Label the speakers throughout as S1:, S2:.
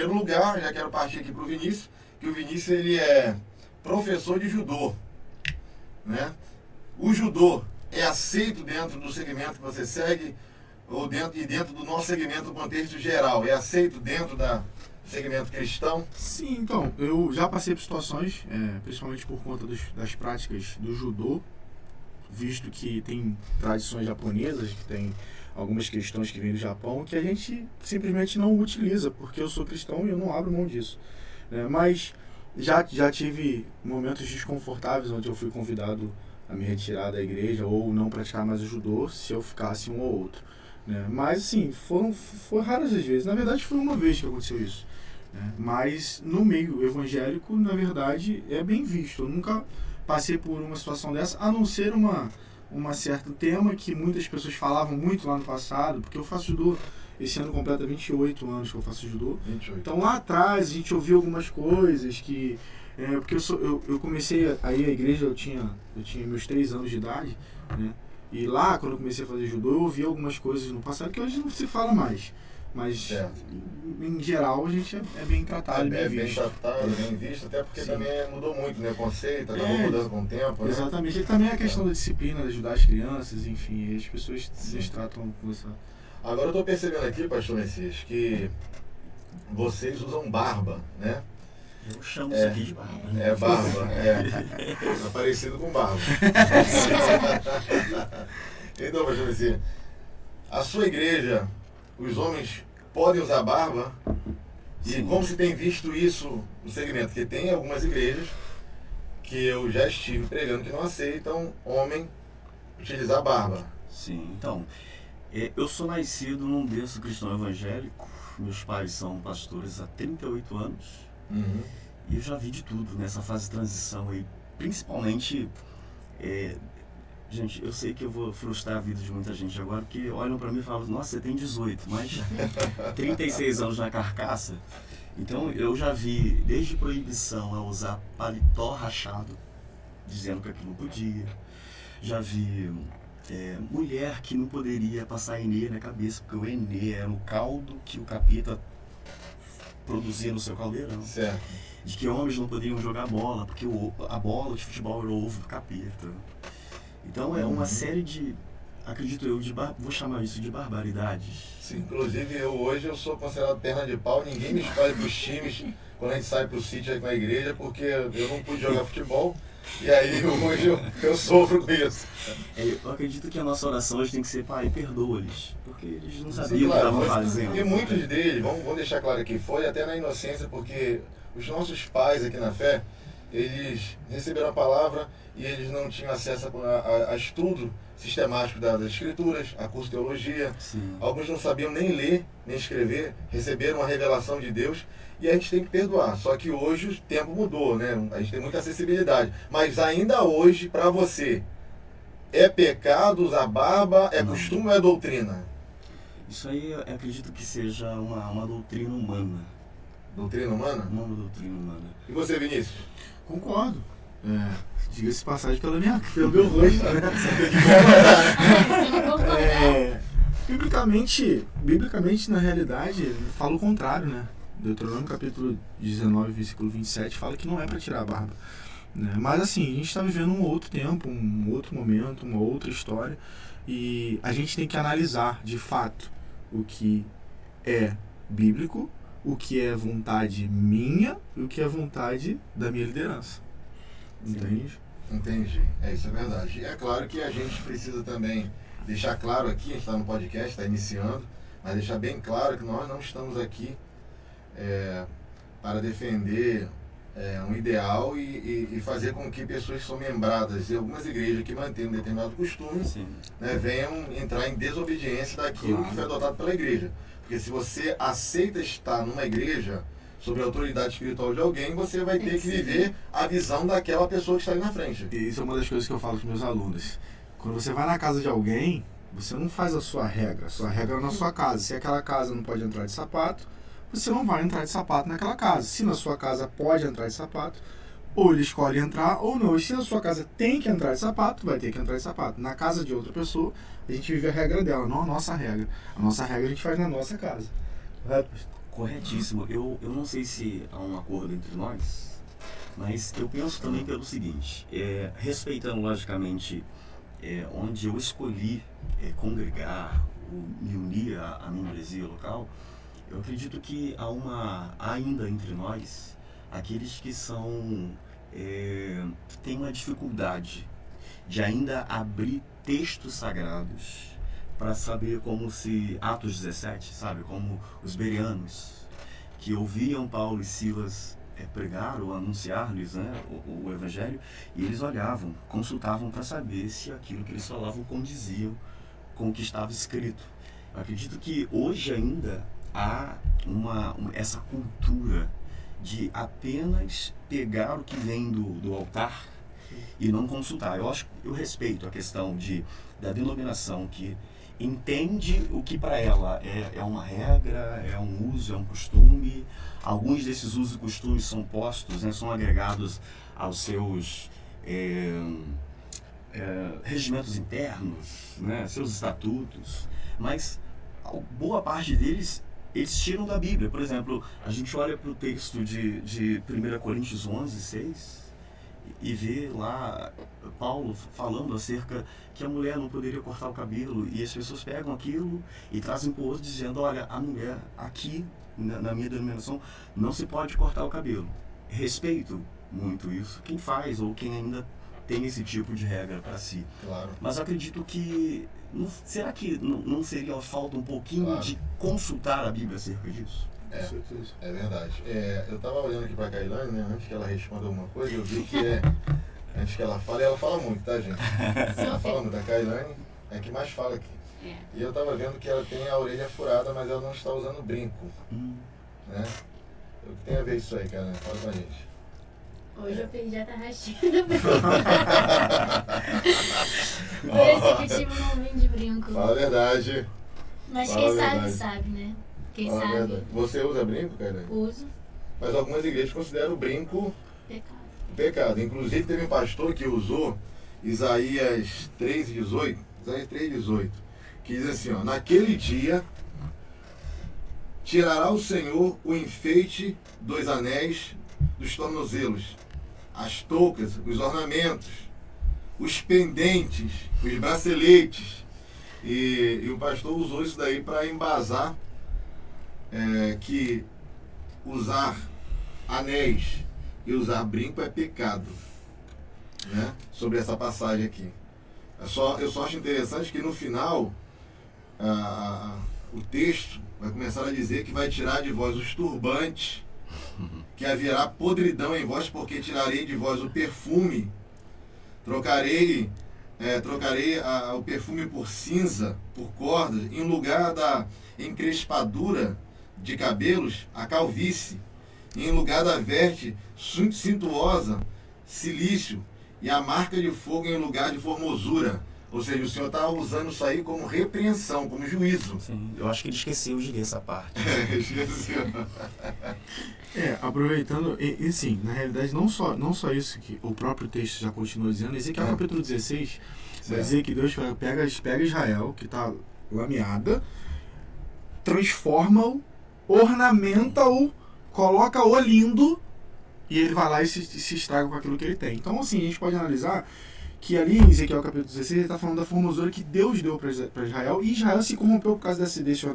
S1: primeiro lugar, já quero partir aqui para o Vinícius, que o Vinícius ele é professor de judô, né? O judô é aceito dentro do segmento que você segue, ou dentro do nosso segmento no contexto geral, é aceito dentro do segmento cristão?
S2: Sim, então, eu já passei por situações, principalmente por conta das práticas do judô, visto que tem tradições japonesas, que tem algumas questões que vêm do Japão, que a gente simplesmente não utiliza, porque eu sou cristão e eu não abro mão disso. Mas já tive momentos desconfortáveis onde eu fui convidado a me retirar da igreja ou não praticar mais o judô se eu ficasse um ou outro. Mas assim, foram raras as vezes. Na verdade foi uma vez que aconteceu isso. Mas no meio evangélico, na verdade, é bem visto. Eu nunca passei por uma situação dessa, a não ser uma certa tema que muitas pessoas falavam muito lá no passado, porque eu faço judô, esse ano completa 28 anos que eu faço judô.
S1: 28.
S2: Então lá atrás a gente ouviu algumas coisas que... porque eu comecei a ir à igreja, eu tinha meus 3 anos de idade, né? E lá, quando eu comecei a fazer judô, eu ouvi algumas coisas no passado que hoje não se fala mais. Mas, em geral, a gente é bem tratado e bem visto.
S1: É bem tratado, bem visto, até porque também mudou muito, né? O conceito, acabou mudando com o tempo, né?
S2: Exatamente. E também a questão da disciplina, de ajudar as crianças, enfim, as pessoas se tratam com essa...
S1: Agora eu estou percebendo aqui, pastor Messias, que vocês usam barba, né?
S3: Eu chamo isso aqui de barba, né?
S1: É barba, Tá parecido com barba. Então, pastor Messias, a sua igreja, os homens podem usar barba?
S3: Sim.
S1: E como se tem visto isso no segmento? Porque tem algumas igrejas que eu já estive pregando que não aceitam homem utilizar barba.
S3: Sim, então, eu sou nascido num berço cristão evangélico, meus pais são pastores há 38 anos, e eu já vi de tudo nessa fase de transição aí, principalmente, gente, eu sei que eu vou frustrar a vida de muita gente agora, porque olham pra mim e falam, nossa, você tem 18, mas 36 anos na carcaça. Então eu já vi desde proibição a usar paletó rachado, dizendo que aquilo não podia. Já vi mulher que não poderia passar Enê na cabeça, porque o Enê era o caldo que o capeta produzia no seu caldeirão.
S1: Certo.
S3: De que homens não poderiam jogar bola, porque a bola de futebol era o ovo do capeta. Então é uma série de, acredito eu, vou chamar isso de barbaridades.
S1: Sim, inclusive hoje eu sou considerado perna de pau, ninguém me escolhe para os times quando a gente sai para o sítio aí com a igreja, porque eu não pude jogar futebol, e aí hoje eu sofro com isso.
S3: Eu acredito que a nossa oração hoje tem que ser, pai, perdoa-lhes, porque eles não sabiam o que estavam fazendo.
S1: E muitos deles, vamos deixar claro aqui, foi até na inocência, porque os nossos pais aqui na fé, eles receberam a palavra e eles não tinham acesso a estudo sistemático das escrituras, a curso de teologia.
S3: Sim.
S1: Alguns não sabiam nem ler, nem escrever, receberam a revelação de Deus e a gente tem que perdoar. Só que hoje o tempo mudou, né? A gente tem muita acessibilidade. Mas ainda hoje, para você, é pecado usar barba, é costume ou é doutrina?
S3: Isso aí eu acredito que seja uma doutrina humana.
S1: Doutrina humana?
S3: Uma doutrina humana.
S1: E você, Vinícius?
S2: Concordo. Diga-se passagem pelo meu rosto, né? Biblicamente, na realidade, fala o contrário, né? Deuteronômio capítulo 19, versículo 27, fala que não é para tirar a barba. Né? Mas assim, a gente está vivendo um outro tempo, um outro momento, uma outra história, e a gente tem que analisar, de fato, o que é bíblico, o que é vontade minha e o que é vontade da minha liderança. Entende?
S1: Entendi. Isso é verdade. E é claro que a gente precisa também deixar claro aqui, a gente está no podcast, está iniciando, mas deixar bem claro que nós não estamos aqui para defender um ideal e fazer com que pessoas que são membradas de algumas igrejas que mantêm um determinado costume, né, venham entrar em desobediência daquilo que foi adotado pela igreja. Porque se você aceita estar numa igreja sob a autoridade espiritual de alguém, você vai ter que viver a visão daquela pessoa que está ali na frente.
S2: E isso é uma das coisas que eu falo com meus alunos. Quando você vai na casa de alguém, você não faz a sua regra é na sua casa. Se aquela casa não pode entrar de sapato, você não vai entrar de sapato naquela casa. Se na sua casa pode entrar de sapato, ou ele escolhe entrar ou não. E se na sua casa tem que entrar de sapato, vai ter que entrar de sapato. Na casa de outra pessoa, a gente vive a regra dela, não a nossa regra. A nossa regra a gente faz na nossa casa. Correto?
S3: Corretíssimo. Eu não sei se há um acordo entre nós, mas eu penso também pelo seguinte, respeitando logicamente onde eu escolhi congregar, me unir à membresia local, eu acredito que há ainda entre nós aqueles que têm uma dificuldade de ainda abrir textos sagrados para saber como se, Atos 17, sabe, como os bereanos, que ouviam Paulo e Silas pregar ou anunciar-lhes, né, o evangelho, e eles olhavam, consultavam para saber se aquilo que eles falavam condizia com o que estava escrito. Eu acredito que hoje ainda há essa cultura de apenas pegar o que vem do altar e não consultar. Eu respeito a questão da denominação que entende o que para ela é uma regra, é um uso, é um costume. Alguns desses usos e costumes são postos, né, são agregados aos seus regimentos internos, né, seus estatutos, mas boa parte deles eles tiram da Bíblia. Por exemplo, a gente olha para o texto de 1 Coríntios 11, 6 e vê lá Paulo falando acerca que a mulher não poderia cortar o cabelo, e as pessoas pegam aquilo e trazem para o outro dizendo, olha, a mulher aqui na minha denominação não se pode cortar o cabelo. Respeito muito isso, quem faz ou quem ainda tem esse tipo de regra para si.
S1: Claro.
S3: Mas acredito que será que não seria falta um pouquinho de consultar a Bíblia acerca disso?
S1: É verdade. Eu estava olhando aqui para a Kailane, né, antes que ela responda alguma coisa, eu vi que antes que ela fale, ela fala muito, tá, gente? Ela fala muito. A Kailane é a que mais fala aqui. E eu estava vendo que ela tem a orelha furada, mas ela não está usando brinco. Né? O que tem a ver isso aí, cara? Fala pra gente.
S4: Hoje eu perdi a tarraxinha do brinco. Por isso que o time não vem de brinco.
S1: Fala a verdade.
S4: Mas quem sabe, né? Quem sabe.
S1: Você usa brinco, cara?
S4: Uso.
S1: Mas algumas igrejas consideram o brinco
S4: pecado.
S1: Inclusive teve um pastor que usou Isaías 3,18, que diz assim, ó, naquele dia tirará o Senhor o enfeite dos anéis dos tornozelos, as toucas, os ornamentos, os pendentes, os braceletes. E o pastor usou isso daí para embasar que usar anéis e usar brinco é pecado, né? Sobre essa passagem aqui. Eu só acho interessante que no final o texto vai começar a dizer que vai tirar de vós os turbantes, que haverá podridão em vós, porque tirarei de vós o perfume, trocarei o perfume por cinza, por cordas, em lugar da encrespadura de cabelos, a calvície, e em lugar da veste cintuosa, silício, e a marca de fogo em lugar de formosura. Ou seja, o Senhor está usando isso aí como repreensão, como juízo.
S3: Sim, eu acho que ele esqueceu de ler essa parte.
S1: Esqueceu.
S2: Aproveitando, e sim, na realidade não só isso que o próprio texto já continua dizendo, Ezequiel capítulo 16, vai dizer que Deus pega Israel, que está lameada, transforma-o, ornamenta-o, coloca-o lindo, e ele vai lá e se estraga com aquilo que ele tem. Então, assim, a gente pode analisar que ali em Ezequiel capítulo 16 ele está falando da formosura que Deus deu para Israel, e Israel se corrompeu por causa desse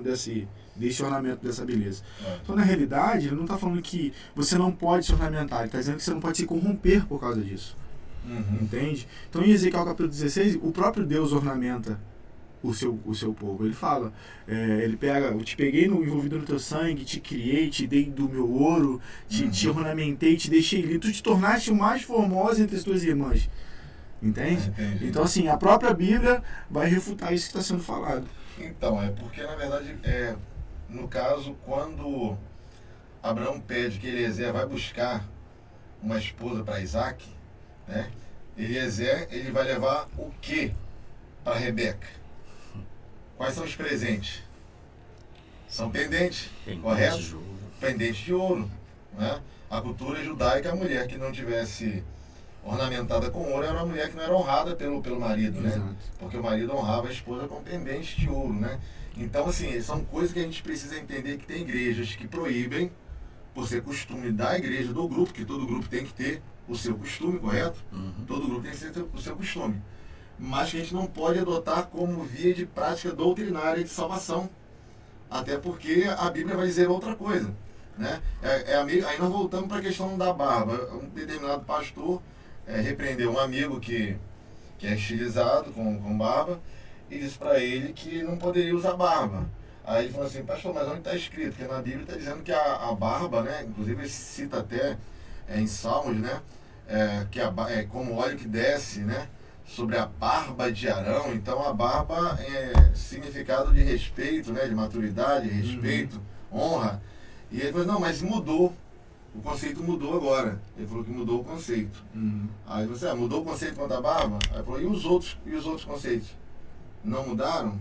S2: ornamento, dessa beleza. Então, na realidade, ele não está falando que você não pode se ornamentar, ele está dizendo que você não pode se corromper por causa disso. Entende? Então, em Ezequiel capítulo 16, o próprio Deus ornamenta o seu povo. Ele fala, ele pega, eu te peguei envolvido no teu sangue, te criei, te dei do meu ouro, te ornamentei, te deixei lindo, tu te tornaste o mais formoso entre as tuas irmãs. Entende? Então, assim, a própria Bíblia vai refutar isso que está sendo falado.
S1: Então, porque na verdade, no caso, quando Abraão pede que Eliezer vai buscar uma esposa para Isaac, né? Eliezer, ele vai levar o quê para Rebeca? Quais são os presentes? São pendentes, correto? Pendentes de ouro. Né? A cultura judaica, a mulher que não tivesse ornamentada com ouro, era uma mulher que não era honrada pelo marido, né?
S2: Exato.
S1: Porque o marido honrava a esposa com pendentes de ouro, né? Então, assim, são coisas que a gente precisa entender, que tem igrejas que proíbem, por ser costume da igreja, do grupo, que todo grupo tem que ter o seu costume, correto? Todo grupo tem que ter o seu costume. Mas que a gente não pode adotar como via de prática doutrinária de salvação. Até porque a Bíblia vai dizer outra coisa, né? Aí nós voltamos para a questão da barba. Um determinado pastor repreendeu um amigo que é estilizado com barba e disse para ele que não poderia usar barba. Aí ele falou assim: pastor, mas onde está escrito? Porque na Bíblia está dizendo que a barba, né? Inclusive ele cita até em Salmos, né? Que é como óleo que desce, né? Sobre a barba de Arão. Então a barba é significado de respeito, né? De maturidade, respeito, honra. E ele falou: não, mas mudou. O conceito mudou agora. Ele falou que mudou o conceito. Aí você, mudou o conceito quanto à barba? Aí ele falou: e os outros conceitos? Não mudaram?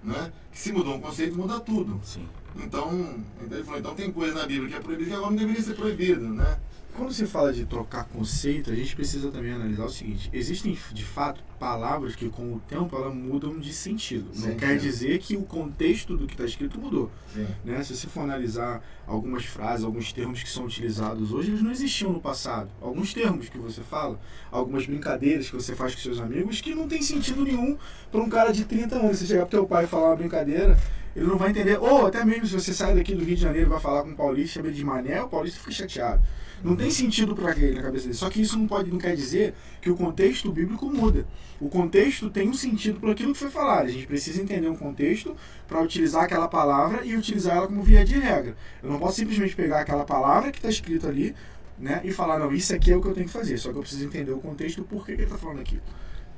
S1: Né? Que se mudou um conceito, muda tudo.
S3: Sim.
S1: Então ele falou: então tem coisa na Bíblia que é proibida que agora não deveria ser proibido, né?
S2: Quando se fala de trocar conceito, a gente precisa também analisar o seguinte: existem de fato palavras que com o tempo elas mudam de sentido. Não quer dizer que o contexto do que está escrito mudou. Né? Se você for analisar algumas frases, alguns termos que são utilizados hoje, eles não existiam no passado. Alguns termos que você fala, algumas brincadeiras que você faz com seus amigos que não tem sentido nenhum para um cara de 30 anos. Você chegar pro teu pai e falar uma brincadeira, ele não vai entender. Ou até mesmo se você sai daqui do Rio de Janeiro e vai falar com um paulista, chama ele de mané, o paulista fica chateado. Não tem sentido para ele na cabeça dele. Só que isso não quer dizer que o contexto bíblico muda. O contexto tem um sentido por aquilo que foi falado. A gente precisa entender um contexto para utilizar aquela palavra e utilizar ela como via de regra. Eu não posso simplesmente pegar aquela palavra que está escrita ali, né, e falar: não, isso aqui é o que eu tenho que fazer. Só que eu preciso entender o contexto, por que ele está falando aquilo.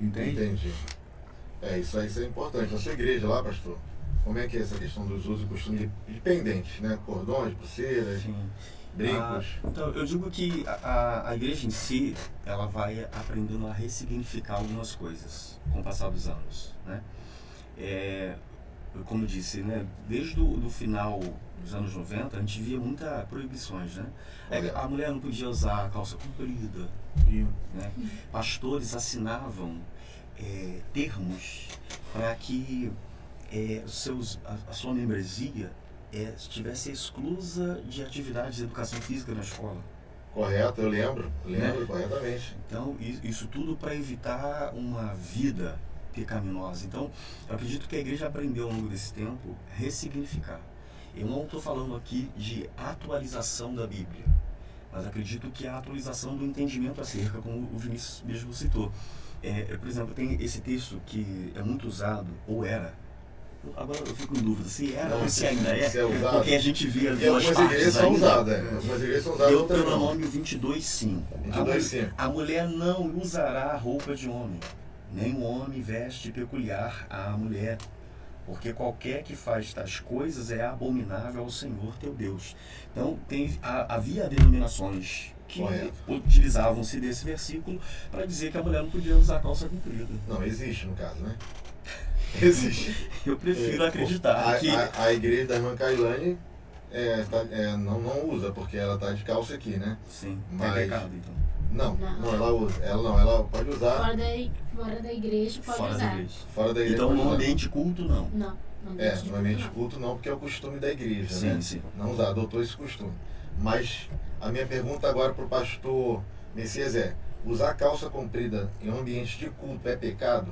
S2: Entende?
S1: Entendi. Isso é importante. Na sua igreja lá, pastor, como é que é essa questão dos usos e costumes de pendentes, né? Cordões, pulseiras, brincos?
S3: Então, eu digo que a igreja em si, ela vai aprendendo a ressignificar algumas coisas com o passar dos anos, né? Como eu disse, né? Desde o final dos anos 90, a gente via muitas proibições, né? A mulher não podia usar calça comprida, né? Pastores assinavam termos para que a sua membresia estivesse exclusa de atividades de educação física na escola.
S1: Correto, eu lembro né? Corretamente.
S3: Então, isso tudo para evitar uma vida pecaminosa. Então, eu acredito que a igreja aprendeu ao longo desse tempo ressignificar. Eu não estou falando aqui de atualização da Bíblia, mas acredito que a atualização do entendimento acerca, como o Vinícius mesmo citou. Por exemplo, tem esse texto que é muito usado, ou era. Agora eu fico em dúvida se era ou se ainda é, porque a gente via duas partes
S1: igrejas são usadas, algumas igrejas são usadas.
S3: Deuteronômio 22:5. A mulher não usará roupa de homem, nem o homem veste peculiar à mulher, porque qualquer que faz tais coisas é abominável ao Senhor teu Deus. Então havia denominações que utilizavam-se desse versículo para dizer que a mulher não podia usar calça comprida.
S1: Não, existe no caso, né? Existe.
S3: Eu prefiro acreditar que...
S1: A igreja da irmã Kailane não usa, porque ela está de calça aqui, né?
S3: Sim, mas... é pecado, então.
S1: Não, ela usa. Ela pode usar.
S4: Fora da igreja pode usar.
S1: Fora da igreja.
S3: Então no ambiente culto não.
S4: Não.
S1: No ambiente culto não, porque é o costume da igreja, né?
S3: Sim.
S1: Não usar, adotou esse costume. Mas a minha pergunta agora para o pastor Messias é: usar calça comprida em um ambiente de culto é pecado?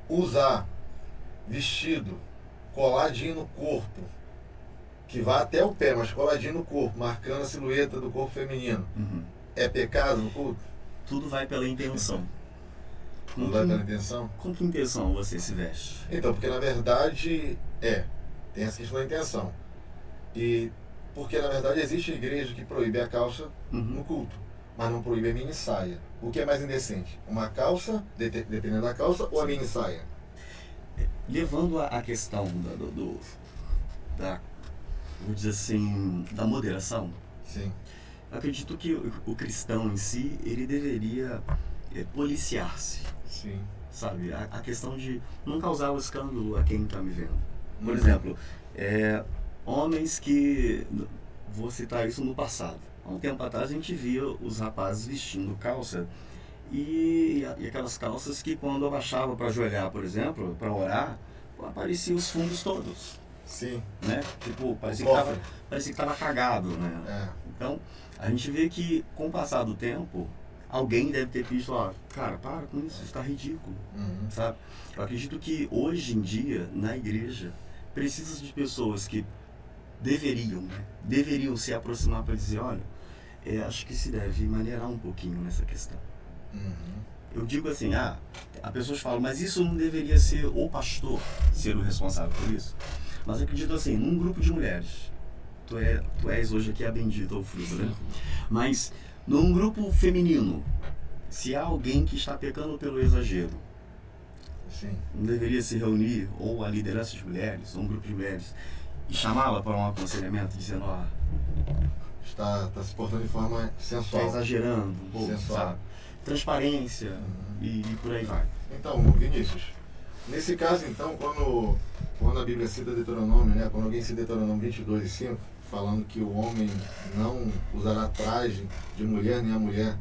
S1: Não. Usar vestido coladinho no corpo, que vai até o pé, mas coladinho no corpo, marcando a silhueta do corpo feminino, é pecado no culto?
S3: Tudo vai pela intenção.
S1: Tudo vai pela intenção?
S3: Com que intenção você se veste?
S1: Então, porque na verdade tem essa questão da intenção. E porque na verdade existe igreja que proíbe a calça no culto, mas não proíbe a mini saia. O que é mais indecente? Uma calça, dependendo da calça, ou a mini saia?
S3: Levando a questão vou dizer assim, da moderação.
S1: Sim.
S3: Acredito que o cristão em si, ele deveria policiar-se.
S1: Sim.
S3: Sabe? A questão de não causar o escândalo a quem está me vendo. Por exemplo, homens que... Vou citar isso no passado. Há um tempo atrás a gente via os rapazes vestindo calça e aquelas calças que quando abaixava para ajoelhar, por exemplo, para orar, apareciam os fundos todos.
S1: Sim.
S3: Né? Tipo, parecia que estava cagado, né?
S1: É.
S3: Então, a gente vê que com o passar do tempo, alguém deve ter visto, cara, para com isso está ridículo, sabe? Eu acredito que hoje em dia, na igreja, precisa de pessoas que deveriam se aproximar para dizer, olha, acho que se deve maneirar um pouquinho nessa questão. Eu digo assim, as pessoas falam, mas isso não deveria ser o pastor ser o responsável por isso? Mas eu acredito assim, num grupo de mulheres, tu és hoje aqui a bendita ou fruto, né? Mas num grupo feminino, se há alguém que está pecando pelo exagero,
S1: Sim.
S3: não deveria se reunir, ou a liderança de mulheres, ou um grupo de mulheres, e chamá-la para um aconselhamento, dizendo,
S1: está se portando de forma sensual.
S3: Está exagerando um pouco, sabe? Transparência e por aí vai.
S1: Então, Vinícius, nesse caso, então, quando a Bíblia cita Deuteronômio, né, quando alguém cita Deuteronômio 22:5, falando que o homem não usará traje de mulher, nem a mulher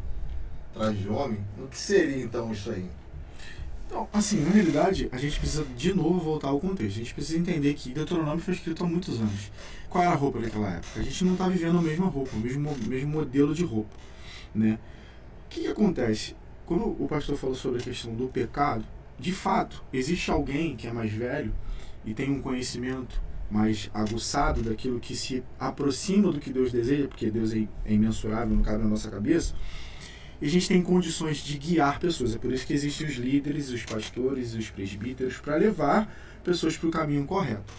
S1: traje de homem, o que seria então isso aí?
S2: Então, assim, na realidade, a gente precisa de novo voltar ao contexto. A gente precisa entender que Deuteronômio foi escrito há muitos anos. Qual era a roupa daquela época? A gente não está vivendo a mesma roupa, o mesmo modelo de roupa, né? O que acontece? Quando o pastor falou sobre a questão do pecado, de fato, existe alguém que é mais velho e tem um conhecimento mais aguçado daquilo que se aproxima do que Deus deseja, porque Deus é imensurável, não cabe na nossa cabeça, e a gente tem condições de guiar pessoas. É por isso que existem os líderes, os pastores, os presbíteros, para levar pessoas para o caminho correto.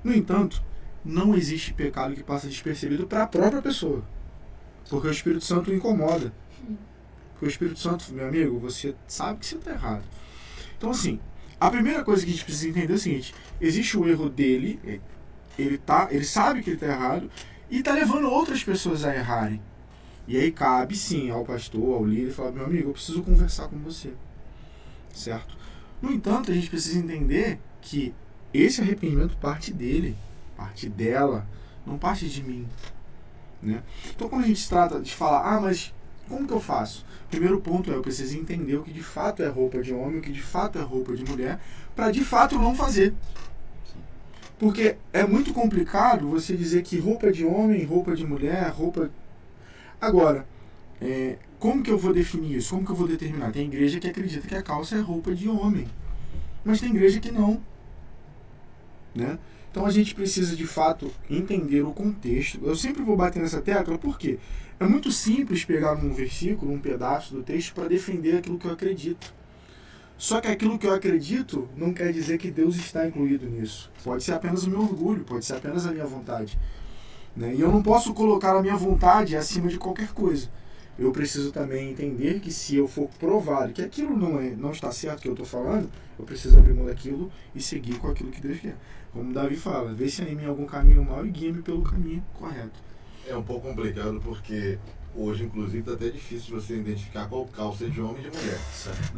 S2: No entanto, não existe pecado que passa despercebido para a própria pessoa, porque o Espírito Santo o incomoda. Porque o Espírito Santo, meu amigo, você sabe que você está errado. Então, assim, a primeira coisa que a gente precisa entender é o seguinte: existe o erro dele, ele sabe que ele está errado, e está levando outras pessoas a errarem. E aí cabe, sim, ao pastor, ao líder, falar, meu amigo, eu preciso conversar com você. Certo? No entanto, a gente precisa entender que esse arrependimento parte dele, parte dela, não parte de mim. Né? Então, quando a gente trata de falar, mas como que eu faço? Primeiro ponto eu preciso entender o que de fato é roupa de homem, o que de fato é roupa de mulher, para de fato não fazer. Porque é muito complicado você dizer que roupa de homem, roupa de mulher, roupa... Agora, como que eu vou definir isso? Como que eu vou determinar? Tem igreja que acredita que a calça é roupa de homem, mas tem igreja que não. Né? Então a gente precisa de fato entender o contexto. Eu sempre vou bater nessa tecla, por quê? É muito simples pegar um versículo, um pedaço do texto para defender aquilo que eu acredito. Só que aquilo que eu acredito não quer dizer que Deus está incluído nisso. Pode ser apenas o meu orgulho, pode ser apenas a minha vontade. Né? E eu não posso colocar a minha vontade acima de qualquer coisa. Eu preciso também entender que se eu for provado que aquilo não está certo que eu estou falando, eu preciso abrir mão daquilo e seguir com aquilo que Deus quer. Como Davi fala, vê se anima em algum caminho mau e guia-me pelo caminho correto.
S1: É um pouco complicado porque hoje, inclusive, está até difícil você identificar qual calça é de homem e de mulher.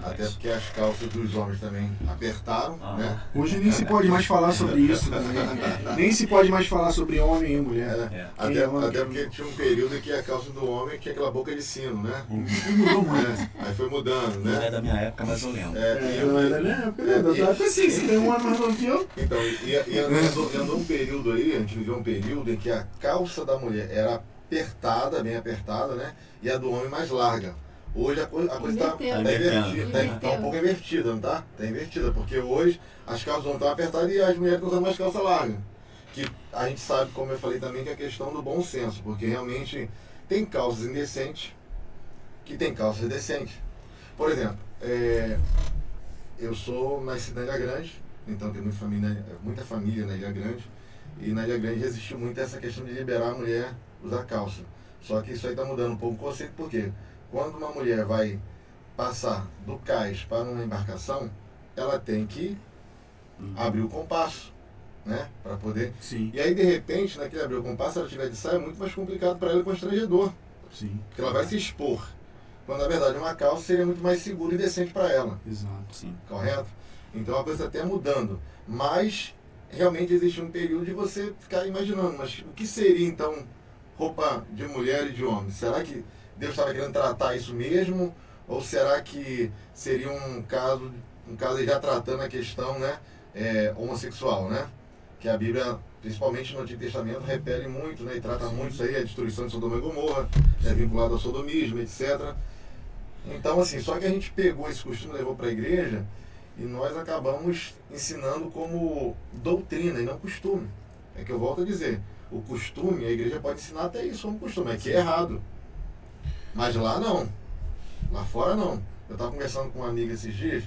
S1: Até porque as calças dos homens também apertaram, né?
S2: Hoje nem se pode mais falar sobre isso também. Nem se pode mais falar sobre homem e mulher.
S1: Até porque tinha um período em que a calça do homem tinha aquela boca de sino, né?
S2: E mudou muito.
S1: Aí foi mudando, né?
S3: Não é da minha época, mas eu lembro.
S2: Não é da minha época, sim, você tem um ano mais novo que eu.
S1: Então, e andou um período aí, a gente viveu um período em que a calça da mulher era apertada, bem apertada, né? E a do homem mais larga. Hoje a coisa está invertida, tá um pouco invertida, não tá? Está invertida, porque hoje as calças não estão apertadas e as mulheres estão usando mais calça larga. Que a gente sabe, como eu falei também, que é a questão do bom senso, porque realmente tem calças indecentes que tem calças decentes. Por exemplo, eu sou nascido na Ilha Grande, então tem muita família na Ilha Grande, e na Ilha Grande existe muito essa questão de liberar a mulher usar calça. Só que isso aí está mudando um pouco o conceito, porque quando uma mulher vai passar do cais para uma embarcação, ela tem que abrir o compasso, né? Para poder...
S2: Sim.
S1: E aí, de repente, naquele abrir o compasso, se ela tiver de saia, é muito mais complicado para ela e constrangedor.
S2: Sim.
S1: Porque ela vai se expor. Quando, na verdade, uma calça seria muito mais segura e decente para ela.
S2: Exato.
S3: Sim.
S1: Correto? Então, a coisa está até mudando. Mas, realmente, existe um período de você ficar imaginando, mas o que seria, então, roupa de mulher e de homem? Será que Deus estava querendo tratar isso mesmo? Ou será que seria um caso já tratando a questão, né, homossexual, né? Que a Bíblia, principalmente no Antigo Testamento, repele muito, né, e trata muito isso aí, a destruição de Sodoma e Gomorra, vinculado ao sodomismo, etc. Então, assim, só que a gente pegou esse costume, levou para a igreja, e nós acabamos ensinando como doutrina e não costume. É que eu volto a dizer, o costume, a igreja pode ensinar até isso como costume, é que é errado. Mas lá não. Lá fora não. Eu estava conversando com uma amiga esses dias,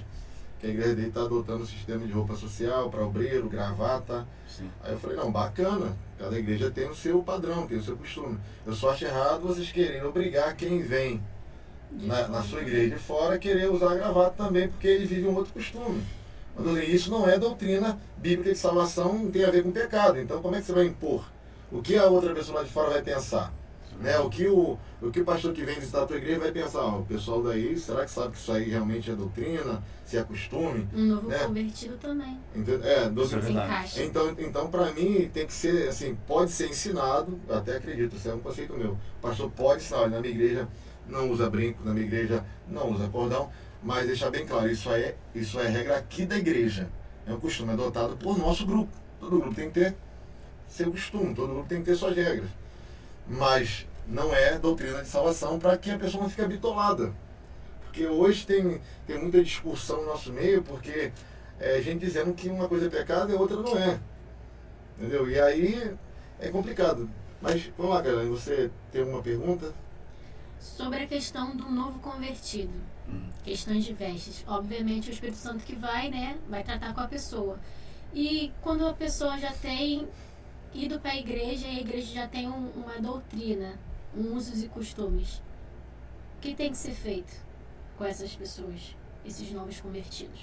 S1: que a igreja dele está adotando um sistema de roupa social para obreiro, gravata.
S3: Sim.
S1: Aí eu falei, não, bacana, cada igreja tem o seu padrão, tem o seu costume. Eu só acho errado vocês quererem obrigar quem vem na sua igreja de fora a querer usar gravata também, porque ele vive um outro costume. Isso não é doutrina bíblica de salvação, não tem a ver com pecado. Então como é que você vai impor? O que a outra pessoa lá de fora vai pensar? Né? O que o pastor que vem visitar a tua igreja vai pensar? O pessoal daí, será que sabe que isso aí realmente é doutrina? Se é costume?
S4: Um novo
S1: né?
S4: convertido também.
S1: Então para mim tem que ser assim, pode ser ensinado, eu até acredito, isso é um conceito meu. O pastor pode ensinar, olha, na minha igreja não usa brinco, na minha igreja não usa cordão, mas deixar bem claro, isso é regra aqui da igreja. É um costume adotado por nosso grupo. Todo grupo tem que ter seu costume, todo grupo tem que ter suas regras. Mas não é doutrina de salvação para que a pessoa não fique bitolada. Porque hoje tem muita discussão no nosso meio, porque a gente dizendo que uma coisa é pecado e a outra não é. Entendeu? E aí é complicado. Mas vamos lá, galera, você tem alguma pergunta?
S4: Sobre a questão do novo convertido, questões de vestes. Obviamente o Espírito Santo que vai, né, vai tratar com a pessoa. E quando a pessoa já tem ido para a igreja e a igreja já tem uma doutrina, usos e costumes, o que tem que ser feito com essas pessoas, esses novos convertidos?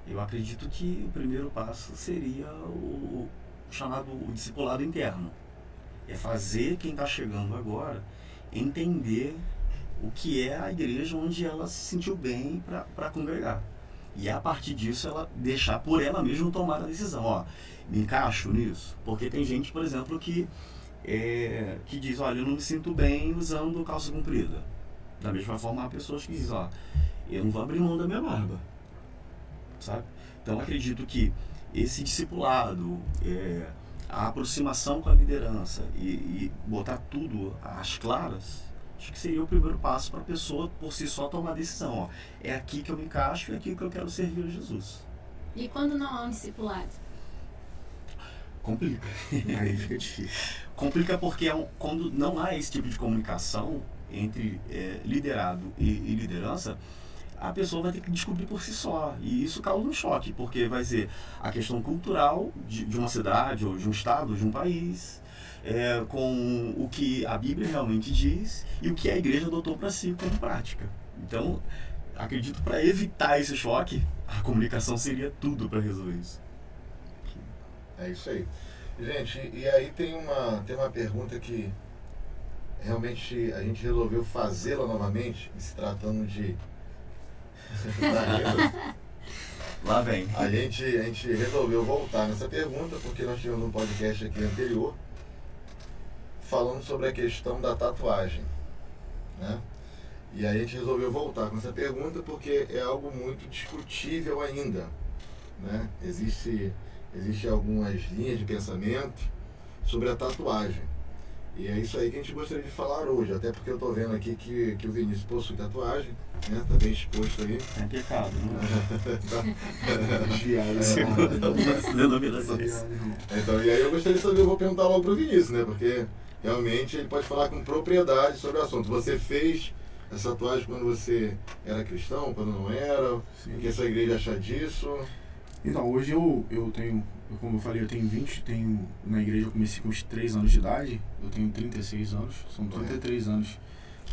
S3: Eu acredito que o primeiro passo seria o chamado discipulado interno. É fazer quem está chegando agora entender o que é a igreja onde ela se sentiu bem para congregar. E a partir disso ela deixar por ela mesma tomar a decisão. Ó, me encaixo nisso? Porque tem gente, por exemplo, que diz, olha, eu não me sinto bem usando calça comprida. Da mesma forma há pessoas que dizem, ó, eu não vou abrir mão da minha barba. Sabe? Então acredito que esse discipulado, a aproximação com a liderança e botar tudo às claras, acho que seria o primeiro passo para a pessoa por si só tomar a decisão. Ó, é aqui que eu me encaixo, é aqui que eu quero servir a Jesus.
S4: E quando não há um discipulado?
S3: Complica.
S2: Aí fica difícil.
S3: Complica porque quando não há esse tipo de comunicação entre liderado e liderança, a pessoa vai ter que descobrir por si só. E isso causa um choque, porque vai ser a questão cultural de uma cidade, ou de um estado, ou de um país, com o que a Bíblia realmente diz e o que a igreja adotou para si como prática. Então, acredito, para evitar esse choque, a comunicação seria tudo para resolver isso.
S1: É isso aí. Gente, e aí tem uma pergunta que realmente a gente resolveu fazê-la novamente, se tratando de...
S3: Lá vem.
S1: A gente resolveu voltar nessa pergunta porque nós tivemos um podcast aqui anterior falando sobre a questão da tatuagem, né? E aí a gente resolveu voltar com essa pergunta porque é algo muito discutível ainda, né? Existe algumas linhas de pensamento sobre a tatuagem. E é isso aí que a gente gostaria de falar hoje, até porque eu estou vendo aqui que o Vinícius possui tatuagem, né? Tá bem exposto aí.
S3: É pecado, né?
S2: Denominações.
S1: Então, e aí eu gostaria de saber, eu vou perguntar logo para o Vinícius, né? Porque realmente ele pode falar com propriedade sobre o assunto. Você fez essa tatuagem quando você era cristão, quando não era? Sim. O que essa igreja acha disso?
S2: Então, hoje eu tenho, como eu falei, na igreja eu comecei com uns 3 anos de idade, eu tenho 36 anos, são 33 anos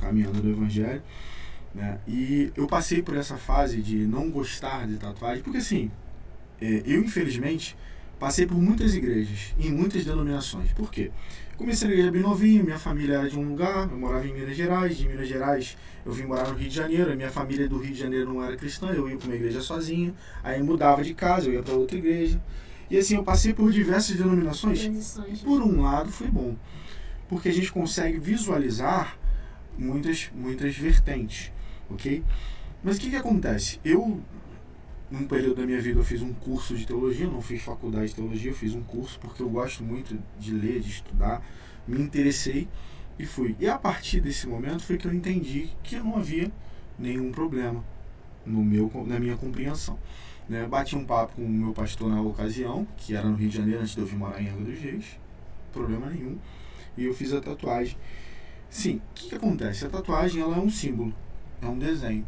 S2: caminhando no Evangelho, né? E eu passei por essa fase de não gostar de tatuagem, porque assim, eu infelizmente passei por muitas igrejas, em muitas denominações. Por quê? Comecei na igreja bem novinho, minha família era de um lugar, eu morava em Minas Gerais, de Minas Gerais eu vim morar no Rio de Janeiro, a minha família do Rio de Janeiro não era cristã, eu ia para uma igreja sozinho, aí mudava de casa, eu ia para outra igreja. E assim, eu passei por diversas denominações, e por um lado foi bom. porque a gente consegue visualizar muitas vertentes, ok? Mas o que acontece? Eu, num período da minha vida, eu fiz um curso de teologia, não fiz faculdade de teologia, eu fiz um curso porque eu gosto muito de ler, de estudar, me interessei e fui. E a partir desse momento foi que eu entendi que não havia nenhum problema na minha compreensão. Né? Bati um papo com o meu pastor na ocasião, que era no Rio de Janeiro, antes de eu vir morar em Angra dos Reis, problema nenhum, e eu fiz a tatuagem. Sim, o que acontece? A tatuagem ela é um símbolo, é um desenho,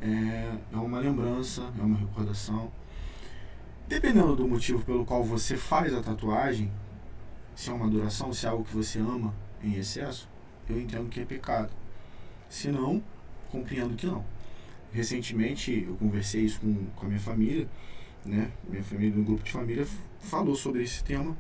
S2: é uma lembrança, é uma recordação. Dependendo do motivo pelo qual você faz a tatuagem, se é uma adoração, se é algo que você ama em excesso, eu entendo que é pecado. Se não, compreendo que não. Recentemente eu conversei isso com a minha família, né? Minha família, um grupo de família, falou sobre esse tema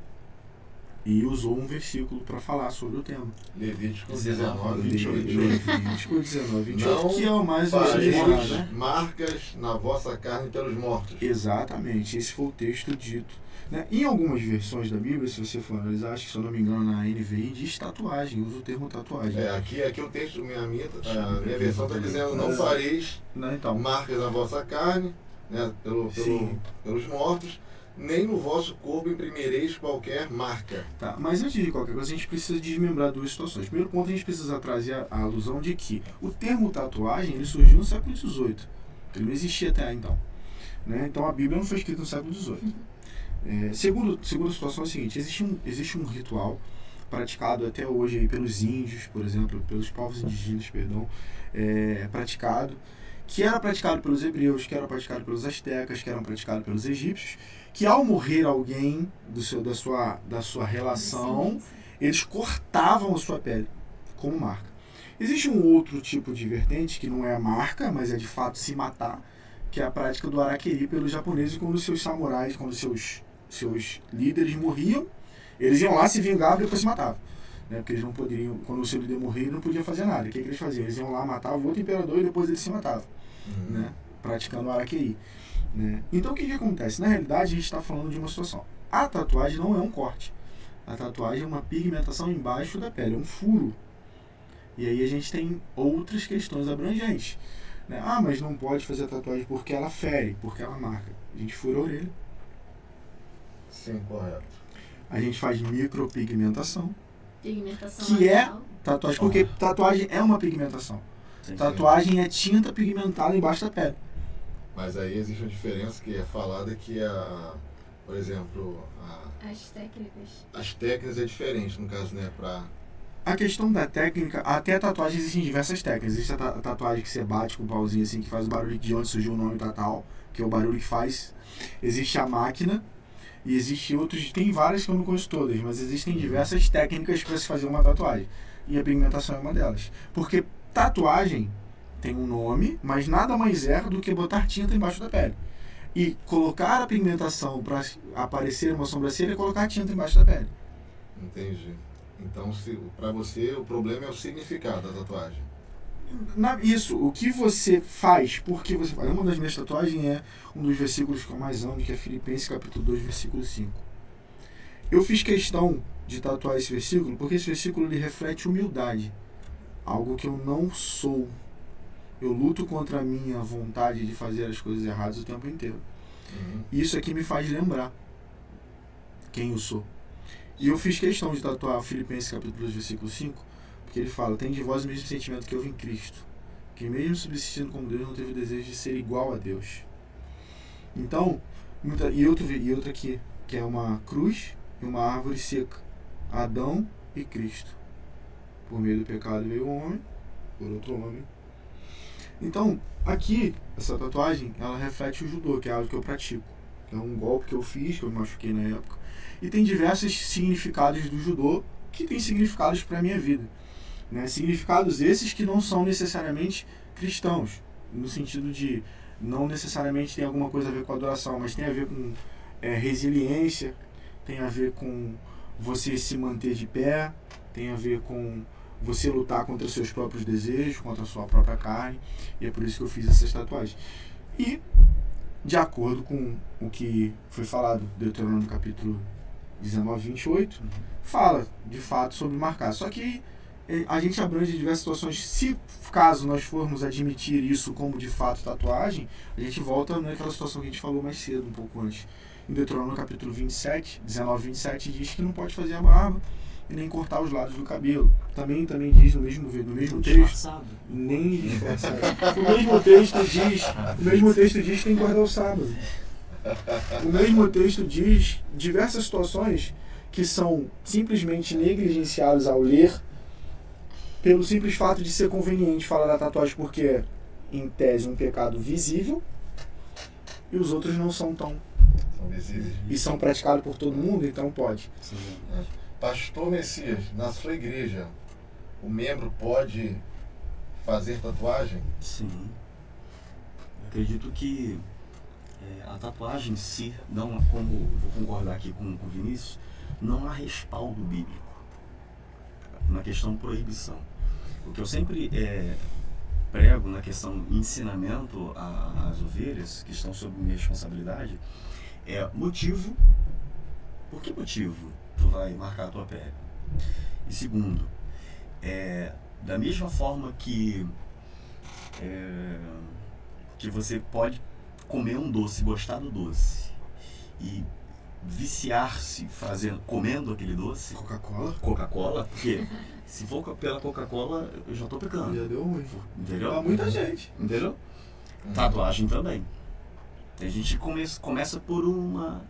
S2: e usou um versículo para falar sobre o tema.
S1: Levítico 19, 28.
S2: Levítico 19, 28,
S1: não
S2: que é o mais
S1: fareis
S2: né?
S1: marcas na vossa carne pelos mortos.
S2: Exatamente, esse foi o texto dito. Né? Em algumas versões da Bíblia, se você for analisar, acho que se eu não me engano na NVI, diz tatuagem, usa o termo tatuagem.
S1: Aqui o texto, a minha versão está dizendo, não fareis marcas na vossa carne, né, pelos mortos, nem no vosso corpo imprimireis qualquer marca.
S2: Tá, mas antes de qualquer coisa, a gente precisa desmembrar duas situações. Primeiro ponto, a gente precisa trazer a alusão de que o termo tatuagem ele surgiu no século XVIII. Ele não existia até então. Né? Então a Bíblia não foi escrita no século XVIII. Segunda situação é a seguinte, existe um ritual praticado até hoje aí pelos índios, por exemplo, pelos povos indígenas, praticado, que era praticado pelos hebreus, que era praticado pelos astecas, que era praticado pelos egípcios, que ao morrer alguém da sua relação, eles cortavam a sua pele como marca. Existe um outro tipo de vertente que não é a marca, mas é de fato se matar, que é a prática do harakiri pelos japoneses, quando os seus samurais, quando seus líderes morriam, eles iam lá, se vingavam e depois se matavam. Né? Porque eles não poderiam, quando o seu líder morria, ele não podia fazer nada. O que eles faziam? Eles iam lá, matavam o outro imperador e depois eles se matavam, né? Praticando o harakiri. Né? Então o que acontece? Na realidade, a gente está falando de uma situação. A tatuagem não é um corte. A tatuagem é uma pigmentação embaixo da pele, é um furo. E aí a gente tem outras questões abrangentes. Né? Ah, mas não pode fazer a tatuagem porque ela fere, porque ela marca. A gente fura a orelha.
S1: Sim, correto.
S2: A gente faz micropigmentação.
S4: Pigmentação
S2: que
S4: lateral.
S2: É tatuagem, porque tatuagem é uma pigmentação. Sim, tatuagem é tinta pigmentada embaixo da pele.
S1: Mas aí existe uma diferença que é falada que por exemplo, as técnicas é diferente, no caso, né,
S2: A questão da técnica, até a tatuagem existem diversas técnicas. Existe a tatuagem que você bate com um pauzinho assim, que faz o barulho de onde surgiu o nome Tatal, que é o barulho que faz. Existe a máquina, e existe outros, tem várias que eu não conheço todas, mas existem diversas técnicas para se fazer uma tatuagem. E a pigmentação é uma delas. Porque tatuagem tem um nome, mas nada mais é do que botar tinta embaixo da pele. E colocar a pigmentação para aparecer uma sobrancelha é colocar tinta embaixo da pele.
S1: Entendi. Então, para você, o problema é o significado da tatuagem.
S2: Isso, o que você faz, por que você faz. Uma das minhas tatuagens é um dos versículos que eu mais amo, que é Filipenses capítulo 2, versículo 5. Eu fiz questão de tatuar esse versículo porque esse versículo ele reflete humildade. Algo que eu não sou. Eu luto contra a minha vontade de fazer as coisas erradas o tempo inteiro. Isso aqui me faz lembrar quem eu sou. E eu fiz questão de tatuar Filipenses capítulo 2, versículo 5, porque ele fala, tem de vós o mesmo sentimento que houve em Cristo, que mesmo subsistindo como Deus, não teve o desejo de ser igual a Deus. Então, e outra aqui, que é uma cruz e uma árvore seca. Adão e Cristo. Por meio do pecado veio o homem, por outro homem. Então, aqui, essa tatuagem, ela reflete o judô, que é algo que eu pratico. É um golpe que eu fiz, que eu me machuquei na época. E tem diversos significados do judô que tem significados para a minha vida. Né? Significados esses que não são necessariamente cristãos, no sentido de não necessariamente tem alguma coisa a ver com adoração, mas tem a ver com resiliência, tem a ver com você se manter de pé, tem a ver com você lutar contra os seus próprios desejos, contra a sua própria carne, e é por isso que eu fiz essas tatuagens. E, de acordo com o que foi falado, Deuteronômio capítulo 19, 28, fala, de fato, sobre marcar. Só que a gente abrange diversas situações. Se caso nós formos admitir isso como de fato tatuagem, a gente volta naquela situação que a gente falou mais cedo, um pouco antes. Em Deuteronômio capítulo 27, 19, 27, diz que não pode fazer a barba e nem cortar os lados do cabelo. Também diz no mesmo texto. Nem disfarçado. O mesmo texto diz que tem que guardar o sábado. O mesmo texto diz diversas situações que são simplesmente negligenciadas ao ler, pelo simples fato de ser conveniente falar da tatuagem, porque é, em tese, um pecado visível, e os outros não são tão
S1: visíveis.
S2: E são praticados por todo mundo, então pode.
S3: Sim.
S1: Pastor Messias, na sua igreja, o membro pode fazer tatuagem?
S3: Sim. Eu acredito que a tatuagem em si, não, como vou concordar aqui com o Vinícius, não há respaldo bíblico na questão proibição. O que eu sempre prego na questão ensinamento às ovelhas, que estão sob minha responsabilidade, é motivo. Por que motivo tu vai marcar a tua pele? E segundo, da mesma forma que você pode comer um doce, gostar do doce e viciar-se comendo aquele doce. Coca-Cola, porque se for pela Coca-Cola eu já estou pecando.
S2: Já deu ruim.
S3: Entendeu?
S2: Pra muita gente.
S3: Entendeu? Tatuagem também. A gente começa por uma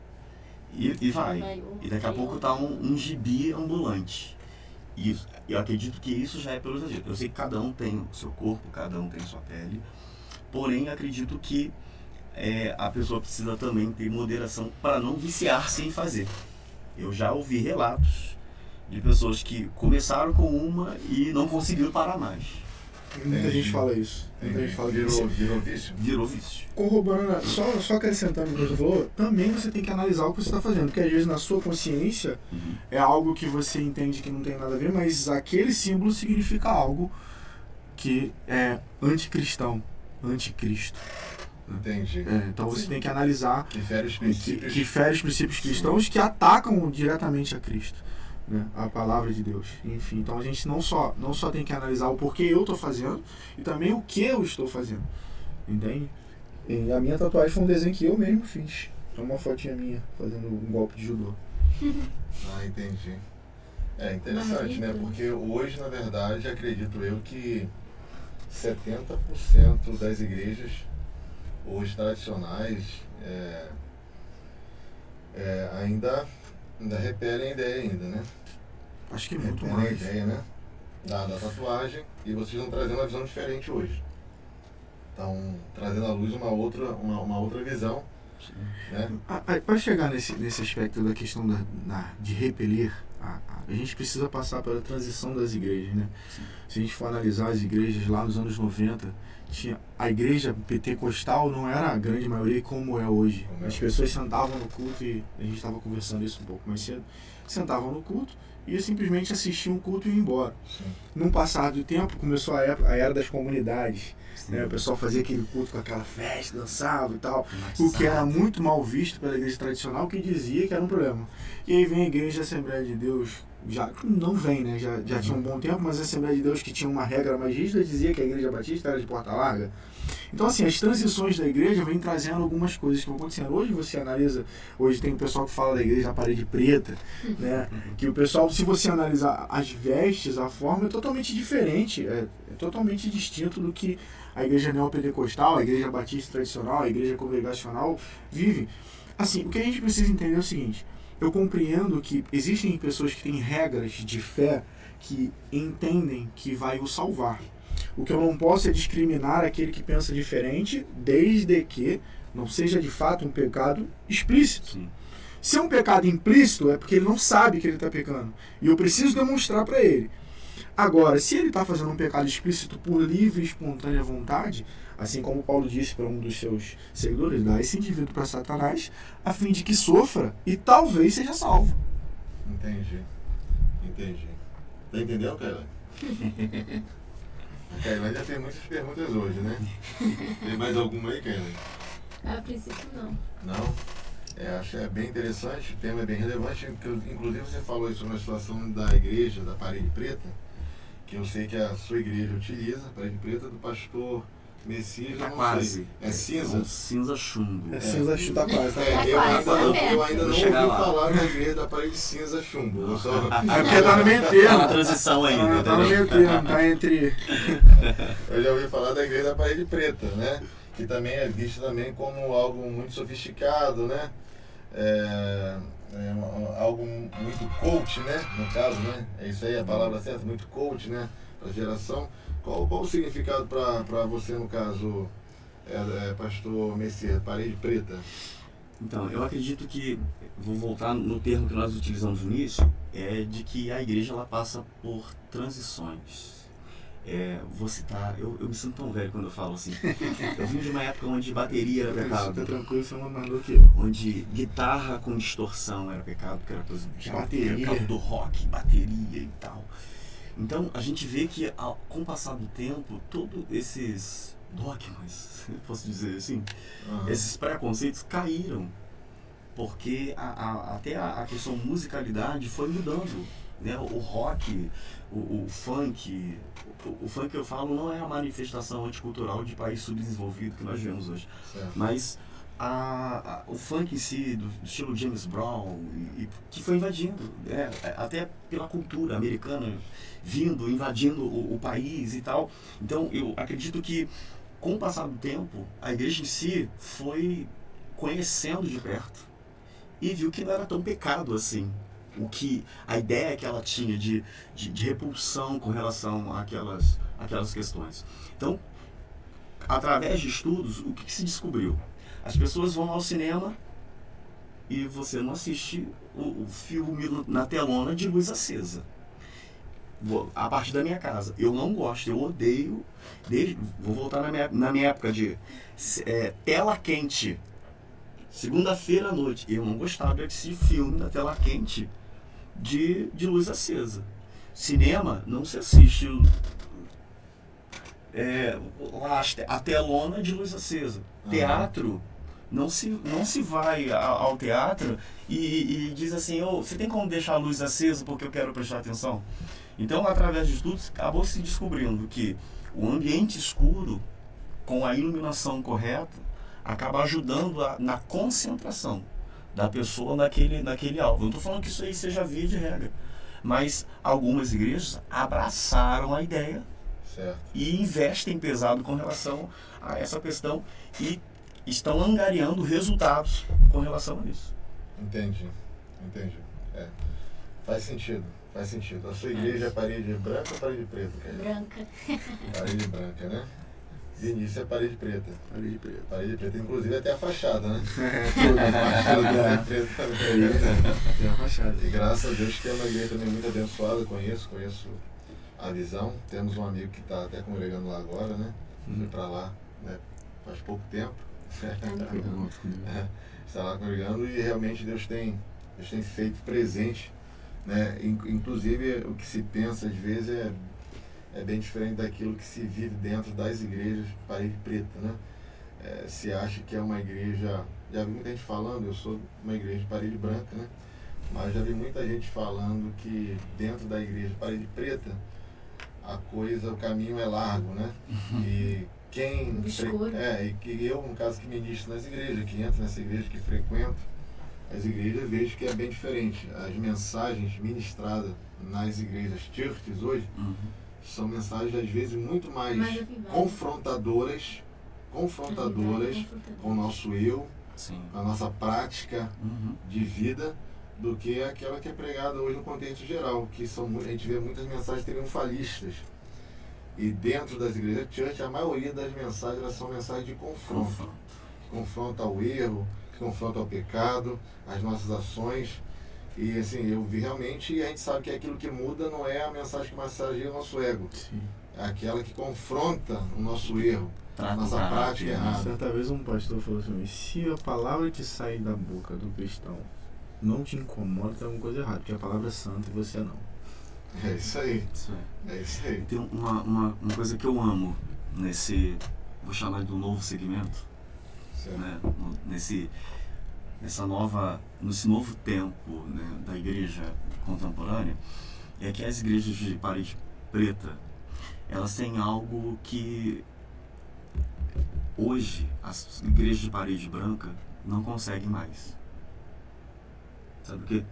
S3: e vai. E daqui a pouco tá um gibi ambulante. E eu acredito que isso já é pelo exagero. Eu sei que cada um tem o seu corpo, cada um tem a sua pele. Porém, acredito que a pessoa precisa também ter moderação para não viciar-se em fazer. Eu já ouvi relatos de pessoas que começaram com uma e não conseguiram parar mais.
S2: Muita gente fala isso. Muita gente fala
S1: virou vício?
S3: Virou vício.
S2: Corroborando, só acrescentando o que você falou, também você tem que analisar o que você está fazendo, porque às vezes na sua consciência é algo que você entende que não tem nada a ver, mas aquele símbolo significa algo que é anticristão, anticristo.
S1: Entendi.
S2: Então você tem que analisar
S1: que fere os princípios
S2: cristãos que atacam diretamente a Cristo, né? A palavra de Deus. Enfim, então a gente não só tem que analisar o porquê eu estou fazendo e também o que eu estou fazendo, entende? E a minha tatuagem foi um desenho que eu mesmo fiz. É uma fotinha minha fazendo um golpe de judô.
S1: Entendi. É interessante, né? Porque hoje, na verdade, acredito eu que 70% das igrejas hoje tradicionais ainda repelem a ideia ainda, né?
S2: Acho que muito
S1: repelem
S2: mais.
S1: a ideia, né? Da tatuagem, e vocês estão trazendo uma visão diferente hoje. Estão trazendo à luz uma outra visão. Né?
S2: Para chegar nesse aspecto da questão de repelir, a gente precisa passar pela transição das igrejas, né? Se a gente for analisar as igrejas lá nos anos 90, a igreja pentecostal não era a grande maioria como é hoje. As pessoas sentavam no culto, e a gente estava conversando isso um pouco mais cedo, sentavam no culto e simplesmente assistiam o culto e iam embora. Num passar do tempo, começou a era das comunidades. Né? O pessoal fazia aquele culto com aquela festa, dançava e tal, o que era muito mal visto pela igreja tradicional, que dizia que era um problema. E aí vem a igreja Assembleia de Deus, já não vem, né? Já tinha um bom tempo, mas a Assembleia de Deus, que tinha uma regra mais rígida, dizia que a igreja batista era de porta larga. Então, assim, as transições da igreja vêm trazendo algumas coisas que vão acontecendo. Hoje você analisa, hoje tem o pessoal que fala da igreja da parede preta, né? Que o pessoal, se você analisar as vestes, a forma é totalmente diferente, é totalmente distinto do que a igreja neopentecostal, a igreja batista tradicional, a igreja congregacional vive. Assim, o que a gente precisa entender é o seguinte: eu compreendo que existem pessoas que têm regras de fé que entendem que vai o salvar. O que eu não posso é discriminar aquele que pensa diferente, desde que não seja de fato um pecado explícito.
S3: Sim.
S2: Se é um pecado implícito, é porque ele não sabe que ele está pecando. E eu preciso demonstrar para ele. Agora, se ele está fazendo um pecado explícito por livre e espontânea vontade, assim como Paulo disse para um dos seus seguidores, dá esse indivíduo para Satanás, a fim de que sofra e talvez seja salvo.
S1: Entendi. Tá entendendo, Kaila? A Kaila já tem muitas perguntas hoje, né? Tem mais alguma aí, Kaila?
S4: A princípio, não.
S1: Não? Acho bem interessante, o tema é bem relevante. Inclusive você falou isso na situação da igreja, da parede preta, que eu sei que a sua igreja utiliza, a parede preta do pastor Messias, eu não
S3: quase.
S1: sei. É cinza?
S3: É um cinza chumbo.
S2: Cinza chumbo, tá quase.
S1: Eu ainda não ouvi falar da igreja da parede cinza chumbo.
S2: Porque tá no meio termo.
S3: Tá na transição ainda.
S2: Tá no meio termo, tá entre...
S1: Eu já ouvi falar da igreja da parede preta, né? Que também é vista também como algo muito sofisticado, né? Algo muito coach, né? No caso, né? É isso aí a palavra certa, muito coach, né? Para a geração. Qual o significado para você, no caso, pastor Messias, parede preta?
S3: Então, eu acredito que, vou voltar no termo que nós utilizamos no início, é de que a igreja ela passa por transições. Vou citar, eu me sinto tão velho quando eu falo assim. Eu vim de uma época onde bateria era pecado.
S2: Tá tranquilo, você não mandou aqui.
S3: Onde guitarra com distorção era pecado, porque era coisa de
S2: bateria.
S3: Do rock, bateria e tal. Então, a gente vê que, com o passar do tempo, todos esses dogmas, posso dizer assim, esses preconceitos caíram. Porque até a questão musicalidade foi mudando. Né? O rock, o funk, o funk que eu falo não é a manifestação anticultural de país subdesenvolvido que nós vemos hoje.
S1: Certo.
S3: Mas o funk em si, do estilo James Brown, que foi invadindo, até pela cultura americana, invadindo o país e tal. Então, eu acredito que, com o passar do tempo, a igreja em si foi conhecendo de perto e viu que não era tão pecado assim. A ideia que ela tinha de repulsão com relação àquelas questões. Então, através de estudos, o que se descobriu? As pessoas vão ao cinema e você não assiste o filme na telona de luz acesa. A partir da minha casa. Eu não gosto, eu odeio. Vou voltar na minha época de tela quente. Segunda-feira à noite. Eu não gostava de assistir filme na tela quente de luz acesa. Cinema não se assiste a telona de luz acesa. Teatro, não se vai ao teatro e diz assim, você tem como deixar a luz acesa porque eu quero prestar atenção? Então, através de estudos, acabou se descobrindo que o ambiente escuro, com a iluminação correta, acaba ajudando na concentração da pessoa naquele alvo. Eu não estou falando que isso aí seja via de regra, mas algumas igrejas abraçaram a ideia.
S1: Certo.
S3: E investem pesado com relação a essa questão e estão angariando resultados com relação a isso.
S1: Entendi. Faz sentido. A sua igreja é parede branca ou parede preta?
S4: Branca.
S1: Parede branca, né? Vinícius é parede preta. Parede preta, inclusive até a fachada, né? A fachada preta também.
S2: A fachada.
S1: E graças a Deus que é uma igreja também muito abençoada, conheço a visão. Temos um amigo que está até congregando lá agora, né? Fui para lá, né? Faz pouco tempo. Está lá congregando e realmente Deus tem feito presente, né? Inclusive o que se pensa às vezes é bem diferente daquilo que se vive dentro das igrejas parede preta, né? Se acha que é uma igreja, já vi muita gente falando, eu sou uma igreja de parede branca, né? Mas já vi muita gente falando que dentro da igreja parede preta o caminho é largo, né? E quem e que eu, no caso, que ministro nas igrejas, que entro nessa igreja, que frequento as igrejas, vejo que é bem diferente. As mensagens ministradas nas igrejas churches hoje são mensagens às vezes muito mais confrontadoras com o nosso eu,
S3: Sim.
S1: com a nossa prática de vida, do que aquela que é pregada hoje no contexto geral, que a gente vê muitas mensagens triunfalistas. E dentro das igrejas church, a maioria das mensagens elas são mensagens de confronto. Confronto ao erro, confronto ao pecado, às nossas ações. E assim, eu vi realmente, e a gente sabe que aquilo que muda não é a mensagem que massageia o nosso ego.
S2: Sim.
S1: É aquela que confronta o nosso erro, a nossa prática errada.
S2: Certa vez um pastor falou assim, se a palavra que sai da boca do cristão não te incomoda, tem alguma coisa errada, porque a palavra é santa e você não.
S1: É isso aí.
S3: É
S1: isso aí.
S3: Tem uma coisa que eu amo nesse, vou chamar de um novo segmento, né? nesse novo tempo, né, da igreja contemporânea, é que as igrejas de parede preta, elas têm algo que hoje as igrejas de parede branca não conseguem mais. Sabe o quê?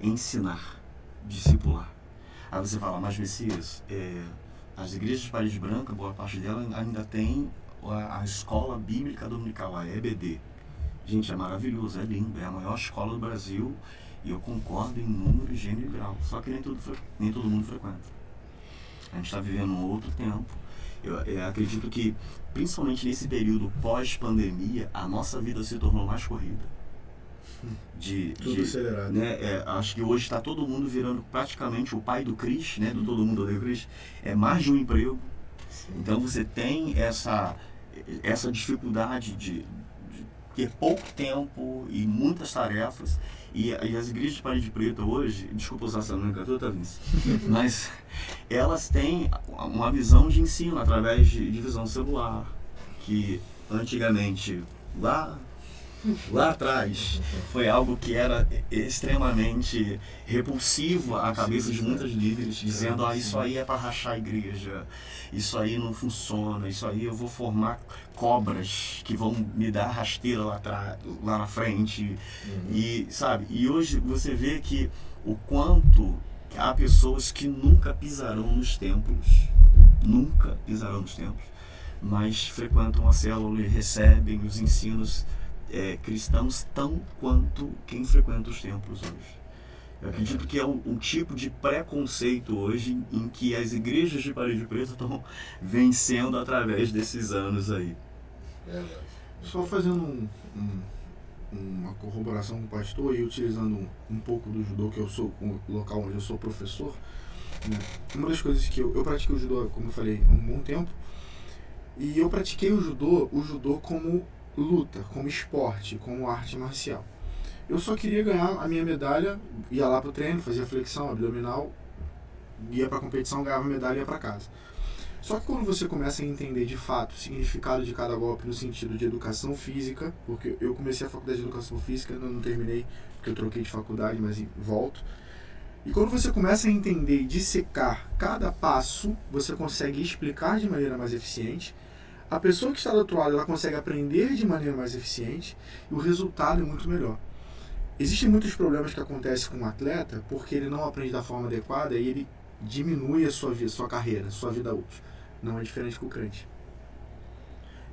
S3: Ensinar, discipular. Aí você fala, mas Messias, as igrejas de parede branca, boa parte delas ainda tem a escola bíblica dominical, a EBD. Gente, é maravilhoso, é lindo, é a maior escola do Brasil, e eu concordo em número, gênero e grau. Só que nem todo mundo frequenta. A gente está vivendo um outro tempo. Eu acredito que, principalmente nesse período pós-pandemia, a nossa vida se tornou mais corrida.
S2: Tudo acelerado.
S3: Né, acho que hoje está todo mundo virando praticamente o pai do Cris, né, do Todo Mundo Odeia o Cris. É mais de um emprego. Então você tem essa dificuldade de ter pouco tempo e muitas tarefas. E as igrejas de parede preta hoje, desculpa usar essa nomenclatura, Vinci, mas elas têm uma visão de ensino através de visão celular, que antigamente, lá atrás, foi algo que era extremamente repulsivo à cabeça de muitos líderes, dizendo, isso aí é para rachar a igreja, isso aí não funciona, isso aí eu vou formar cobras que vão me dar rasteira lá na frente. E, sabe, e hoje você vê que o quanto há pessoas que nunca pisarão nos templos, mas frequentam a célula e recebem os ensinos cristãos tão quanto quem frequenta os templos hoje. Eu acredito que é um tipo de preconceito hoje em que as igrejas de parede preta estão vencendo através desses anos aí.
S2: Só fazendo uma corroboração com o pastor e utilizando um pouco do judô, que eu sou o local onde eu sou professor, né? Uma das coisas que eu pratiquei o judô, como eu falei, há um bom tempo, e eu pratiquei o judô como luta, como esporte, como arte marcial. Eu só queria ganhar a minha medalha, ia lá pro treino, fazia flexão, abdominal, ia pra competição, ganhava a medalha e ia pra casa. Só que quando você começa a entender de fato o significado de cada golpe no sentido de educação física, porque eu comecei a faculdade de educação física, ainda não terminei, porque eu troquei de faculdade, mas volto. E quando você começa a entender e dissecar cada passo, você consegue explicar de maneira mais eficiente. A pessoa que está do outro lado, ela consegue aprender de maneira mais eficiente e o resultado é muito melhor. Existem muitos problemas que acontecem com um atleta porque ele não aprende da forma adequada e ele diminui a sua vida, sua carreira, sua vida útil. Não é diferente com o crente.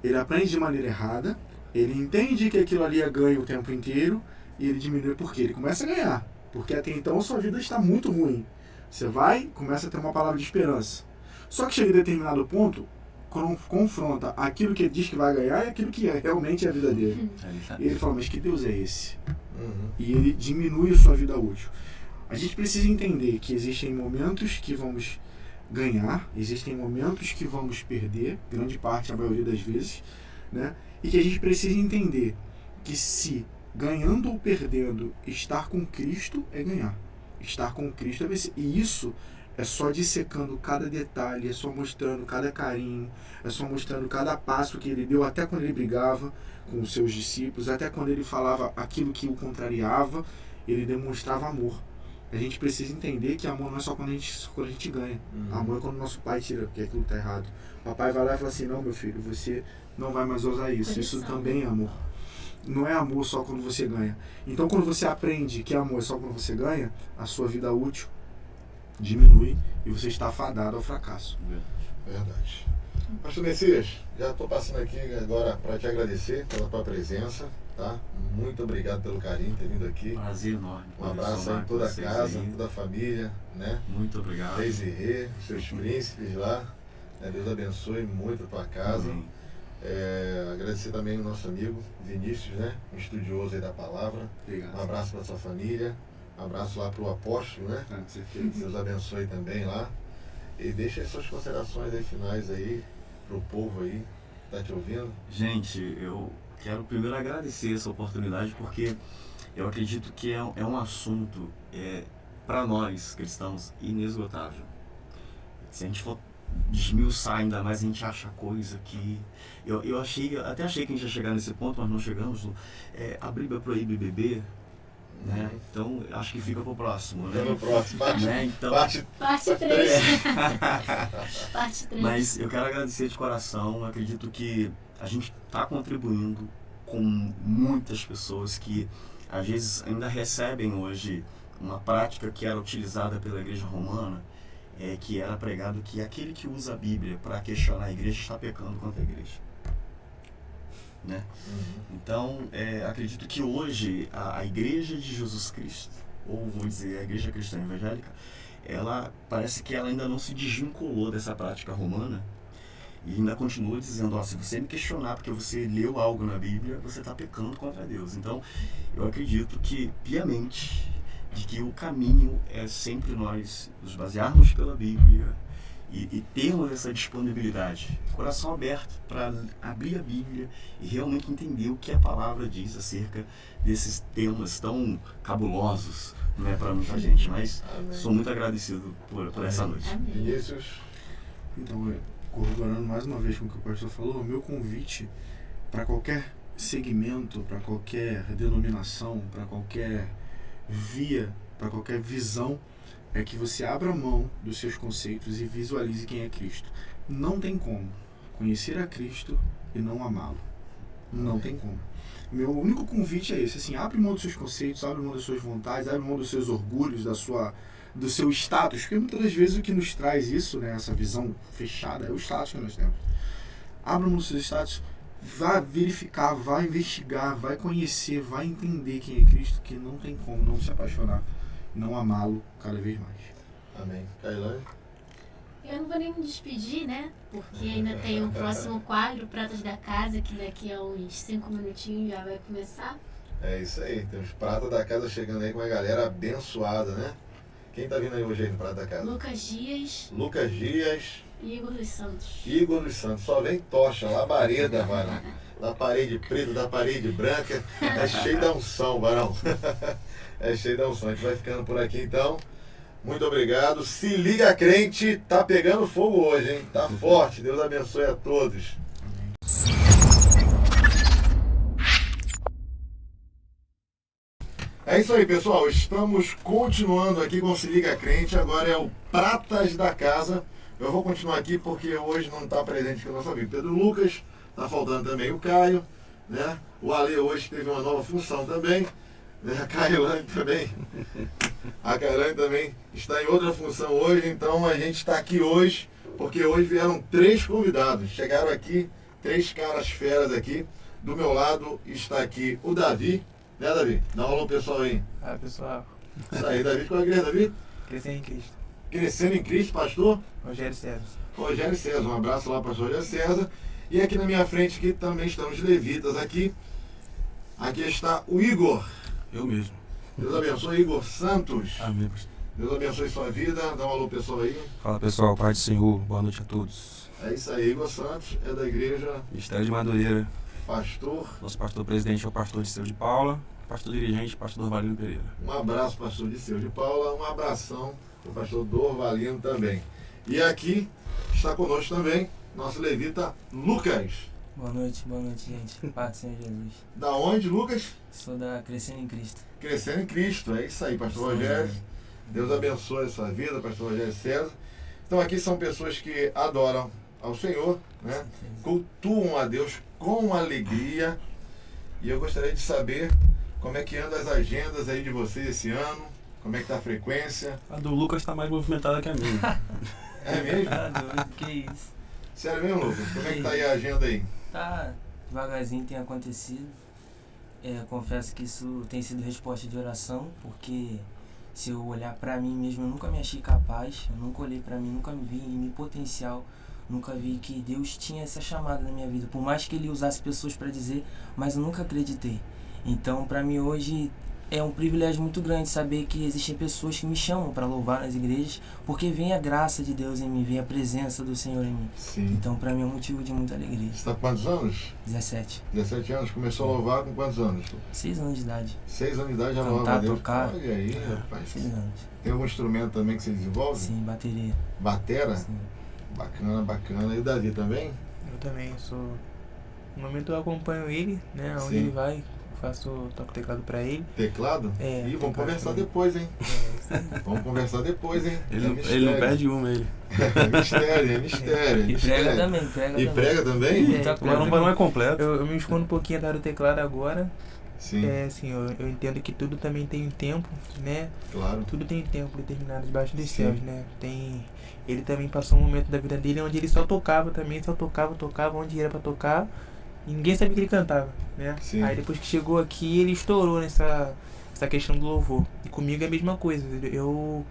S2: Ele aprende de maneira errada, ele entende que aquilo ali é ganho o tempo inteiro e ele diminui porque ele começa a ganhar. Porque até então a sua vida está muito ruim. Você começa a ter uma palavra de esperança. Só que chega em determinado ponto, quando confronta aquilo que ele diz que vai ganhar e aquilo que realmente é a vida dele. E ele fala, mas que Deus é esse? E ele diminui a sua vida útil. A gente precisa entender que existem momentos que vamos ganhar, existem momentos que vamos perder, grande parte, a maioria das vezes, né? E que a gente precisa entender que se ganhando ou perdendo, estar com Cristo é ganhar. Estar com Cristo é vencer. E isso é só dissecando cada detalhe, é só mostrando cada carinho, é só mostrando cada passo que ele deu, até quando ele brigava com os seus discípulos, até quando ele falava aquilo que o contrariava, ele demonstrava amor. A gente precisa entender que amor não é só quando a gente ganha. Amor é quando nosso pai tira, que aquilo está errado. O papai vai lá e fala assim, não, meu filho, você não vai mais usar isso. Isso também é amor. Não é amor só quando você ganha. Então, quando você aprende que amor é só quando você ganha, a sua vida útil diminui e você está fadado ao fracasso.
S1: Verdade. Pastor Messias, já estou passando aqui agora para te agradecer pela tua presença, tá? Muito obrigado pelo carinho de ter vindo aqui.
S3: Prazer enorme.
S1: Um abraço aí em toda a casa, toda a família, né?
S3: Muito obrigado.
S1: Desirê, seus príncipes lá, né? Deus abençoe muito a tua casa. Agradecer também o nosso amigo Vinícius, né? Um estudioso aí da palavra.
S2: Obrigado.
S1: Um abraço para sua família. Um abraço lá para o apóstolo, né?
S2: Com certeza.
S1: Deus abençoe também lá. E deixa as suas considerações aí finais aí pro povo aí que tá te ouvindo.
S3: Gente, eu quero primeiro agradecer essa oportunidade porque eu acredito que é um assunto para nós cristãos inesgotável. Se a gente for desmiuçar ainda mais, a gente acha coisa que... Eu até achei que a gente ia chegar nesse ponto, mas não chegamos. A Bíblia proíbe beber, né? Então, acho que fica pro próximo, né?
S1: No próximo,
S3: né? Então,
S4: parte 3. Parte 3.
S3: Mas eu quero agradecer de coração. Eu acredito que a gente está contribuindo com muitas pessoas que às vezes ainda recebem hoje uma prática que era utilizada pela igreja romana, que era pregado que aquele que usa a Bíblia para questionar a igreja está pecando contra a igreja, né? Então, acredito que hoje a igreja de Jesus Cristo, ou vamos dizer a igreja cristã evangélica, ela parece que ela ainda não se desvinculou dessa prática romana e ainda continua dizendo, se você me questionar porque você leu algo na Bíblia, você está pecando contra Deus. Então, eu acredito que, piamente, de que o caminho é sempre nós nos basearmos pela Bíblia e termos essa disponibilidade, coração aberto para abrir a Bíblia e realmente entender o que a palavra diz acerca desses temas tão cabulosos, não é para muita gente, mas Amém. Sou muito agradecido por essa noite.
S1: Vinícius?
S2: Então, corroborando mais uma vez com o que o pastor falou, o meu convite para qualquer segmento, para qualquer denominação, para qualquer via, para qualquer visão, é que você abra mão dos seus conceitos e visualize quem é Cristo. Não tem como conhecer a Cristo e não amá-lo. Não tem como. Meu único convite é esse, abre mão dos seus conceitos, abre mão das suas vontades, abre mão dos seus orgulhos, do seu status, porque muitas das vezes o que nos traz isso, né, essa visão fechada, é o status que nós temos. Abra mão dos seus status, vá verificar, vá investigar, vai conhecer, vai entender quem é Cristo, que não tem como não se apaixonar, não amá-lo cada vez mais.
S1: Amém. Kailane?
S4: Eu não vou nem me despedir, né? Porque ainda tem o próximo quadro, Pratas da Casa, que daqui a uns 5 minutinhos já vai começar.
S1: É isso aí, tem os Pratas da Casa chegando aí com uma galera abençoada, né? Quem tá vindo aí hoje aí no Prata da Casa?
S4: Lucas Dias.
S1: E
S4: Igor dos Santos.
S1: Igor dos Santos. Só vem tocha, labareda, varão. Da parede preta, da parede branca. É cheio da unção, varão. É cheio da unção. A gente vai ficando por aqui então. Muito obrigado. Se liga, crente. Tá pegando fogo hoje, hein? Tá forte. Deus abençoe a todos. É isso aí, pessoal. Estamos continuando aqui com Se Liga Crente. Agora é o Pratas da Casa. Eu vou continuar aqui porque hoje não está presente aqui o nosso amigo Pedro Lucas. Está faltando também o Caio, né? O Ale hoje teve uma nova função também. Né? A Kailane também. A Kailane também está em outra função hoje. Então a gente está aqui hoje porque hoje vieram 3 convidados. Chegaram aqui 3 caras feras aqui. Do meu lado está aqui o Davi. Né, Davi? Dá um alô pessoal aí.
S5: Pessoal.
S1: Isso aí, Davi. Qual é a igreja, Davi?
S5: Crescendo em Cristo.
S1: Crescendo em Cristo, pastor?
S5: Rogério César.
S1: Rogério César. Um abraço lá para o Rogério César. E aqui na minha frente aqui também estão os levitas aqui. Aqui está o Igor.
S6: Eu mesmo.
S1: Deus abençoe, Igor Santos.
S6: Amém, pastor.
S1: Deus abençoe sua vida. Dá um alô pessoal aí.
S6: Fala pessoal, paz do Senhor. Boa noite a todos.
S1: É isso aí, Igor Santos. É da igreja
S6: Mistério de Madureira.
S1: Pastor.
S6: Nosso pastor presidente é o pastor Disseu de Paula. Pastor dirigente, pastor Dorvalino Pereira.
S1: Um abraço, pastor Disseu de Paula. Um abração para o pastor Dorvalino também. E aqui está conosco também nosso levita Lucas.
S5: Boa noite, gente. Paz do Senhor Jesus.
S1: Da onde, Lucas?
S5: Sou da Crescendo em Cristo.
S1: Crescendo em Cristo. É isso aí, pastor Rogério. Deus abençoe a sua vida, pastor Rogério César. Então aqui são pessoas que adoram ao Senhor, né? Cultuam a Deus com alegria. E eu gostaria de saber como é que andam as agendas aí de vocês esse ano, como é que tá a frequência.
S6: A do Lucas está mais movimentada que a minha.
S1: É mesmo?
S5: Doido, que isso.
S1: Sério mesmo, Lucas? Como é que tá aí a agenda aí?
S5: Tá, devagarzinho tem acontecido. Confesso que isso tem sido resposta de oração, porque se eu olhar pra mim mesmo, eu nunca me achei capaz, eu nunca olhei pra mim, nunca me vi em meu potencial, nunca vi que Deus tinha essa chamada na minha vida, por mais que Ele usasse pessoas pra dizer, mas eu nunca acreditei. Então, pra mim hoje é um privilégio muito grande saber que existem pessoas que me chamam para louvar nas igrejas, porque vem a graça de Deus em mim, vem a presença do Senhor em mim.
S1: Sim.
S5: Então, para mim é um motivo de muita alegria.
S1: Você está com quantos anos?
S5: 17.
S1: 17 anos. Começou a louvar com quantos anos?
S5: 6 anos de idade.
S1: 6 anos de idade já
S5: Cantar,
S1: louvava a Deus.
S5: tocar.
S1: Olha aí, rapaz.
S5: 6 anos.
S1: Tem algum instrumento também que você desenvolve?
S5: Sim, bateria.
S1: Batera?
S5: Sim.
S1: Bacana, bacana. E o Davi também?
S7: Eu também sou... No momento eu acompanho ele, né? Onde
S1: Sim.
S7: ele vai, toco teclado pra ele.
S1: Teclado?
S7: É,
S1: Ih, vamos
S7: teclado
S1: conversar
S7: também.
S1: depois, hein?
S7: É,
S1: Vamos conversar depois, hein?
S6: Ele não perde uma, ele.
S1: É mistério.
S5: E prega também,
S1: E prega também?
S5: Muita
S7: prega
S5: coisa.
S7: também.
S6: Não é completo.
S7: Eu me escondo um pouquinho atrás do teclado agora.
S1: Sim,
S7: Assim, eu entendo que tudo também tem um tempo, né?
S1: claro.
S7: Tudo tem um tempo determinado debaixo dos
S1: Sim.
S7: céus, né? Ele também passou um momento da vida dele onde ele só tocava onde era pra tocar. E ninguém sabia que ele cantava, né?
S1: Sim.
S7: Aí depois que chegou aqui, ele estourou essa questão do louvor. E comigo é a mesma coisa. Eu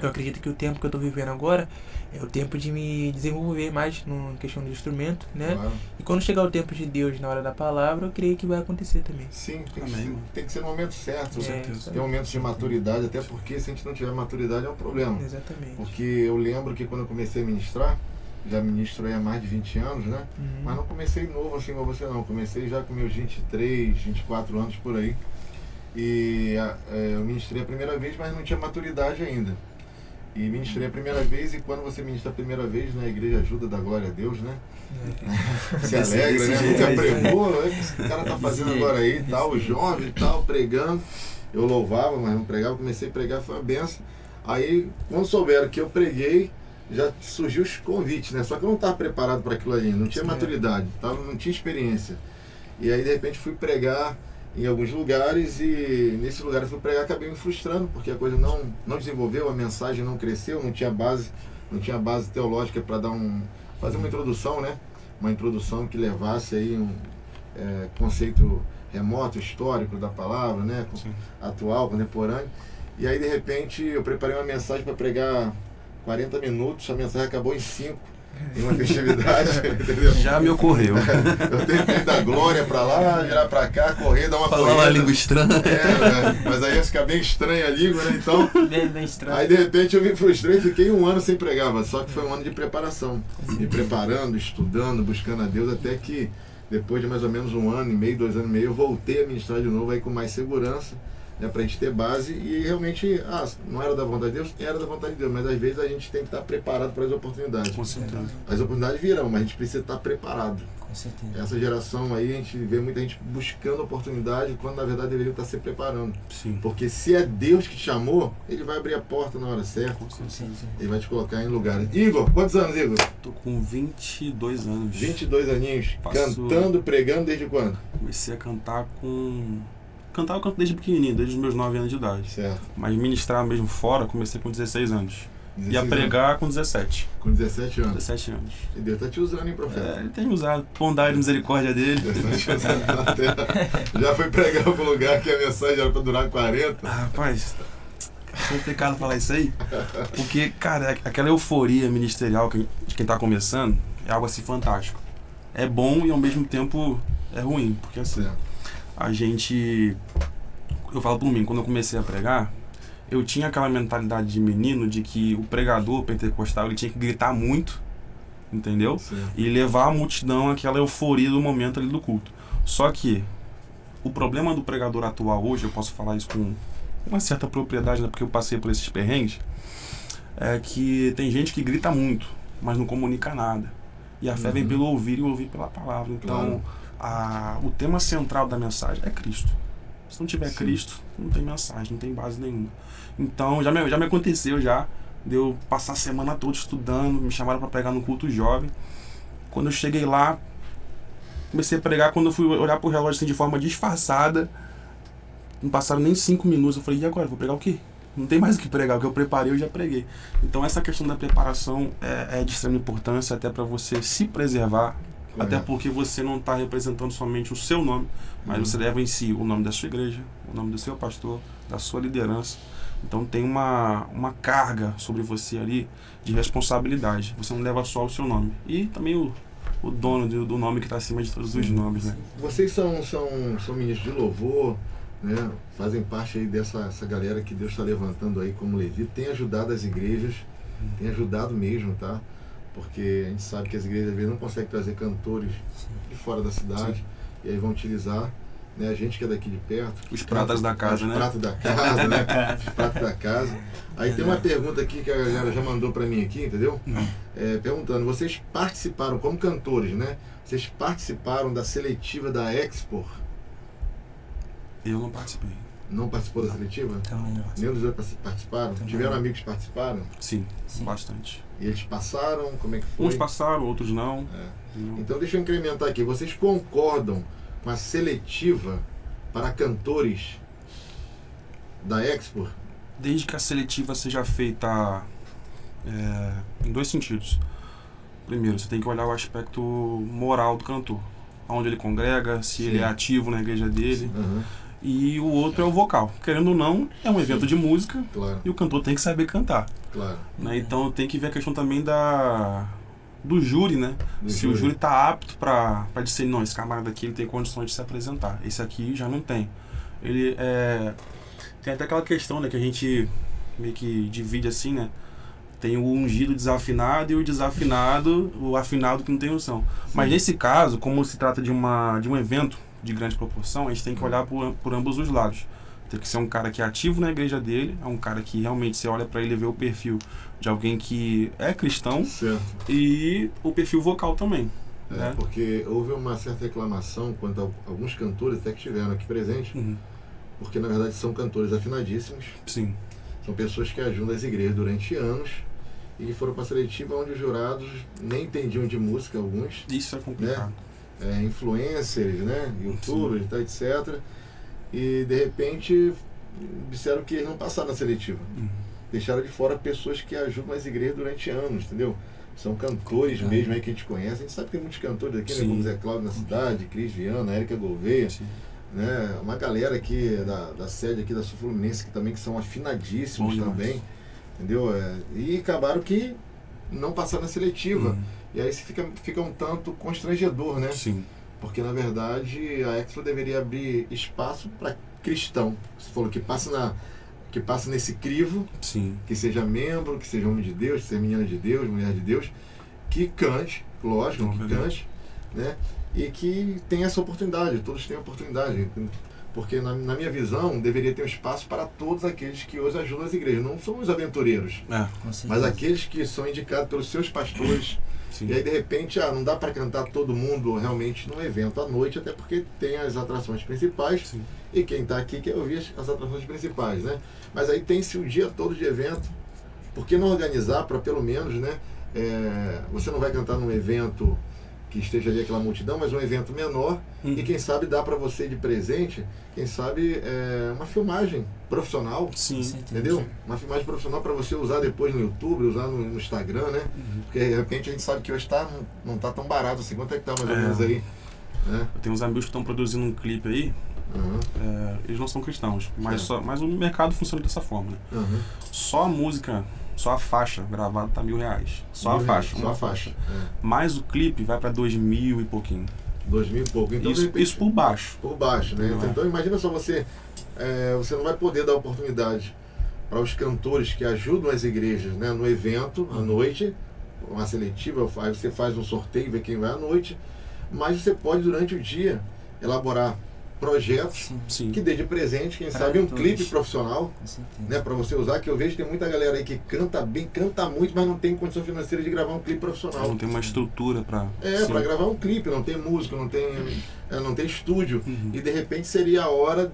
S7: acredito que o tempo que eu tô vivendo agora é o tempo de me desenvolver mais na questão do instrumento, né?
S1: Claro.
S7: E quando chegar o tempo de Deus na hora da palavra, eu creio que vai acontecer também.
S1: Sim,
S6: Amém.
S1: tem que ser no momento certo.
S7: É,
S6: certeza.
S1: Tem momentos de maturidade, até porque se a gente não tiver maturidade é um problema.
S7: Exatamente.
S1: Porque eu lembro que quando eu comecei a ministrar, já ministro aí há mais de 20 anos, né? Mas não comecei novo assim como você não. Comecei já com meus 23, 24 anos por aí. E eu ministrei a primeira vez, mas não tinha maturidade ainda. E ministrei a primeira vez, e quando você ministra a primeira vez, né, a igreja ajuda, dá glória a Deus, né? Se alegra, né? Nunca pregou, o que esse cara tá fazendo agora aí e tal, jovem e tal, pregando. Eu louvava, mas não pregava, comecei a pregar, foi uma benção. Aí, quando souberam que eu preguei, já surgiu os convites, né? Só que eu não estava preparado para aquilo ali, não tinha maturidade, não tinha experiência. E aí, de repente, fui pregar em alguns lugares, e nesse lugar eu fui pregar, acabei me frustrando, porque a coisa não desenvolveu, a mensagem não cresceu, não tinha base teológica para fazer uma introdução, né? Uma introdução que levasse aí um conceito remoto, histórico da palavra, né? Atual, contemporâneo. E aí, de repente, eu preparei uma mensagem para pregar 40 minutos, a mensagem acabou em 5. Em uma festividade, entendeu?
S6: Já me ocorreu.
S1: Eu tentei dar glória pra lá, virar pra cá, correr, dar uma
S6: Falar
S1: corrida.
S6: uma língua estranha.
S1: Né? Mas aí ia ficar bem estranha a língua, né? Então,
S5: Bem estranho.
S1: aí de repente eu me frustrei e fiquei 1 ano sem pregar, só que foi um ano de preparação. Me preparando, estudando, buscando a Deus, até que depois de mais ou menos 1 ano e meio, 2 anos e meio, eu voltei a ministrar de novo aí com mais segurança, né, pra gente ter base. E realmente, não era da vontade de Deus? Era da vontade de Deus, mas às vezes a gente tem que estar preparado para as oportunidades.
S6: Com certeza.
S1: As oportunidades virão, mas a gente precisa estar preparado.
S5: Com certeza.
S1: Essa geração aí, a gente vê muita gente buscando oportunidade, quando na verdade deveria estar se preparando.
S6: Sim.
S1: Porque se é Deus que te chamou, Ele vai abrir a porta na hora certa,
S6: Com certeza.
S1: Ele vai te colocar em lugares. Igor, quantos anos, Igor?
S6: Tô com 22 anos.
S1: 22 aninhos.
S6: Passou.
S1: Cantando, pregando desde quando?
S6: Comecei a cantar Cantar eu canto desde pequenininho, desde os meus 9 anos de idade.
S1: Certo.
S6: Mas ministrar mesmo fora, comecei com 16 anos.
S1: 16
S6: E a pregar com 17.
S1: Com 17 anos.
S6: 17 anos.
S1: E Deus tá te usando, hein, profeta?
S6: Ele tem usado. Bondade e misericórdia dele.
S1: Deus tá te usando na terra. Já foi pregar em algum lugar que a mensagem era pra durar 40?
S6: Rapaz, é complicado falar isso aí. Porque, cara, aquela euforia ministerial de quem tá começando é algo assim fantástico. É bom e ao mesmo tempo é ruim. Porque assim,
S1: Certo.
S6: eu falo por mim, quando eu comecei a pregar, eu tinha aquela mentalidade de menino de que o pregador pentecostal ele tinha que gritar muito, entendeu?
S1: Certo.
S6: E levar a multidão àquela euforia do momento ali do culto. Só que o problema do pregador atual hoje, eu posso falar isso com uma certa propriedade, né, porque eu passei por esses perrengues, é que tem gente que grita muito, mas não comunica nada. E a fé vem pelo ouvir e ouvir pela palavra. Então, o tema central da mensagem é Cristo. Se não tiver Cristo, não tem mensagem, não tem base nenhuma. Então, já me aconteceu de eu passar a semana toda estudando, me chamaram para pregar no culto jovem. Quando eu cheguei lá, comecei a pregar, quando eu fui olhar pro relógio assim de forma disfarçada, não passaram nem 5 minutos, eu falei, e agora? Vou pregar o quê? Não tem mais o que pregar, o que eu preparei eu já preguei. Então essa questão da preparação é de extrema importância até para você se preservar.
S1: Correto.
S6: Até porque você não está representando somente o seu nome, mas você leva em si o nome da sua igreja, o nome do seu pastor, da sua liderança. Então tem uma carga sobre você ali de responsabilidade. Você não leva só o seu nome. E também o dono do nome que está acima de todos os nomes, né?
S1: Vocês são ministros de louvor, né? Fazem parte aí dessa galera que Deus está levantando aí como Levi. Tem ajudado as igrejas, tem ajudado mesmo, tá? Porque a gente sabe que as igrejas às vezes não conseguem trazer cantores de fora da cidade. E aí vão utilizar, né? A gente que é daqui de perto.
S6: Os pratas da casa, né?
S1: Os pratos da casa, né? Os pratos da casa. Aí tem uma pergunta aqui que a galera já mandou para mim aqui, entendeu? Perguntando, vocês participaram, como cantores, né? Vocês participaram da seletiva da Expo?
S6: Eu não participei.
S1: Não participou da seletiva?
S5: Também não.
S1: Nenhum dos outros participaram?
S5: Também
S1: Tiveram
S5: não.
S1: amigos que participaram?
S6: Sim,
S5: Sim.
S6: bastante.
S1: E eles passaram? Como é que foi?
S6: Uns passaram, outros não.
S1: É. Então deixa eu incrementar aqui. Vocês concordam com a seletiva para cantores da Expo?
S6: Desde que a seletiva seja feita em dois sentidos. Primeiro, você tem que olhar o aspecto moral do cantor. Onde ele congrega, se ele é ativo na igreja dele.
S1: Uhum.
S6: E o outro é o vocal. Querendo ou não, é um evento de música
S1: Claro,
S6: e o cantor tem que saber cantar.
S1: claro.
S6: Né? Então tem que ver a questão também do júri, né?
S1: Do
S6: Se o júri está apto para dizer, não, esse camarada aqui ele tem condições de se apresentar. Esse aqui já não tem. Ele tem até aquela questão, né, que a gente meio que divide assim, né? Tem o ungido desafinado e o desafinado, o afinado que não tem unção. Mas nesse caso, como se trata de um evento de grande proporção, a gente tem que olhar por ambos os lados. Tem que ser um cara que é ativo na igreja dele, é um cara que realmente você olha para ele e vê o perfil de alguém que é cristão,
S1: Certo.
S6: e o perfil vocal também. né?
S1: Porque houve uma certa reclamação quanto a alguns cantores até que estiveram aqui presentes,
S6: Uhum.
S1: porque na verdade são cantores afinadíssimos,
S6: Sim.
S1: são pessoas que ajudam as igrejas durante anos e que foram para a seletiva onde os jurados nem entendiam de música, alguns,
S6: Isso é complicado.
S1: influencers, né, youtubers, tá, etc. E de repente disseram que eles não passaram na seletiva.
S6: Uhum.
S1: Deixaram de fora pessoas que ajudam as igrejas durante anos, entendeu? São cantores mesmo aí que a gente conhece. A gente sabe que tem muitos cantores aqui, né,
S6: Sim.
S1: como Zé Cláudio na cidade, Cris Viana, Érica Gouveia,
S6: Sim.
S1: né? Uma galera aqui da sede aqui da Sul Fluminense que também que são afinadíssimos
S6: Bom
S1: também,
S6: demais.
S1: entendeu? E acabaram que não passaram na seletiva.
S6: Uhum.
S1: E aí fica um tanto constrangedor, né?
S6: Sim.
S1: Porque na verdade a Expo deveria abrir espaço para cristão. Você falou que passa nesse crivo,
S6: Sim.
S1: que seja membro, que seja homem de Deus, que seja menina de Deus, mulher de Deus, que cante, lógico, que
S6: Obviamente.
S1: cante, né? E que tenha essa oportunidade, todos têm oportunidade. Porque na minha visão deveria ter um espaço para todos aqueles que hoje ajudam as igrejas. Não são os aventureiros,
S5: Com certeza.
S1: mas aqueles que são indicados pelos seus pastores.
S6: Sim.
S1: E aí de repente não dá para cantar todo mundo realmente num evento à noite, até porque tem as atrações principais.
S6: Sim.
S1: E quem está aqui quer ouvir as atrações principais, né? Mas aí tem-se o dia todo de evento. Por que não organizar para pelo menos, né? Você não vai cantar num evento que esteja ali aquela multidão, mas um evento menor. E quem sabe dá para você de presente, quem sabe uma filmagem profissional.
S6: Sim.
S5: Com certeza.
S1: Entendeu? Uma filmagem profissional para você usar depois no YouTube, usar no Instagram, né? Porque de repente a gente sabe que hoje não tá tão barato assim. Quanto é que tá mais ou menos aí? Né?
S6: Eu tenho uns amigos que estão produzindo um clipe aí.
S1: Uhum.
S6: Eles não são cristãos, mas o mercado funciona dessa forma, né?
S1: Uhum.
S6: Só a música, só a faixa gravada tá R$1.000. Só a faixa,
S1: Só
S6: uma
S1: a faixa.
S6: Mas o clipe vai pra 2.000 e pouquinho.
S1: 2.000 e pouco. Então, de
S6: Isso,
S1: repente,
S6: isso por baixo.
S1: por baixo, né?
S6: Não é.
S1: Então imagina só você não vai poder dar oportunidade para os cantores que ajudam as igrejas, né, no evento, à noite, uma seletiva, aí você faz um sorteio, vê quem vai à noite, mas você pode durante o dia elaborar projetos
S5: Sim,
S6: Sim.
S1: que dê de presente, quem
S5: Pra
S1: sabe um
S5: todos.
S1: clipe profissional,
S5: com certeza.
S1: né, para você usar, que eu vejo que tem muita galera aí que canta bem, canta muito, mas não tem condição financeira de gravar um clipe profissional.
S6: Não tem uma estrutura pra. Sim.
S1: Para gravar um clipe, não tem música, não tem estúdio.
S6: Uhum.
S1: E de repente seria a hora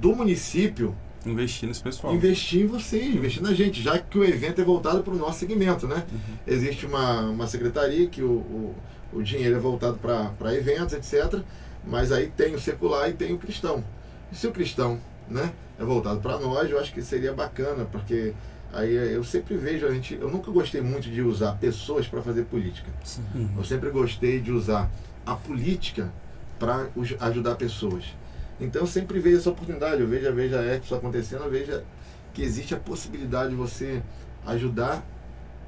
S1: do município
S6: Investir nesse pessoal.
S1: investir em vocês, investir na gente, já que o evento é voltado para o nosso segmento, né?
S6: Uhum.
S1: Existe uma secretaria que o dinheiro é voltado para eventos, etc. Mas aí tem o secular e tem o cristão. E se o cristão, né, é voltado para nós, eu acho que seria bacana, porque aí eu sempre vejo eu nunca gostei muito de usar pessoas para fazer política.
S5: Sim.
S6: Uhum.
S1: Eu sempre gostei de usar a política para ajudar pessoas. Então eu sempre vejo essa oportunidade, eu vejo a Expo acontecendo, eu vejo que existe a possibilidade de você ajudar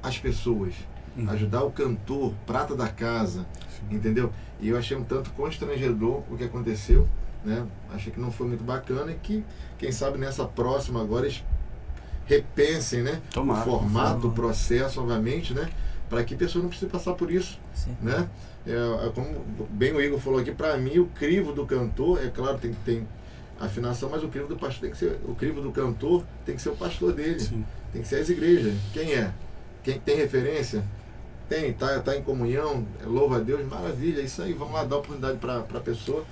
S1: as pessoas,
S6: Uhum.
S1: ajudar o cantor, prata da casa, entendeu? E eu achei um tanto constrangedor o que aconteceu, né? Achei que não foi muito bacana e que, quem sabe nessa próxima agora eles repensem, né?
S6: Tomara.
S1: O formato, o processo novamente, né? para que a pessoa não precise passar por isso,
S5: Sim.
S1: né? Como bem o Igor falou aqui, para mim o crivo do cantor, é claro, tem afinação, mas o crivo do pastor tem que ser, o crivo do cantor tem que ser o pastor dele.
S6: Sim.
S1: Tem que ser as igrejas. Quem é? Quem tem referência? Tá em comunhão, louva a Deus, maravilha, é isso aí, vamos lá dar oportunidade para a pessoa,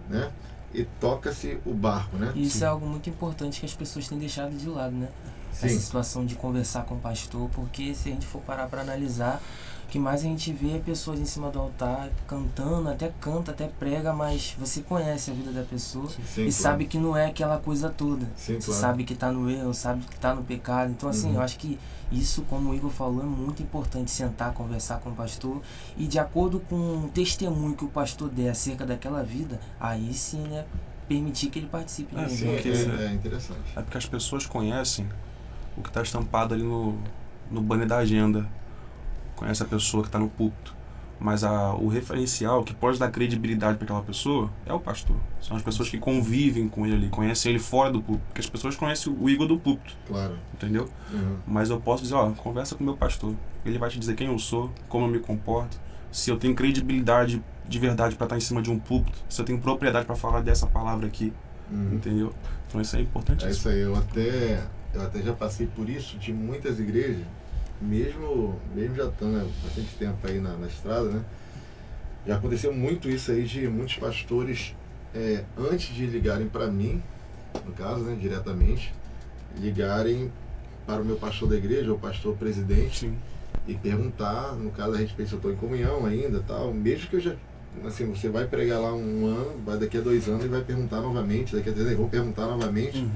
S1: né? E toca-se o barco, né?
S5: E isso é algo muito importante que as pessoas têm deixado de lado, né?
S1: Sim.
S5: Essa situação de conversar com o pastor, porque se a gente for parar para analisar, o que mais a gente vê é pessoas em cima do altar cantando, até canta, até prega, mas você conhece a vida da pessoa
S1: Sim,
S5: e sabe que não é aquela coisa toda.
S1: Sim,
S5: Você
S1: claro.
S5: sabe que tá no erro, sabe que tá no pecado. Então, assim, eu acho que isso, como o Igor falou, é muito importante sentar, conversar com o pastor e, de acordo com o testemunho que o pastor der acerca daquela vida, aí sim, né, permitir que ele participe.
S6: É,
S1: Sim,
S6: porque-
S1: é interessante.
S6: É porque as pessoas conhecem o que está estampado ali no banner da agenda. Conhece a pessoa que está no púlpito. Mas o referencial que pode dar credibilidade para aquela pessoa é o pastor. São as pessoas que convivem com ele ali, conhecem ele fora do púlpito. Porque as pessoas conhecem o Igor do púlpito,
S1: Claro.
S6: entendeu? Mas eu posso dizer, conversa com o meu pastor. Ele vai te dizer quem eu sou, como eu me comporto, se eu tenho credibilidade de verdade para estar em cima de um púlpito, se eu tenho propriedade para falar dessa palavra aqui, entendeu? Então isso é importante.
S1: É isso aí, eu até já passei por isso de muitas igrejas, mesmo já estando há bastante tempo aí na estrada, né? Já aconteceu muito isso aí de muitos pastores, antes de ligarem para mim, no caso, né, diretamente, ligarem para o meu pastor da igreja, ou pastor presidente,
S6: Sim.
S1: e perguntar, no caso a respeito se eu estou em comunhão ainda, tal, mesmo que eu já, assim, você vai pregar lá um ano, vai daqui a 2 anos e vai perguntar novamente, daqui a 3 anos, vou perguntar novamente,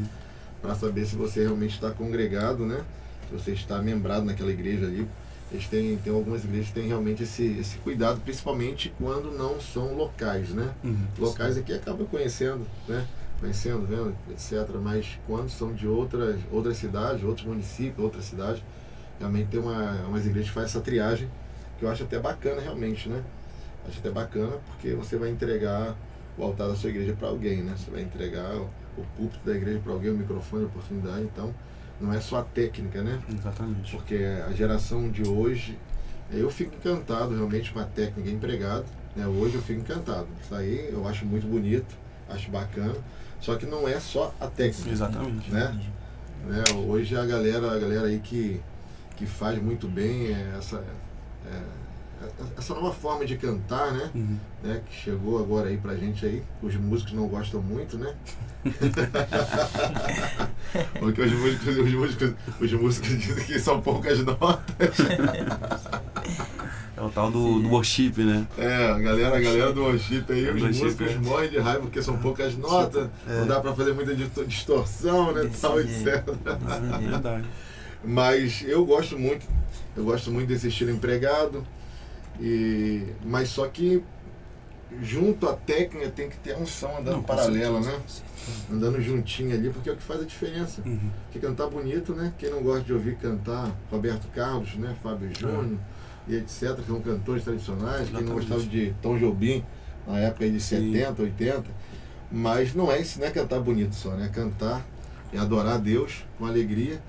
S1: para saber se você realmente está congregado, né? Se você está membrado naquela igreja ali. Eles tem algumas igrejas que têm realmente esse cuidado, principalmente quando não são locais, né? Locais aqui acabam conhecendo, né? Conhecendo, vendo, etc. Mas quando são de outras cidades, outros municípios, outras cidades, realmente tem umas igrejas que fazem essa triagem, que eu acho até bacana realmente, né? Acho até bacana porque você vai entregar o altar da sua igreja para alguém, né? Você vai entregar o púlpito da igreja para alguém, o microfone, a oportunidade. Então, não é só a técnica, né?
S6: Exatamente.
S1: Porque a geração de hoje, eu fico encantado realmente com a técnica empregada, né? Hoje eu fico encantado. Isso aí eu acho muito bonito, acho bacana. Só que não é só a técnica.
S6: Exatamente.
S1: Né? Hoje a galera aí que faz muito bem essa nova forma de cantar, né? Né? Que chegou agora aí pra gente aí. Os músicos não gostam muito, né? Porque os músicos dizem que são poucas notas.
S6: É o tal do worship, né?
S1: A galera do worship aí,
S6: É,
S1: os
S6: worship,
S1: músicos morrem de raiva porque são poucas notas, não dá pra fazer muita distorção, né? Tal, etc.
S6: É verdade.
S1: Mas eu gosto muito desse estilo empregado, mas só que junto à técnica tem que ter a unção andando paralela, né? Andando juntinho ali, porque é o que faz a diferença. Porque cantar bonito, né? Quem não gosta de ouvir cantar Roberto Carlos, né? Fábio Júnior e etc., que são cantores tradicionais, quem não gostava de Tom Jobim na época aí de 70, 80, mas não é cantar bonito só, né? Cantar é adorar a Deus com alegria.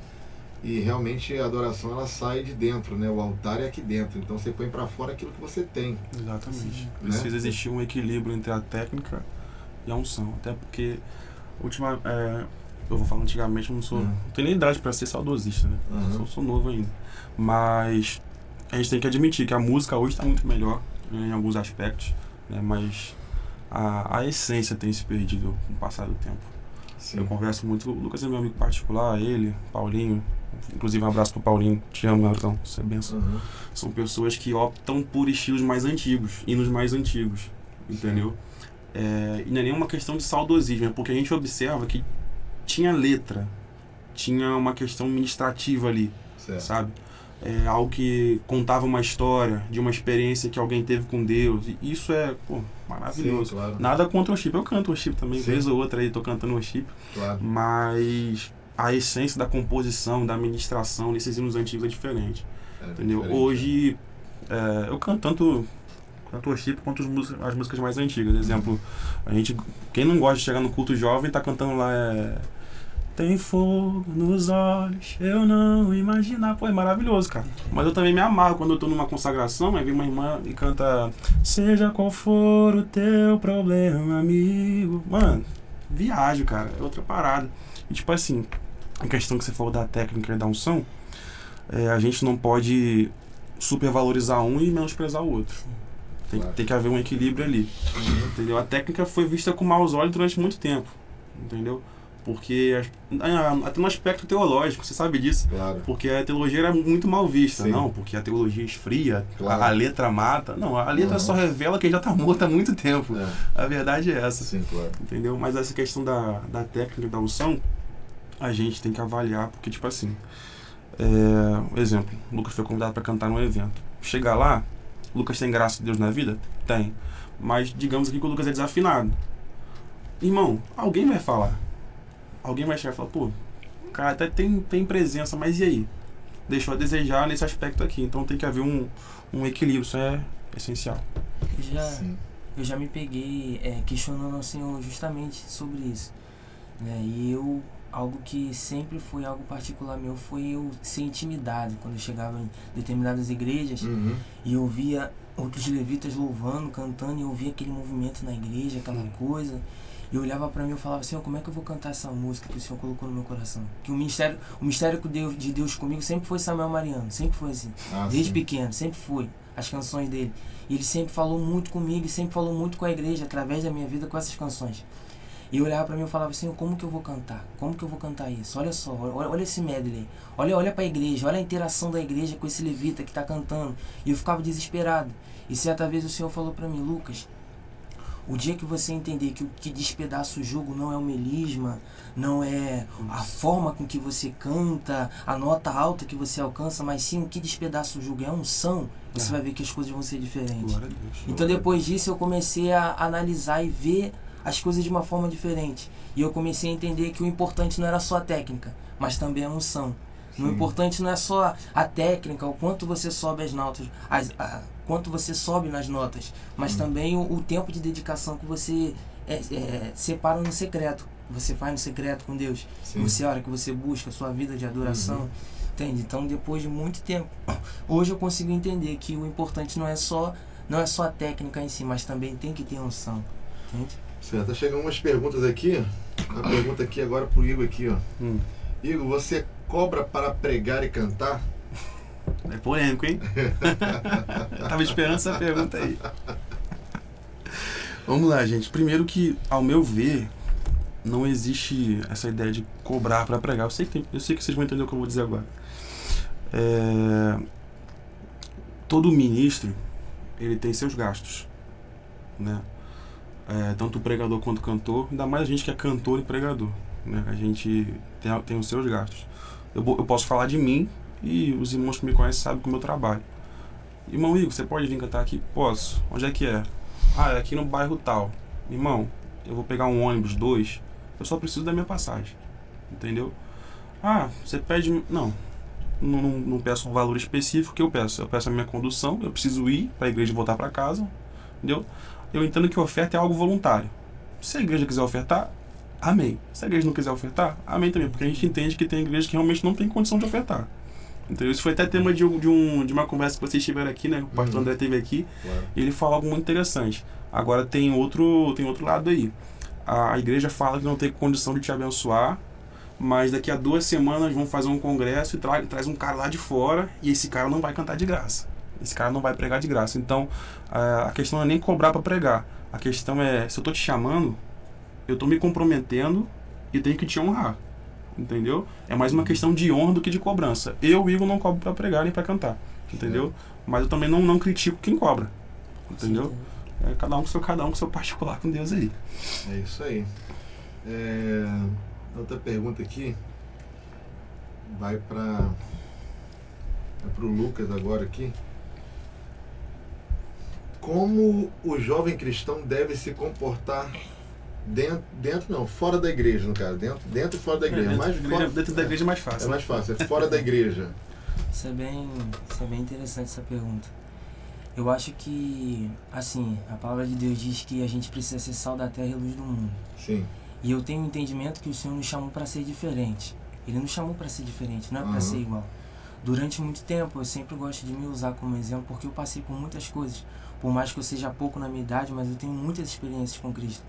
S1: E realmente a adoração ela sai de dentro, né? O altar é aqui dentro, então você põe para fora aquilo que você tem.
S6: Exatamente.
S1: Né?
S6: Precisa existir um equilíbrio entre a técnica e a unção. Até porque, eu vou falar antigamente, não tenho nem idade para ser saudosista, né? Sou novo ainda. Mas a gente tem que admitir que a música hoje está muito melhor, né, em alguns aspectos, né? Mas a essência tem se perdido com o passar do tempo.
S1: Sim.
S6: Eu converso muito, o Lucas é meu amigo particular, ele, Paulinho, inclusive um abraço pro Paulinho, te amo, Marcão, isso é benção. São pessoas que optam por estilos mais antigos, hinos mais antigos, entendeu? E não é nenhuma questão de saudosismo, é porque a gente observa que tinha letra, tinha uma questão ministrativa ali, sabe? Algo que contava uma história, de uma experiência que alguém teve com Deus, e isso é, maravilhoso.
S1: Sim, claro.
S6: Nada contra o worship, eu canto worship também, vez ou outra aí tô cantando worship,
S1: claro.
S6: Mas a essência da composição, da ministração nesses hinos antigos é diferente, entendeu?
S1: Diferente.
S6: Hoje, eu canto tanto worship quanto as músicas mais antigas. Exemplo, quem não gosta de chegar no culto jovem tá cantando lá Tem fogo nos olhos, eu não imaginar. Pô, é maravilhoso, cara. Mas eu também me amarro quando eu tô numa consagração, aí vem uma irmã e canta Seja qual for o teu problema, amigo. Mano, viagem, cara. É outra parada. E tipo assim, a questão que você falou da técnica e da unção, a gente não pode supervalorizar um e menosprezar o outro. Tem que haver um equilíbrio ali. Entendeu? A técnica foi vista com maus olhos durante muito tempo. Entendeu? Porque até no aspecto teológico, você sabe disso.
S1: Claro.
S6: Porque a teologia era muito mal vista.
S1: Sim.
S6: Não, porque a teologia esfria,
S1: claro.
S6: a letra mata. Não, a letra só revela quem já está morto há muito tempo. A verdade é essa.
S1: Sim, claro.
S6: Entendeu? Mas essa questão da técnica da unção, a gente tem que avaliar, porque tipo assim, exemplo, o Lucas foi convidado para cantar num evento. Chegar lá, o Lucas tem graça de Deus na vida? Tem. Mas digamos aqui que o Lucas é desafinado. Irmão, alguém vai falar. Alguém vai chegar e falar, pô, o cara até tem presença, mas e aí? Deixou a desejar nesse aspecto aqui. Então tem que haver um equilíbrio, isso é essencial.
S5: Eu já me peguei questionando ao Senhor justamente sobre isso. Né? E algo que sempre foi algo particular meu foi eu ser intimidado quando eu chegava em determinadas igrejas e eu via outros levitas louvando, cantando, e eu via aquele movimento na igreja, aquela coisa. E eu olhava pra mim e falava, Senhor, como é que eu vou cantar essa música que o Senhor colocou no meu coração? Que o mistério de Deus comigo sempre foi Samuel Mariano, sempre foi assim. Desde pequeno, sempre foi. As canções dele. E ele sempre falou muito comigo, e sempre falou muito com a igreja, através da minha vida, com essas canções. E eu olhava pra mim e falava, Senhor, como que eu vou cantar? Como que eu vou cantar isso? Olha só, olha esse medley. Olha pra igreja, olha a interação da igreja com esse levita que tá cantando. E eu ficava desesperado. E certa vez o Senhor falou pra mim, Lucas, o dia que você entender que o que despedaça o jugo não é o melisma, não é a forma com que você canta, a nota alta que você alcança, mas sim o que despedaça o jugo é a unção, você vai ver que as coisas vão ser diferentes. Então depois disso eu comecei a analisar e ver as coisas de uma forma diferente. E eu comecei a entender que o importante não era só a técnica, mas também a unção. O importante não é só a técnica, o quanto você sobe as notas, quanto você sobe nas notas, mas também o tempo de dedicação que você separa no secreto, que você faz no secreto com Deus. Você ora, que você busca a sua vida de adoração. Entende? Então, depois de muito tempo, hoje eu consigo entender que o importante não é só a técnica em si, mas também tem que ter unção. Entende?
S1: Certo, tá chegando umas perguntas aqui. Uma pergunta aqui agora pro Igor aqui, ó. Igor, você cobra para pregar e cantar?
S6: É polêmico, hein? Tava esperando essa pergunta aí. Vamos lá, gente. Primeiro que, ao meu ver, não existe essa ideia de cobrar para pregar. Eu sei que vocês vão entender o que eu vou dizer agora. Todo ministro, ele tem seus gastos, né? Tanto o pregador quanto o cantor, ainda mais a gente que é cantor e pregador, né? A gente tem os seus gastos. Eu posso falar de mim e os irmãos que me conhecem sabem como eu trabalho. Irmão Igor, você pode vir cantar aqui? Posso. Onde é que é? É aqui no bairro tal. Irmão, eu vou pegar um ônibus, 2, eu só preciso da minha passagem. Entendeu? Você pede... Não peço um valor específico que eu peço. Eu peço a minha condução, eu preciso ir para a igreja e voltar para casa. Entendeu? Eu entendo que a oferta é algo voluntário. Se a igreja quiser ofertar, amém. Se a igreja não quiser ofertar, amém também. Porque a gente entende que tem igrejas que realmente não tem condição de ofertar. Entendeu? Isso foi até tema de uma conversa que vocês tiveram aqui, né? O pastor André teve aqui. E ele falou algo muito interessante. Agora tem outro lado aí. A igreja fala que não tem condição de te abençoar, mas daqui a 2 semanas vão fazer um congresso e traz um cara lá de fora e esse cara não vai cantar de graça. Esse cara não vai pregar de graça. Então, a questão não é nem cobrar para pregar. A questão é, se eu tô te chamando, eu tô me comprometendo e tenho que te honrar. Entendeu? É mais uma questão de honra do que de cobrança. Eu, Igor, não cobro para pregar nem para cantar. Entendeu? Mas eu também não critico quem cobra. Entendeu? Cada um com seu particular com Deus aí.
S1: É isso aí. Outra pergunta aqui vai para o Lucas agora aqui. Como o jovem cristão deve se comportar fora da igreja, no caso. Dentro e fora da igreja.
S6: Dentro da igreja é mais fácil.
S1: É mais fácil, é fora da igreja.
S5: Isso é bem interessante essa pergunta. Eu acho que, assim, a palavra de Deus diz que a gente precisa ser sal da terra e luz do mundo.
S1: Sim.
S5: E eu tenho um entendimento que o Senhor nos chamou para ser diferente. Ele nos chamou para ser diferente, não é para ser igual. Durante muito tempo, eu sempre gosto de me usar como exemplo, porque eu passei por muitas coisas. Por mais que eu seja pouco na minha idade, mas eu tenho muitas experiências com Cristo.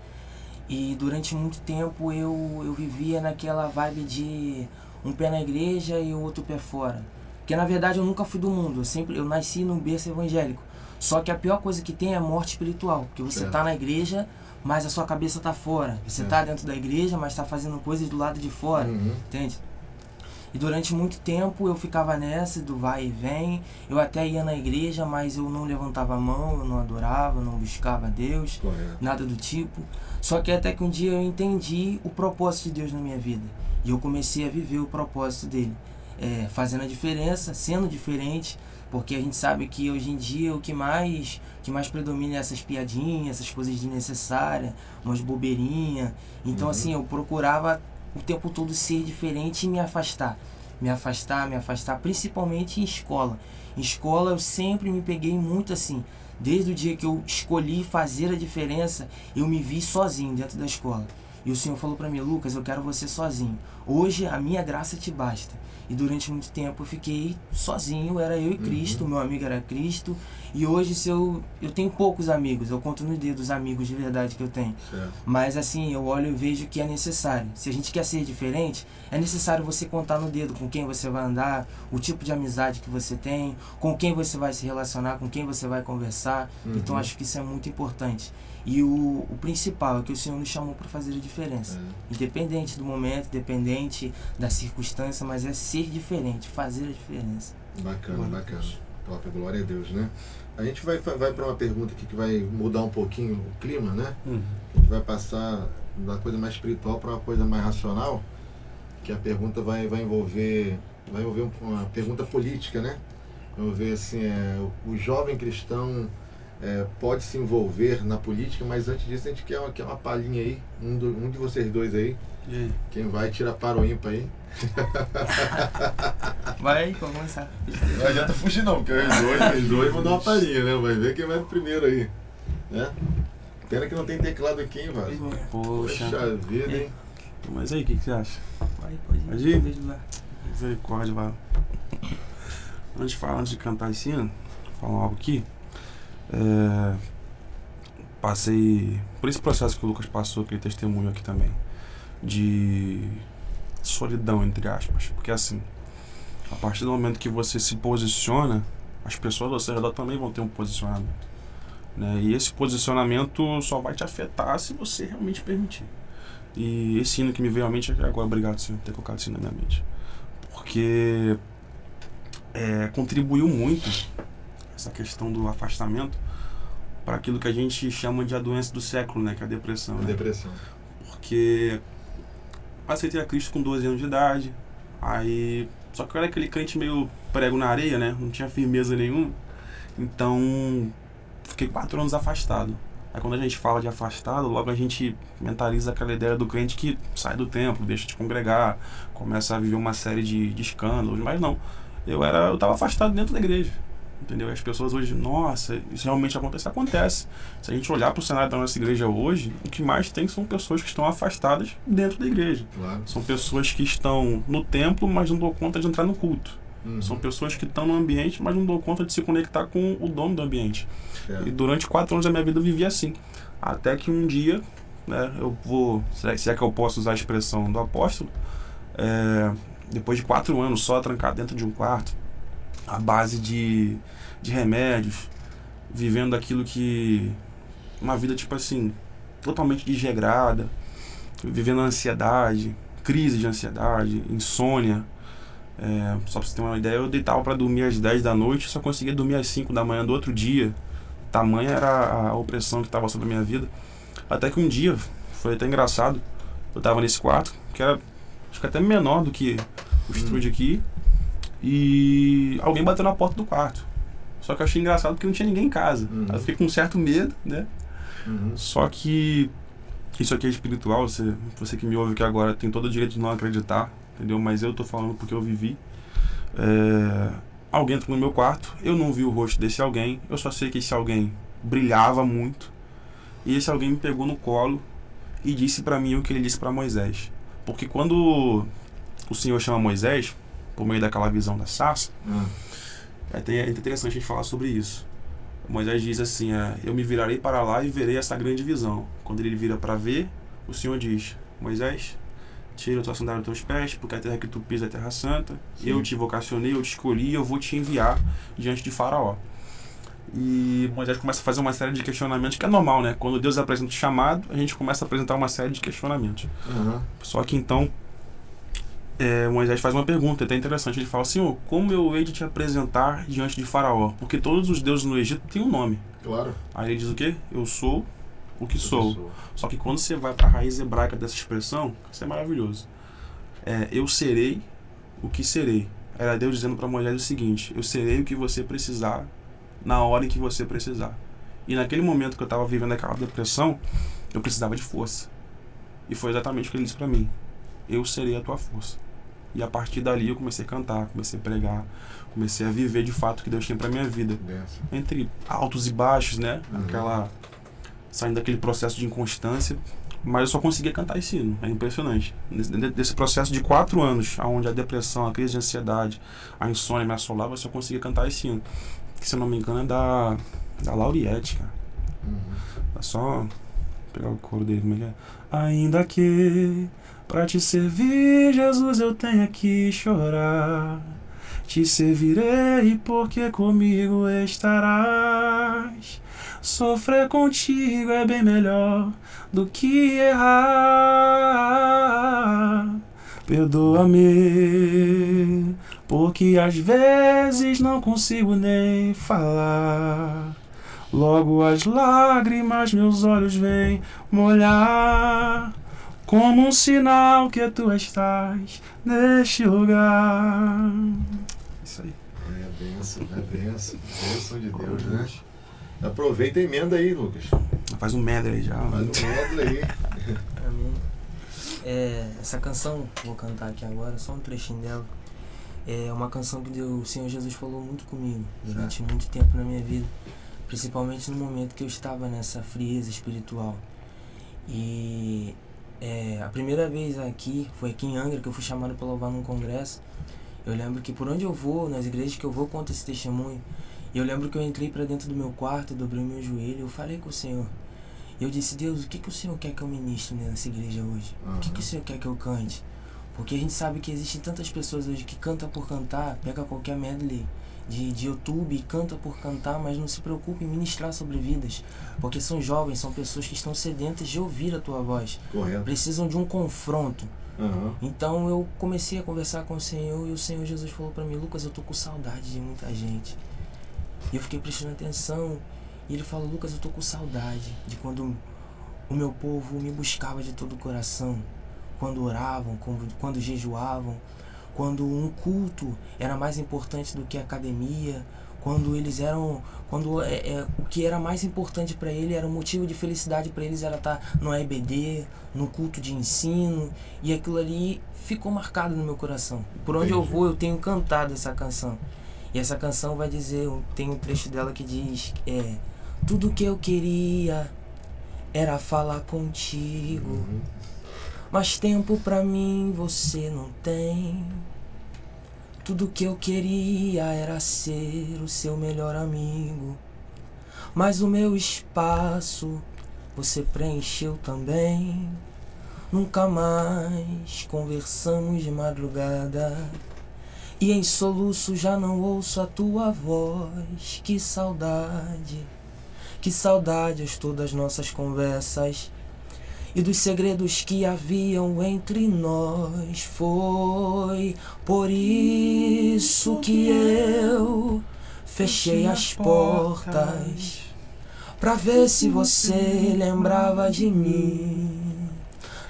S5: E durante muito tempo eu vivia naquela vibe de um pé na igreja e o outro pé fora. Porque na verdade eu nunca fui do mundo, eu nasci num berço evangélico. Só que a pior coisa que tem é a morte espiritual, porque você tá na igreja, mas a sua cabeça tá fora. Você tá dentro da igreja, mas tá fazendo coisas do lado de fora, entende? E durante muito tempo eu ficava nessa, do vai e vem. Eu até ia na igreja, mas eu não levantava a mão, eu não adorava, eu não buscava Deus, nada do tipo. Só que até que um dia eu entendi o propósito de Deus na minha vida. E eu comecei a viver o propósito dele. Fazendo a diferença, sendo diferente, porque a gente sabe que hoje em dia o que mais predomina é essas piadinhas, essas coisas desnecessárias, umas bobeirinhas. Então assim, eu procurava o tempo todo ser diferente e me afastar, principalmente em escola. Em escola eu sempre me peguei muito assim, desde o dia que eu escolhi fazer a diferença, eu me vi sozinho dentro da escola. E o Senhor falou para mim: Lucas, eu quero você sozinho. Hoje a minha graça te basta. E durante muito tempo eu fiquei sozinho, era eu e Cristo, meu amigo era Cristo. E hoje eu tenho poucos amigos, eu conto no dedo os amigos de verdade que eu tenho. Mas assim, eu olho e vejo que é necessário. Se a gente quer ser diferente, é necessário você contar no dedo com quem você vai andar, o tipo de amizade que você tem, com quem você vai se relacionar, com quem você vai conversar. Então acho que isso é muito importante. E o principal é que o Senhor nos chamou para fazer a diferença. Independente do momento, independente da circunstância, mas é ser diferente, fazer a diferença.
S1: Bacana. Top, glória a Deus, né? A gente vai para uma pergunta aqui que vai mudar um pouquinho o clima, né? A gente vai passar da coisa mais espiritual para uma coisa mais racional, que a pergunta vai envolver uma pergunta política, né? Vamos ver assim, o jovem cristão pode se envolver na política, mas antes disso a gente quer uma palhinha aí, um de vocês dois aí.
S6: E aí?
S1: Quem vai tirar para o ímpar aí?
S5: Vai começar.
S1: Não adianta fugir não, porque os dois vão dar uma palhinha, né? Vai ver quem vai primeiro aí, né? Pena que não tem teclado aqui, hein, Vasco?
S6: Poxa
S1: vida, hein?
S6: Mas aí, o que você acha?
S5: Pode ir?
S6: Misericórdia, vai. Antes de cantar esse hino, vou falar algo aqui. Passei por esse processo que o Lucas passou, que ele testemunhou aqui também, de solidão, entre aspas, porque assim, a partir do momento que você se posiciona, as pessoas ao seu redor também vão ter um posicionamento, né? E esse posicionamento só vai te afetar se você realmente permitir. E esse hino que me veio à mente é agora, obrigado, Senhor, por ter colocado isso na minha mente, porque contribuiu muito essa questão do afastamento para aquilo que a gente chama de a doença do século, né, que é a depressão.
S1: A depressão.
S6: Porque aceitei a Cristo com 12 anos de idade, aí só que eu era aquele crente meio prego na areia, né, não tinha firmeza nenhuma, então fiquei 4 anos afastado. Aí quando a gente fala de afastado, logo a gente mentaliza aquela ideia do crente que sai do templo, deixa de congregar, começa a viver uma série de escândalos, mas não, eu estava afastado dentro da igreja. Entendeu? E as pessoas hoje, nossa, isso realmente acontece. Se a gente olhar para o cenário da nossa igreja hoje, o que mais tem são pessoas que estão afastadas dentro da igreja. Claro. São pessoas que estão no templo, mas não dão conta de entrar no culto. São pessoas que estão no ambiente, mas não dão conta de se conectar com o dono do ambiente. E durante 4 anos da minha vida eu vivi assim. Até que um dia, né, se é que eu posso usar a expressão do apóstolo, depois de 4 anos só trancado dentro de um quarto, à base de remédios, vivendo aquilo que... uma vida, tipo assim, totalmente desregrada, vivendo ansiedade, crise de ansiedade, insônia. Só pra você ter uma ideia, eu deitava para dormir às 10 da noite, só conseguia dormir às 5 da manhã do outro dia. Tamanha era a opressão que estava sobre a minha vida. Até que um dia, foi até engraçado, eu estava nesse quarto, que era, acho que até menor do que o estúdio aqui, e alguém bateu na porta do quarto. Só que eu achei engraçado porque não tinha ninguém em casa. Aí eu fiquei com um certo medo, né? Só que isso aqui é espiritual, você que me ouve aqui agora tem todo o direito de não acreditar, entendeu? Mas eu tô falando porque eu vivi. Alguém entrou no meu quarto, eu não vi o rosto desse alguém, eu só sei que esse alguém brilhava muito, e esse alguém me pegou no colo e disse para mim o que ele disse para Moisés. Porque quando o Senhor chama Moisés, por meio daquela visão da sarça, é interessante a gente falar sobre isso. Moisés diz assim, eu me virarei para lá e verei essa grande visão. Quando ele vira para ver, o Senhor diz, Moisés, tira a tua sandália dos teus pés, porque a terra que tu pisa é terra santa. Sim. Eu te vocacionei, eu te escolhi, eu vou te enviar diante de Faraó. E Moisés começa a fazer uma série de questionamentos, que é normal, né? Quando Deus apresenta o chamado, a gente começa a apresentar uma série de questionamentos. Só que então, Moisés faz uma pergunta, é até interessante. Ele fala, Senhor, como eu hei de te apresentar diante de Faraó? Porque todos os deuses no Egito têm um nome.
S1: Claro.
S6: Aí ele diz o quê? Eu sou o que sou. Só que quando você vai para a raiz hebraica dessa expressão, isso é maravilhoso. Eu serei o que serei. Era Deus dizendo para Moisés o seguinte, eu serei o que você precisar na hora em que você precisar. E naquele momento que eu estava vivendo aquela depressão, eu precisava de força. E foi exatamente o que ele disse para mim. Eu serei a tua força. E a partir dali eu comecei a cantar, comecei a pregar, comecei a viver de fato o que Deus tinha para minha vida. Entre altos e baixos, né? Saindo daquele processo de inconstância, mas eu só conseguia cantar esse hino. É impressionante. Desse processo de 4 anos, onde a depressão, a crise de ansiedade, a insônia me assolava, eu só conseguia cantar esse hino. Que, se eu não me engano, é da Lauriette, cara. É só pegar o coro dele, como é que é? Ainda que pra te servir, Jesus, eu tenha que chorar, te servirei porque comigo estarás. Sofrer contigo é bem melhor do que errar. Perdoa-me, porque às vezes não consigo nem falar. Logo as lágrimas meus olhos vêm molhar, como um sinal que tu estás neste lugar. Isso aí.
S1: É bênção de Deus, né? Aproveita e emenda aí, Lucas.
S6: Faz um medley já.
S1: Faz um medley aí.
S5: Amém. Essa canção, vou cantar aqui agora, só um trechinho dela. É uma canção que o Senhor Jesus falou muito comigo durante muito tempo na minha vida. Principalmente no momento que eu estava nessa frieza espiritual. E a primeira vez foi aqui em Angra, que eu fui chamado para louvar num congresso. Eu lembro que por onde eu vou, nas igrejas que eu vou, conto esse testemunho. E eu lembro que eu entrei para dentro do meu quarto, dobrei o meu joelho, eu falei com o Senhor. Eu disse, Deus, o que o Senhor quer que eu ministre nessa igreja hoje? O que o Senhor quer que eu cante? Porque a gente sabe que existem tantas pessoas hoje que cantam por cantar, pega qualquer medley de YouTube e canta por cantar, mas não se preocupe em ministrar sobre vidas. Porque são jovens, são pessoas que estão sedentas de ouvir a tua voz.
S1: Correto.
S5: Precisam de um confronto. Então eu comecei a conversar com o Senhor e o Senhor Jesus falou para mim, Lucas, eu tô com saudade de muita gente. E eu fiquei prestando atenção e ele falou, Lucas, eu tô com saudade de quando o meu povo me buscava de todo o coração, quando oravam, quando jejuavam, quando um culto era mais importante do que a academia, quando o que era mais importante para ele era um motivo de felicidade para eles era estar no EBD, no culto de ensino, e aquilo ali ficou marcado no meu coração. Por onde eu vou, eu tenho cantado essa canção. E essa canção vai dizer, tem um trecho dela que diz, tudo que eu queria era falar contigo, mas tempo pra mim você não tem. Tudo que eu queria era ser o seu melhor amigo, mas o meu espaço você preencheu também. Nunca mais conversamos de madrugada, e em soluço já não ouço a tua voz. Que saudade as todas nossas conversas e dos segredos que haviam entre nós. Foi por isso que eu fechei as portas, pra ver se você lembrava de mim.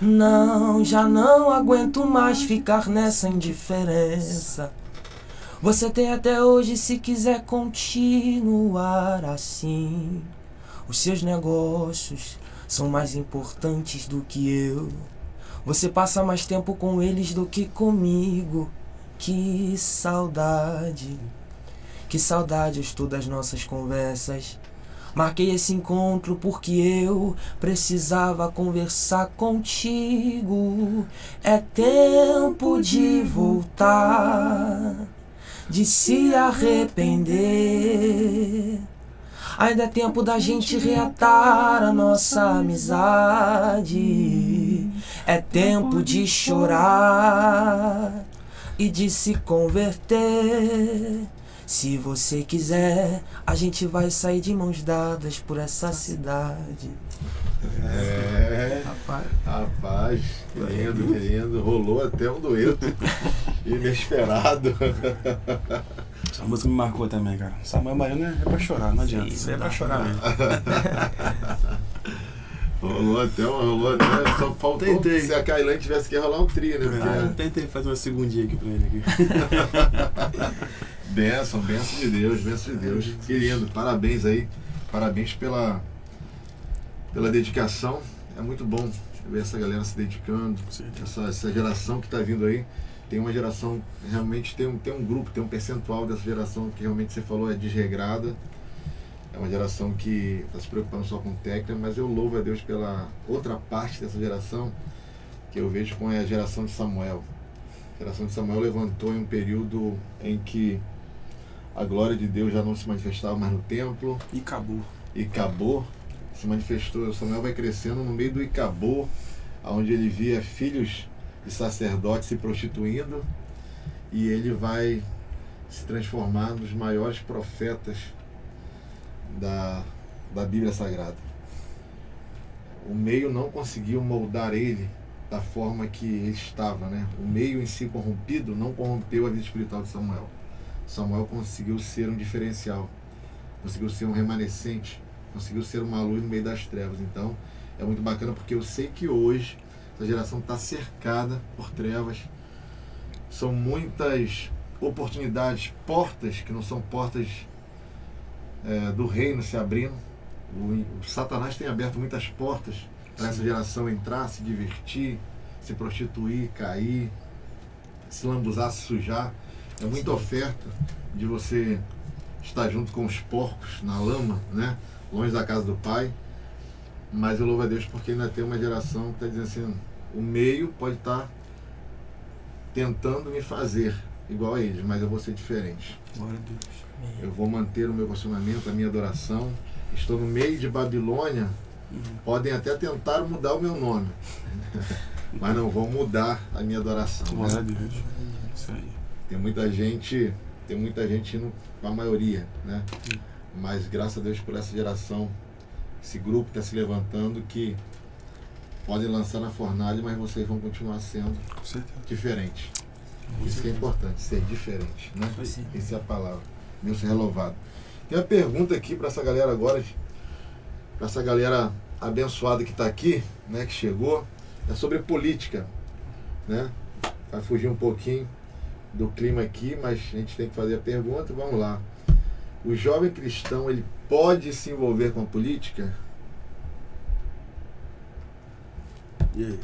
S5: Não, já não aguento mais ficar nessa indiferença. Você tem até hoje se quiser continuar assim. Os seus negócios são mais importantes do que eu. Você passa mais tempo com eles do que comigo. Que saudade as todas as nossas conversas. Marquei esse encontro porque eu precisava conversar contigo. É tempo de voltar, de se arrepender. Ainda é tempo da gente reatar a nossa amizade. É tempo de chorar e de se converter. Se você quiser, a gente vai sair de mãos dadas por essa cidade.
S1: Rapaz, querendo, rolou até um dueto inesperado.
S6: Essa música me marcou também, cara. Samuel Baiano é pra chorar, não adianta. Isso é pra chorar mesmo.
S1: Rolou até, só faltou se a Kailane tivesse que rolar um trio, né? Porque...
S6: Tentei fazer uma segundinha aqui pra ele aqui.
S1: Benção de Deus. Querido, parabéns aí. Parabéns pela dedicação. É muito bom ver essa galera se dedicando. Essa geração que está vindo aí. Tem uma geração, realmente tem um grupo, tem um percentual dessa geração que realmente você falou é desregrada. É uma geração que está se preocupando só com técnica, mas eu louvo a Deus pela outra parte dessa geração, que eu vejo com a geração de Samuel. A geração de Samuel levantou em um período em que a glória de Deus já não se manifestava mais no templo. Icabô se manifestou. Samuel vai crescendo no meio do Icabô, onde ele via filhos de sacerdotes se prostituindo, e ele vai se transformar nos maiores profetas da Bíblia Sagrada. O meio não conseguiu moldar ele da forma que ele estava, né? O meio em si corrompido não corrompeu a vida espiritual de Samuel. Samuel conseguiu ser um diferencial, conseguiu ser um remanescente, conseguiu ser uma luz no meio das trevas. Então é muito bacana, porque eu sei que hoje essa geração está cercada por trevas. São muitas oportunidades, portas que não são portas do reino se abrindo. O Satanás tem aberto muitas portas para essa geração entrar, se divertir, se prostituir, cair, se lambuzar, se sujar. É muita oferta de você estar junto com os porcos na lama, né? Longe da casa do Pai. Mas eu louvo a Deus porque ainda tem uma geração que está dizendo assim, o meio pode estar tentando me fazer igual a eles, mas eu vou ser diferente.
S6: Glória a Deus.
S1: Eu vou manter o meu posicionamento, a minha adoração. Estou no meio de Babilônia, podem até tentar mudar o meu nome, mas não vão mudar a minha adoração.
S6: Glória a Deus. Isso aí.
S1: Tem muita gente indo com a maioria, né? Mas graças a Deus por essa geração, esse grupo está se levantando, que podem lançar na fornalha, mas vocês vão continuar sendo diferentes. Isso que é importante, ser diferente, né? Essa é a palavra. Deus seja louvado. Tem uma pergunta aqui para essa galera agora, para essa galera abençoada que está aqui, né, que chegou, é sobre política, né? Vai fugir um pouquinho do clima aqui, mas a gente tem que fazer a pergunta. Vamos lá. O jovem cristão, ele pode se envolver com a política?
S6: E aí?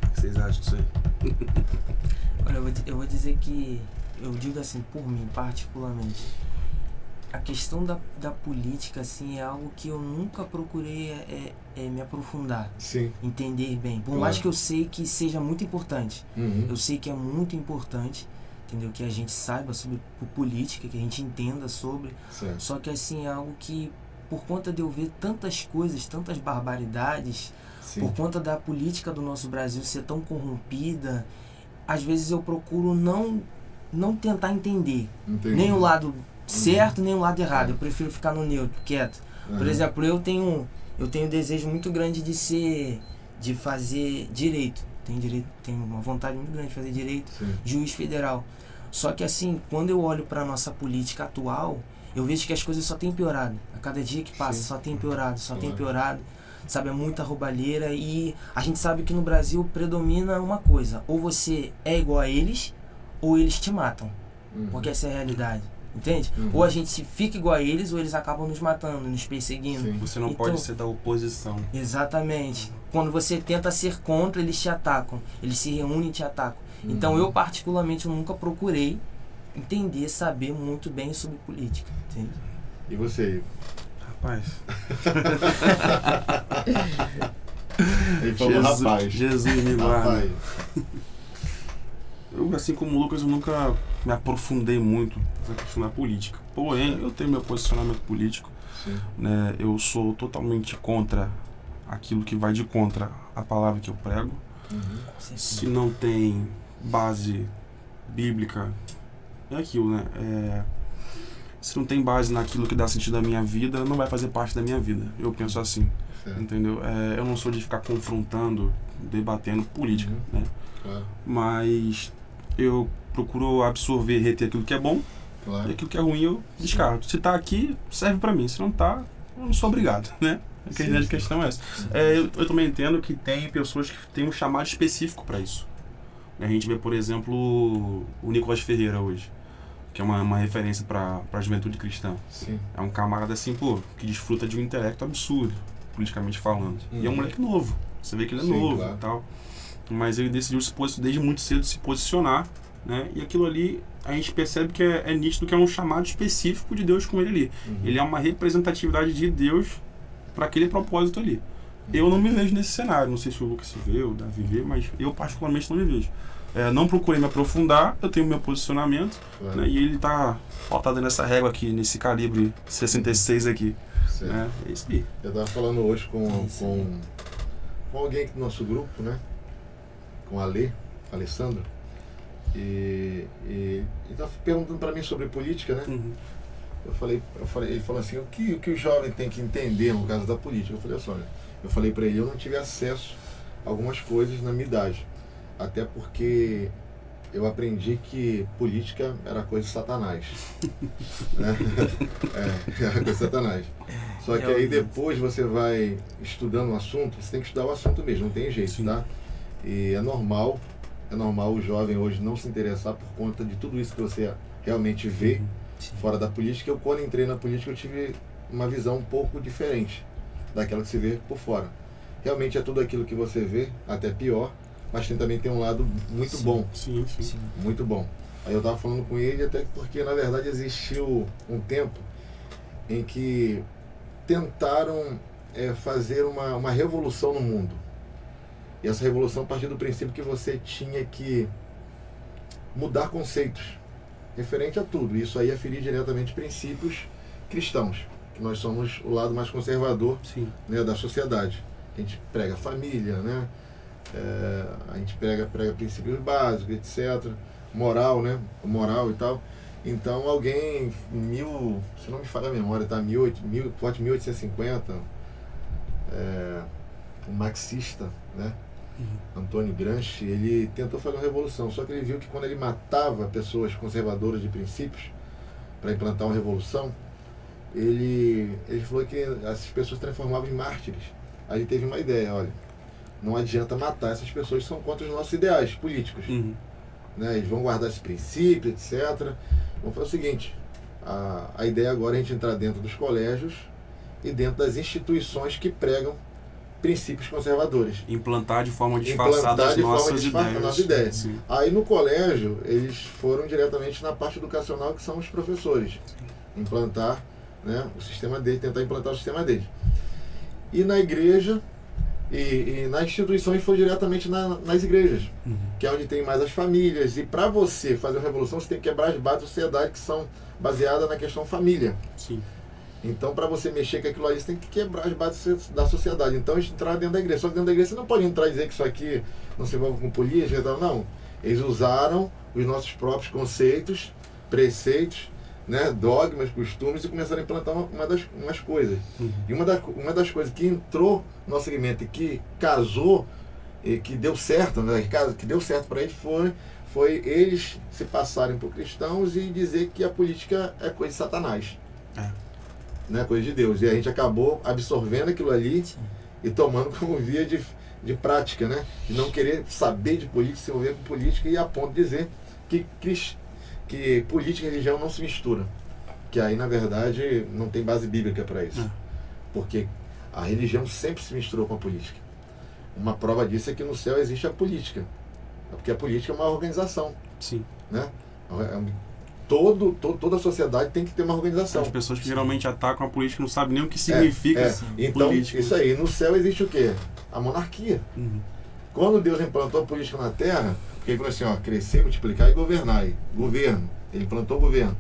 S6: O que vocês acham disso aí?
S5: Olha, eu vou dizer que, eu digo assim, por mim, particularmente, a questão da política, assim, é algo que eu nunca procurei me aprofundar.
S1: Sim.
S5: Entender bem. Por mais que eu sei que seja muito importante. Eu sei que é muito importante, entendeu? Que a gente saiba sobre política, que a gente entenda sobre.
S1: Certo.
S5: Só que, assim, é algo que, por conta de eu ver tantas coisas, tantas barbaridades,
S1: Sim.
S5: por conta da política do nosso Brasil ser tão corrompida, às vezes eu procuro não tentar entender.
S1: Entendi.
S5: Nem o lado certo, nem o lado errado. Eu prefiro ficar no neutro, quieto. Por exemplo, eu tenho um desejo muito grande de fazer direito. Tenho uma vontade muito grande de fazer direito.
S1: Sim.
S5: Juiz federal. Só que assim, quando eu olho para a nossa política atual, eu vejo que as coisas só têm piorado. A cada dia que passa,
S1: Sim.
S5: só tem piorado. Sabe, é muita roubalheira, e a gente sabe que no Brasil predomina uma coisa: ou você é igual a eles, ou eles te matam. Porque essa é a realidade. Entende? Ou a gente fica igual a eles, ou eles acabam nos matando, nos perseguindo.
S1: Sim.
S6: Você não pode ser da oposição.
S5: Exatamente. Quando você tenta ser contra, eles te atacam. Eles se reúnem e te atacam. Então eu, particularmente, nunca procurei entender, saber muito bem sobre política. Entende?
S1: E você?
S6: Rapaz.
S1: Ele falou rapaz.
S6: Jesus me guarda.
S1: Rapaz.
S6: Eu, assim como o Lucas, eu nunca me aprofundei muito nessa questão da política. Porém, eu tenho meu posicionamento político.
S1: Sim.
S6: Né? Eu sou totalmente contra aquilo que vai de contra a palavra que eu prego. Se não tem base bíblica, é aquilo, né? Se não tem base naquilo que dá sentido à minha vida, não vai fazer parte da minha vida. Eu penso assim, entendeu? Eu não sou de ficar confrontando, debatendo política, né?
S1: Claro.
S6: Mas eu procuro absorver e reter aquilo que é bom,
S1: Claro.
S6: e aquilo que é ruim eu descarto. Se tá aqui, serve pra mim. Se não tá, eu não sou obrigado, né? A grande questão é essa. Eu também entendo que tem pessoas que têm um chamado específico para isso. A gente vê, por exemplo, o Nicolas Ferreira hoje, que é uma referência para a juventude cristã.
S1: Sim.
S6: É um camarada assim, pô, que desfruta de um intelecto absurdo, politicamente falando. E é um moleque novo. Você vê que ele é novo, claro, e tal. Mas ele decidiu desde muito cedo se posicionar, né? E aquilo ali, a gente percebe que é nítido que é um chamado específico de Deus com ele ali. Ele é uma representatividade de Deus para aquele propósito ali. Eu não me vejo nesse cenário, não sei se o Lucas se vê, o Davi vê, mas eu particularmente não me vejo. Não procurei me aprofundar, eu tenho meu posicionamento, né, e ele está pautado nessa régua aqui, nesse calibre 66 aqui. Né, é isso aí.
S1: Eu estava falando hoje com alguém aqui do nosso grupo, né? Com a Alessandro, e ele estava perguntando para mim sobre política, né? Eu falei, ele falou assim, o que o jovem tem que entender no caso da política? Eu falei para ele, eu não tive acesso a algumas coisas na minha idade, até porque eu aprendi que política era coisa de Satanás. Né? Era coisa de Satanás. Só que aí depois você vai estudando o assunto, você tem que estudar o assunto mesmo, não tem jeito, tá? E é normal o jovem hoje não se interessar por conta de tudo isso que você realmente vê fora da política. Eu, quando entrei na política, eu tive uma visão um pouco diferente daquela que se vê por fora. Realmente é tudo aquilo que você vê, até pior, mas também tem um lado muito bom.
S6: Sim.
S1: Muito bom. Aí eu estava falando com ele, até porque, na verdade, existiu um tempo em que tentaram fazer uma revolução no mundo. E essa revolução partiu do princípio que você tinha que mudar conceitos referente a tudo. Isso aí é ferir diretamente princípios cristãos, que nós somos o lado mais conservador, né, da sociedade. A gente prega família, né? A gente prega princípios básicos, etc. Moral, né? Moral e tal. Então alguém, se não me falha a memória, tá? 1850, um marxista, né? Antônio Gramsci, ele tentou fazer uma revolução, só que ele viu que quando ele matava pessoas conservadoras de princípios para implantar uma revolução, ele falou que essas pessoas transformavam em mártires. Aí ele teve uma ideia, olha, não adianta matar essas pessoas que são contra os nossos ideais políticos. Né? Eles vão guardar esse princípio, etc. Vamos fazer o seguinte, a ideia agora é a gente entrar dentro dos colégios e dentro das instituições que pregam princípios conservadores.
S6: Implantar de forma disfarçada as nossas ideias.
S1: Aí no colégio, eles foram diretamente na parte educacional, que são os professores. Implantar, né, o sistema deles, tentar implantar o sistema deles. E na igreja, e nas instituições foi diretamente nas igrejas, que é onde tem mais as famílias. E para você fazer uma revolução, você tem que quebrar as bases da sociedade que são baseadas na questão família. Então, para você mexer com aquilo ali, você tem que quebrar as bases da sociedade. Então, eles entraram dentro da igreja. Só que dentro da igreja você não pode entrar e dizer que isso aqui não se envolve com política e tal. Não. Eles usaram os nossos próprios conceitos, preceitos, né, dogmas, costumes, e começaram a implantar umas coisas. E uma das coisas que entrou no nosso segmento e que casou, e que deu certo, né, que deu certo para eles, foi eles se passarem por cristãos e dizer que a política é coisa de Satanás. Né, coisa de Deus. E a gente acabou absorvendo aquilo ali e tomando como via de prática, né? De não querer saber de política, se envolver com política, e a ponto de dizer que política e religião não se misturam. Que aí, na verdade, não tem base bíblica para isso. Porque a religião sempre se misturou com a política. Uma prova disso é que no céu existe a política. Porque a política é uma organização. Né? toda a sociedade tem que ter uma organização.
S6: As pessoas que geralmente atacam a política não sabem nem o que significa
S1: Então,
S6: política.
S1: isso aí, no céu existe o quê? A monarquia. Quando Deus implantou a política na terra, porque ele falou assim, ó, crescer, multiplicar e governar. Governo. Ele implantou o governo.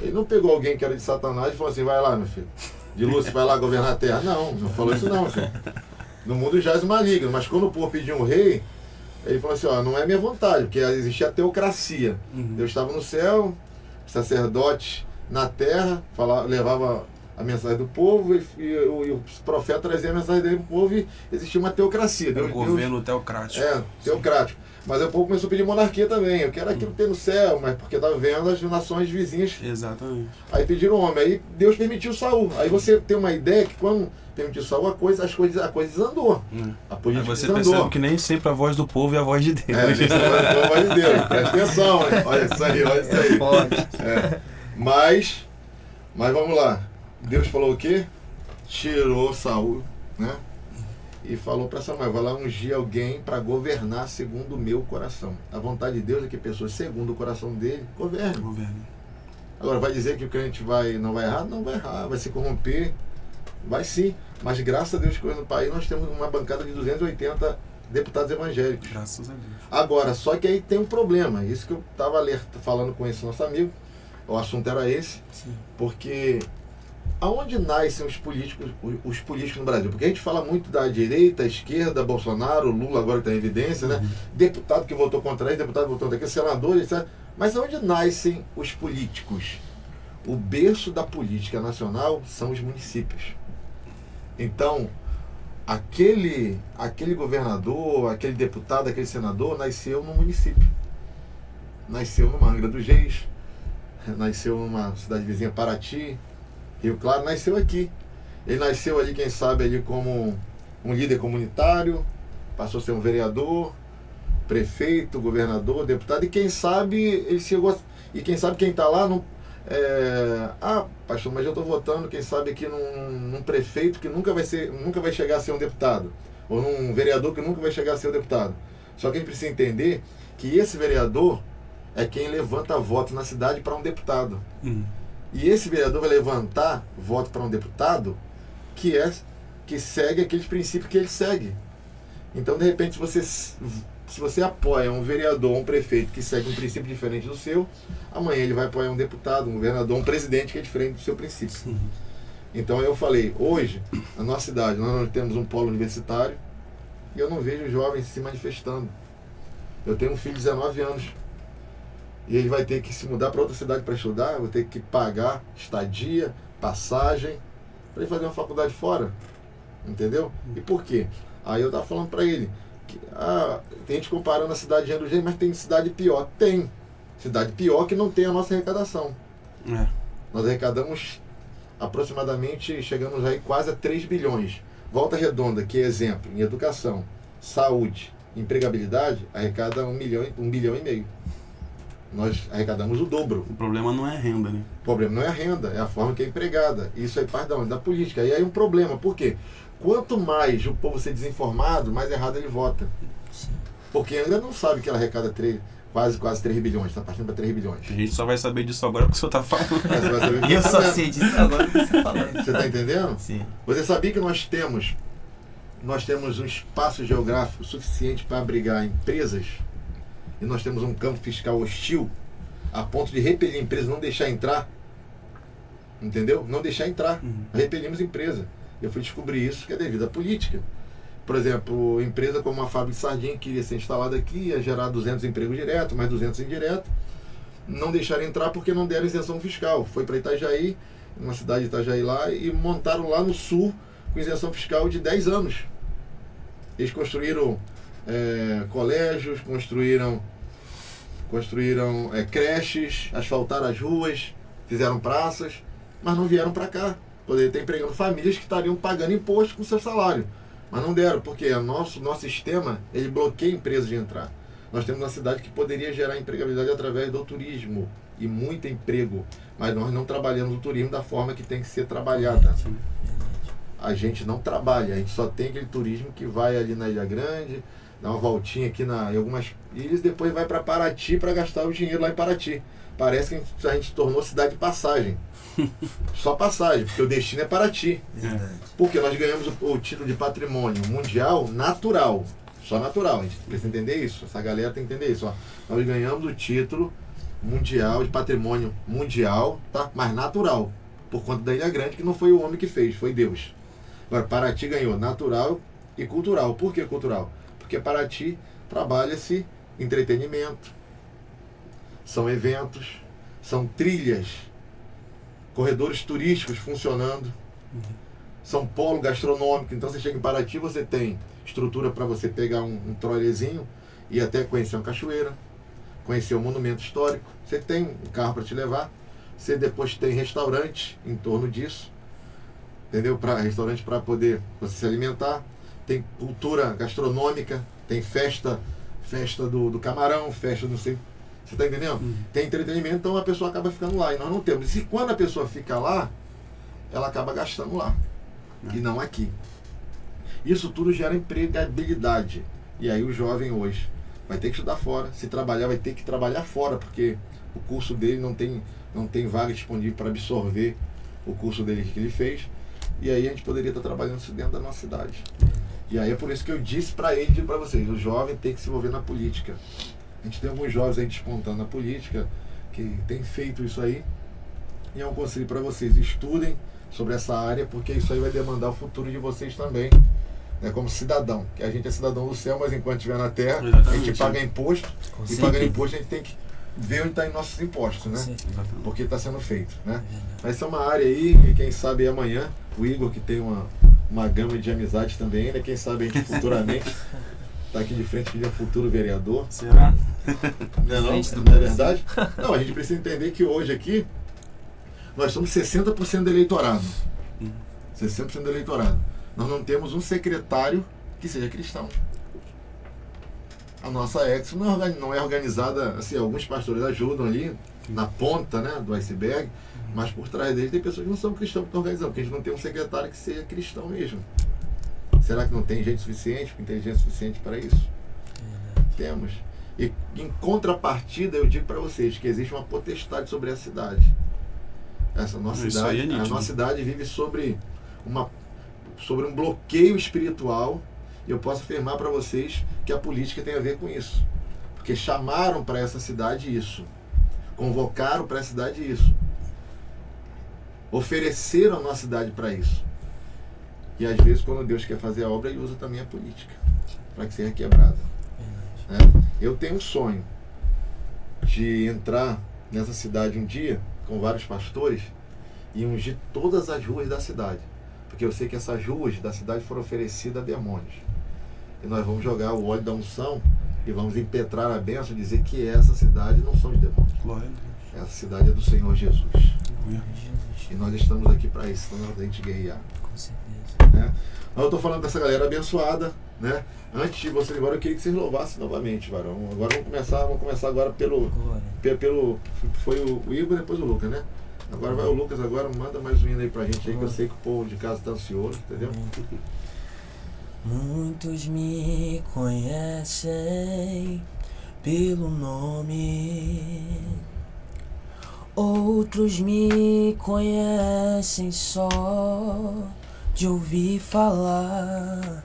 S1: Ele não pegou alguém que era de Satanás e falou assim, vai lá, meu filho, de Lúcifer, vai lá governar a terra. Não falou isso não, filho. No mundo jaz o maligno, mas quando o povo pediu um rei, ele falou assim, ó, não é minha vontade, porque existia a teocracia. Deus estava no céu, sacerdotes na terra, levava a mensagem do povo e o profeta trazia a mensagem dele para o povo e existia uma teocracia.
S6: Um governo teocrático.
S1: Teocrático. Mas o povo começou a pedir monarquia também. Eu quero aquilo ter no céu, mas porque estava vendo as nações vizinhas.
S6: Exatamente.
S1: Aí pediram homem. Aí Deus permitiu Saul. Aí você tem uma ideia que quando permitiu Saul, a coisa desandou. A política
S6: aí você
S1: desandou.
S6: percebe que nem sempre a voz do povo é a voz de Deus.
S1: Nem sempre a voz de Deus. Presta atenção, hein? Olha isso aí.
S5: Pode.
S1: Mas vamos lá. Deus falou o quê? Tirou Saul, né? E falou para Samuel, vai lá ungir alguém para governar segundo o meu coração. A vontade de Deus é que pessoas segundo o coração dele governem. Agora, vai dizer que o crente não vai errar? Não vai errar, vai se corromper, vai sim. Mas graças a Deus que no país nós temos uma bancada de 280 deputados evangélicos.
S6: Graças a Deus.
S1: Agora, só que aí tem um problema, isso que eu estava falando com esse nosso amigo, o assunto era esse, porque... Aonde nascem os políticos no Brasil? Porque a gente fala muito da direita, esquerda, Bolsonaro, Lula agora está em evidência, né? Deputado que votou contra ele, deputado que votou contra aquele, senador, etc. Mas aonde nascem os políticos? O berço da política nacional são os municípios. Então, aquele governador, aquele deputado, aquele senador nasceu no município. Nasceu numa Angra dos Reis, nasceu numa cidade vizinha, Paraty, Rio Claro, nasceu aqui. Ele nasceu ali, quem sabe, ali como um líder comunitário, passou a ser um vereador, prefeito, governador, deputado, e quem sabe ele chegou. E quem sabe quem está lá não. Pastor, mas eu estou votando, quem sabe, aqui num prefeito que nunca vai chegar a ser um deputado, ou num vereador que nunca vai chegar a ser um deputado. Só que a gente precisa entender que esse vereador é quem levanta voto na cidade para um deputado. E esse vereador vai levantar voto para um deputado que segue aqueles princípios que ele segue. Então, de repente, se você apoia um vereador, um prefeito que segue um princípio diferente do seu, amanhã ele vai apoiar um deputado, um governador, um presidente que é diferente do seu princípio. Então, eu falei, hoje, na nossa cidade, nós temos um polo universitário e eu não vejo jovens se manifestando. Eu tenho um filho de 19 anos. E ele vai ter que se mudar para outra cidade para estudar, eu vou ter que pagar estadia, passagem, para ele fazer uma faculdade fora. Entendeu? E por quê? Aí eu estava falando para ele, que, tem gente comparando a cidade de Angra dos Reis, mas tem cidade pior. Tem cidade pior que não tem a nossa arrecadação. Nós arrecadamos aproximadamente, chegamos aí quase a 3 bilhões. Volta Redonda, que é exemplo, em educação, saúde, empregabilidade, arrecada 1 bilhão e meio. Nós arrecadamos o dobro.
S6: O problema não é a renda, né?
S1: O problema não é a renda, é a forma que é empregada. Isso aí parte da política. E aí é um problema. Por quê? Quanto mais o povo ser desinformado, mais errado ele vota. Porque ainda não sabe que ela arrecada quase 3 bilhões. Está partindo para 3 bilhões.
S6: A gente só vai saber disso agora porque o senhor está falando.
S5: Eu só sei disso agora que você falando.
S1: Você está entendendo?
S5: Sim.
S1: Você sabia que nós temos um espaço geográfico suficiente para abrigar empresas? E nós temos um campo fiscal hostil a ponto de repelir a empresa, não deixar entrar. Entendeu? Não deixar entrar. Repelimos a empresa. Eu fui descobrir isso que é devido à política. Por exemplo, empresa como uma fábrica de sardinha que iria ser instalada aqui, ia gerar 200 empregos diretos, mais 200 indiretos. Não deixaram entrar porque não deram isenção fiscal. Foi para Itajaí, uma cidade de Itajaí lá, e montaram lá no sul com isenção fiscal de 10 anos. Eles construíram colégios, construíram creches, asfaltaram as ruas, fizeram praças, mas não vieram para cá. Poderiam estar empregando famílias que estariam pagando imposto com seu salário. Mas não deram, porque o nosso sistema ele bloqueia empresas de entrar. Nós temos uma cidade que poderia gerar empregabilidade através do turismo e muito emprego, mas nós não trabalhamos o turismo da forma que tem que ser trabalhada. A gente não trabalha, a gente só tem aquele turismo que vai ali na Ilha Grande, dá uma voltinha aqui em algumas ilhas, depois vai para Paraty para gastar o dinheiro lá em Paraty. Parece que a gente tornou cidade de passagem. Só passagem, porque o destino é Paraty. Porque nós ganhamos o título de patrimônio mundial natural. Só natural, a gente precisa entender isso. Essa galera tem que entender isso. Ó. Nós ganhamos o título mundial, de patrimônio mundial, tá? Mas natural. Por conta da Ilha Grande, que não foi o homem que fez, foi Deus. Agora, Paraty ganhou natural e cultural. Por que cultural? Porque Paraty trabalha-se entretenimento, são eventos, são trilhas, corredores turísticos funcionando, são polo gastronômico. Então você chega em Paraty, você tem estrutura para você pegar um trolezinho e até conhecer uma cachoeira, conhecer um monumento histórico. Você tem um carro para te levar, você depois tem restaurante em torno disso, entendeu? Restaurante para poder você se alimentar, tem cultura gastronômica, tem festa do camarão, festa não sei. Você está entendendo? Tem entretenimento, então a pessoa acaba ficando lá. E nós não temos. E quando a pessoa fica lá, ela acaba gastando lá. E não aqui. Isso tudo gera empregabilidade. E aí o jovem hoje vai ter que estudar fora. Se trabalhar, vai ter que trabalhar fora, porque o curso dele não tem vaga disponível para absorver o curso dele que ele fez. E aí a gente poderia estar trabalhando isso dentro da nossa cidade. E aí é por isso que eu disse para ele e para vocês, o jovem tem que se envolver na política. A gente tem alguns jovens aí despontando na política, que tem feito isso aí. E é um conselho para vocês, estudem sobre essa área, porque isso aí vai demandar o futuro de vocês também, né, como cidadão. Que a gente é cidadão do céu, mas enquanto estiver na terra, a gente paga imposto. E pagar imposto a gente tem que ver onde está em nossos impostos, né? Porque está sendo feito, né? Vai ser uma área aí, e quem sabe amanhã, o Igor, que tem uma gama de amizades também, né? Quem sabe a gente futuramente está aqui de frente, que é futuro vereador.
S6: Será?
S1: Não é verdade? Não, a gente precisa entender que hoje aqui nós somos 60% do eleitorado. 60% do eleitorado. Nós não temos um secretário que seja cristão. A nossa Expo não é organizada, assim, alguns pastores ajudam ali na ponta, né, do iceberg, mas por trás dele tem pessoas que não são cristãos que estão organizando, porque a gente não tem um secretário que seja cristão mesmo. Será que não tem gente suficiente, inteligência suficiente para isso? Temos. E em contrapartida, eu digo para vocês que existe uma potestade sobre a cidade. Essa nossa cidade, a nossa cidade vive sobre um bloqueio espiritual, e eu posso afirmar para vocês que a política tem a ver com isso. Porque chamaram para essa cidade isso. Convocaram para essa cidade isso. Ofereceram a nossa cidade para isso. E às vezes, quando Deus quer fazer a obra, Ele usa também a política para que seja quebrada. Né? Eu tenho um sonho de entrar nessa cidade um dia com vários pastores e ungir todas as ruas da cidade. Porque eu sei que essas ruas da cidade foram oferecidas a demônios. E nós vamos jogar o óleo da unção e vamos impetrar a bênção e dizer que essa cidade não são de demônios.
S6: Glória a Deus.
S1: Essa cidade é do Senhor Jesus.
S6: Glória a
S1: Deus. E nós estamos aqui para isso, então a gente guerrear.
S5: Com certeza.
S1: Né? Eu estou falando dessa galera abençoada, né? Antes de vocês agora, eu queria que vocês louvassem novamente, varão. Agora vamos começar agora pelo foi o Igor, depois o Lucas, né? Agora vai o Lucas, agora manda mais um hino aí pra gente aí, que eu sei que o povo de casa tá ansioso, entendeu?
S5: Muitos me conhecem pelo nome, outros me conhecem só de ouvir falar.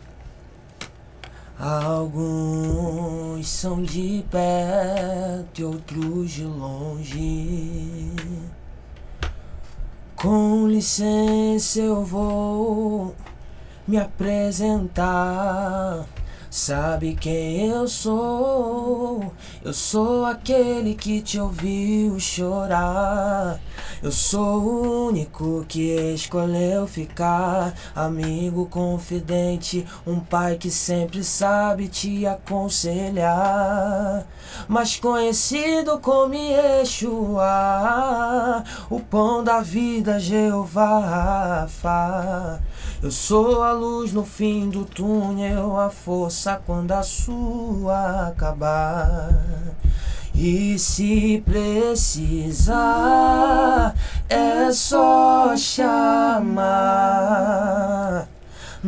S5: Alguns são de perto e outros de longe. Com licença, eu vou me apresentar. Sabe quem eu sou? Eu sou aquele que te ouviu chorar. Eu sou o único que escolheu ficar. Amigo confidente, um pai que sempre sabe te aconselhar. Mas conhecido como Yeshua, o pão da vida, Jeová Rafa. Eu sou a luz no fim do túnel, a força quando a sua acabar. E se precisar, é só chamar.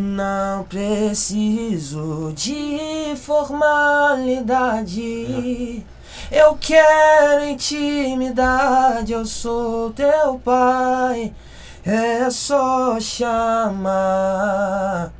S5: Não preciso de formalidade. Eu quero intimidade, eu sou teu pai. É só chamar.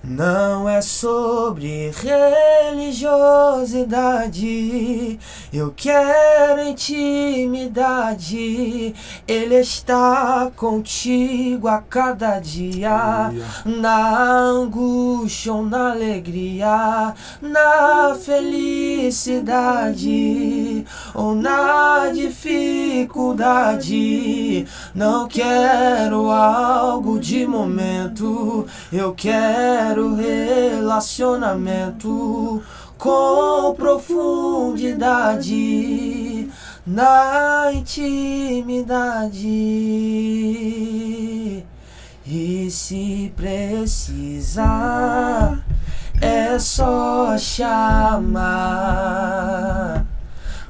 S5: Não é sobre religiosidade. Eu quero intimidade. Ele está contigo a cada dia, na angústia ou na alegria, na felicidade ou na dificuldade. Não quero algo de momento, eu quero relacionamento com profundidade, na intimidade. E se precisar, é só chamar.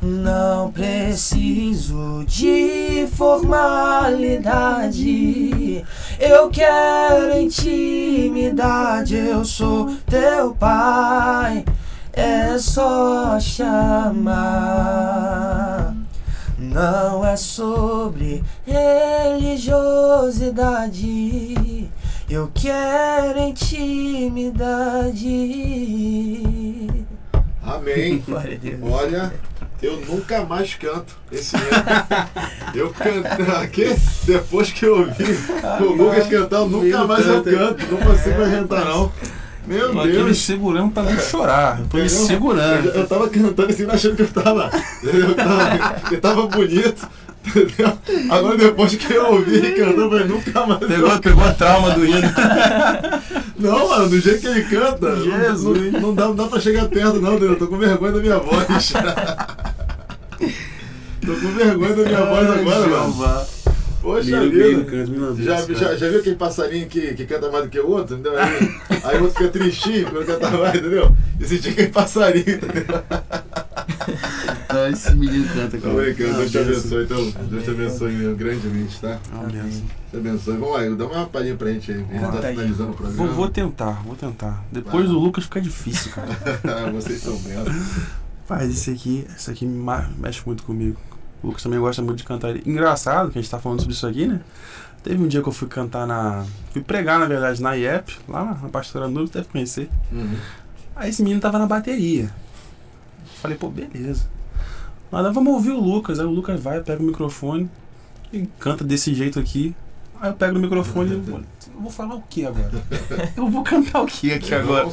S5: Não preciso de formalidade. Eu quero intimidade. Eu sou teu pai. É só chamar. Não é sobre religiosidade. Eu quero intimidade.
S1: Amém. Olha, eu nunca mais canto esse ano. Eu canto aqui, depois que eu ouvi o Lucas cantar, eu nunca mais eu canto. Não consigo mais cantar, não. Meu
S6: Tô aqui me
S1: Deus.
S6: segurando pra não chorar. Eu tô me
S1: Entendeu?
S6: segurando.
S1: Eu tava cantando assim, achando que eu tava bonito. Entendeu? Agora depois que eu ouvi ele cantando, eu falei, nunca mais.
S6: Pegou a trauma do hino.
S1: Não, mano, do jeito que ele canta,
S6: Jesus.
S1: não dá pra chegar perto, não, eu tô com vergonha da minha voz. Tô com vergonha da minha voz agora, mano. Poxa vida. Já viu aquele passarinho que canta mais do que o outro? Entendeu? Aí o outro fica tristinho quando canta mais, entendeu? E sentir aquele passarinho, entendeu?
S6: Esse menino canta, cara.
S1: Deus te abençoe, então. Deus te abençoe grandemente, tá?
S6: Amém.
S1: Deus te abençoe. Vamos lá, dá uma palhinha pra gente aí. A gente tá finalizando o programa.
S6: Vou tentar. Depois do Lucas fica difícil, cara.
S1: Vocês são bentos.
S6: Faz isso aqui mexe muito comigo. O Lucas também gosta muito de cantar. Engraçado que a gente tá falando sobre isso aqui, né? Teve um dia que eu fui cantar fui pregar, na verdade, na IEP, lá na Pastora Nubes, deve conhecer.
S1: Uhum.
S6: Aí esse menino tava na bateria. Falei, pô, beleza. Mas vamos ouvir o Lucas. Aí o Lucas vai, pega o microfone e canta desse jeito aqui. Aí eu pego o microfone e eu vou falar o que agora? Eu vou cantar o que aqui agora?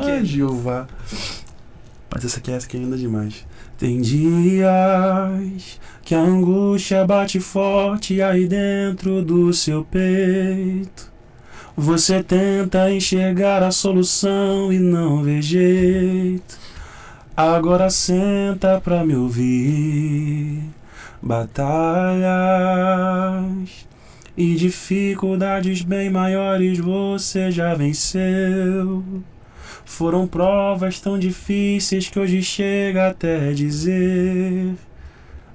S6: Ai, Jeová. Mas essa aqui é linda demais. Tem dias que a angústia bate forte aí dentro do seu peito. Você tenta enxergar a solução e não vê jeito. Agora senta pra me ouvir. Batalhas e dificuldades bem maiores você já venceu. Foram provas tão difíceis que hoje chega até dizer: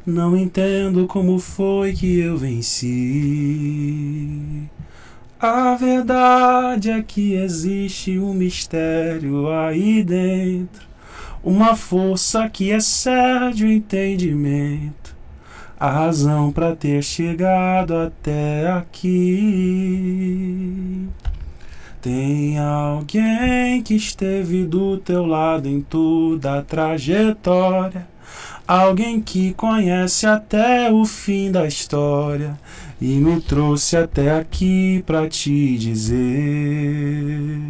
S6: não entendo como foi que eu venci. A verdade é que existe um mistério aí dentro, uma força que excede o entendimento, a razão para ter chegado até aqui. Tem alguém que esteve do teu lado em toda a trajetória, alguém que conhece até o fim da história e me trouxe até aqui pra te dizer: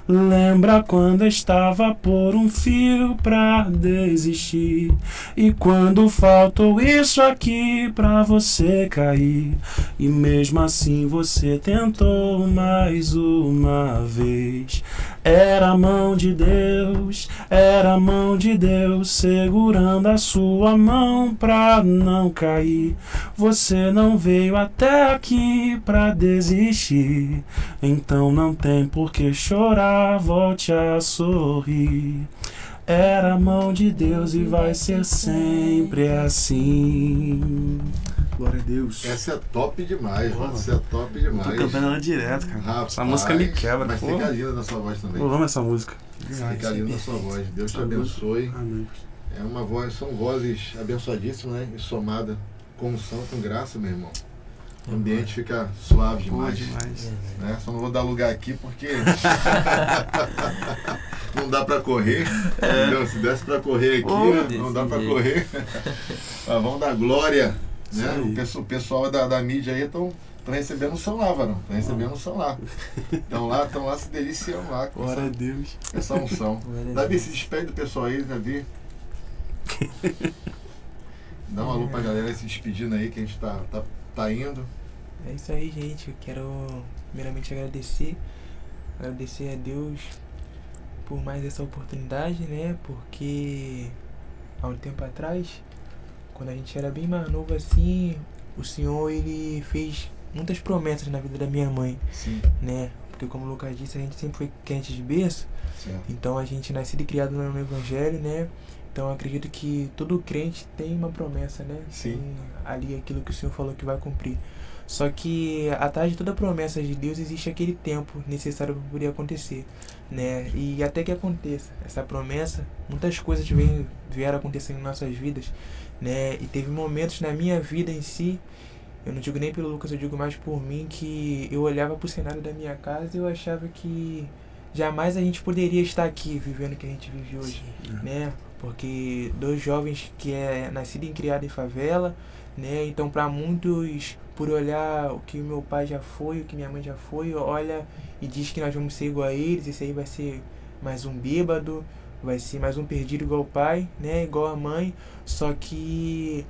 S6: lembra quando estava por um fio pra desistir, e quando faltou isso aqui pra você cair, e mesmo assim você tentou mais uma vez. Era a mão de Deus, segurando a sua mão pra não cair. Você não veio até aqui pra desistir, então não tem por que chorar, volte a sorrir. Era a mão de Deus e vai ser sempre assim. Glória a Deus.
S1: Essa é top demais, mano. Essa é top demais.
S6: Tô cantando ela direto, cara.
S1: Rapaz,
S6: essa música me quebra.
S1: Mas fica linda na sua voz também.
S6: Eu amo essa música.
S1: Fica linda na sua voz. Deus te abençoe.
S6: Amém.
S1: É uma voz, são vozes abençoadíssimas, né? E somada com unção, com graça, meu irmão. O ambiente fica suave demais. Né? Só não vou dar lugar aqui porque não dá pra correr. Entendeu? Se desse pra correr aqui, não dá pra correr. Mas vamos dar glória. Né? O pessoal da mídia aí estão recebendo unção lá, varão. Estão recebendo unção lá. Estão lá se deliciando lá.
S6: Glória a Deus.
S1: Essa unção. Davi, se despede do pessoal aí, Davi. Dá uma alô pra galera se despedindo aí, que a gente tá indo.
S7: É isso aí, gente. Eu quero primeiramente agradecer a Deus por mais essa oportunidade, né? Porque há um tempo atrás, quando a gente era bem mais novo assim, o Senhor, ele fez muitas promessas na vida da minha mãe.
S1: Sim.
S7: Né? Porque como o Lucas disse, a gente sempre foi crente de berço.
S1: Certo.
S7: Então a gente nascido e criado no Evangelho, né? Então eu acredito que todo crente tem uma promessa, né?
S1: Sim.
S7: Tem ali aquilo que o Senhor falou que vai cumprir. Só que atrás de toda promessa de Deus existe aquele tempo necessário para poder acontecer, né? E até que aconteça essa promessa, muitas coisas vieram acontecendo em nossas vidas, né? E teve momentos na minha vida em si, eu não digo nem pelo Lucas, eu digo mais por mim, que eu olhava para o cenário da minha casa e eu achava que jamais a gente poderia estar aqui vivendo o que a gente vive hoje, né? Porque 2 jovens que é nascido e criado em favela, né? Então para muitos, por olhar o que meu pai já foi, o que minha mãe já foi, olha e diz que nós vamos ser igual a eles, esse aí vai ser mais um bêbado, vai ser mais um perdido igual o pai, né? Igual a mãe. Só que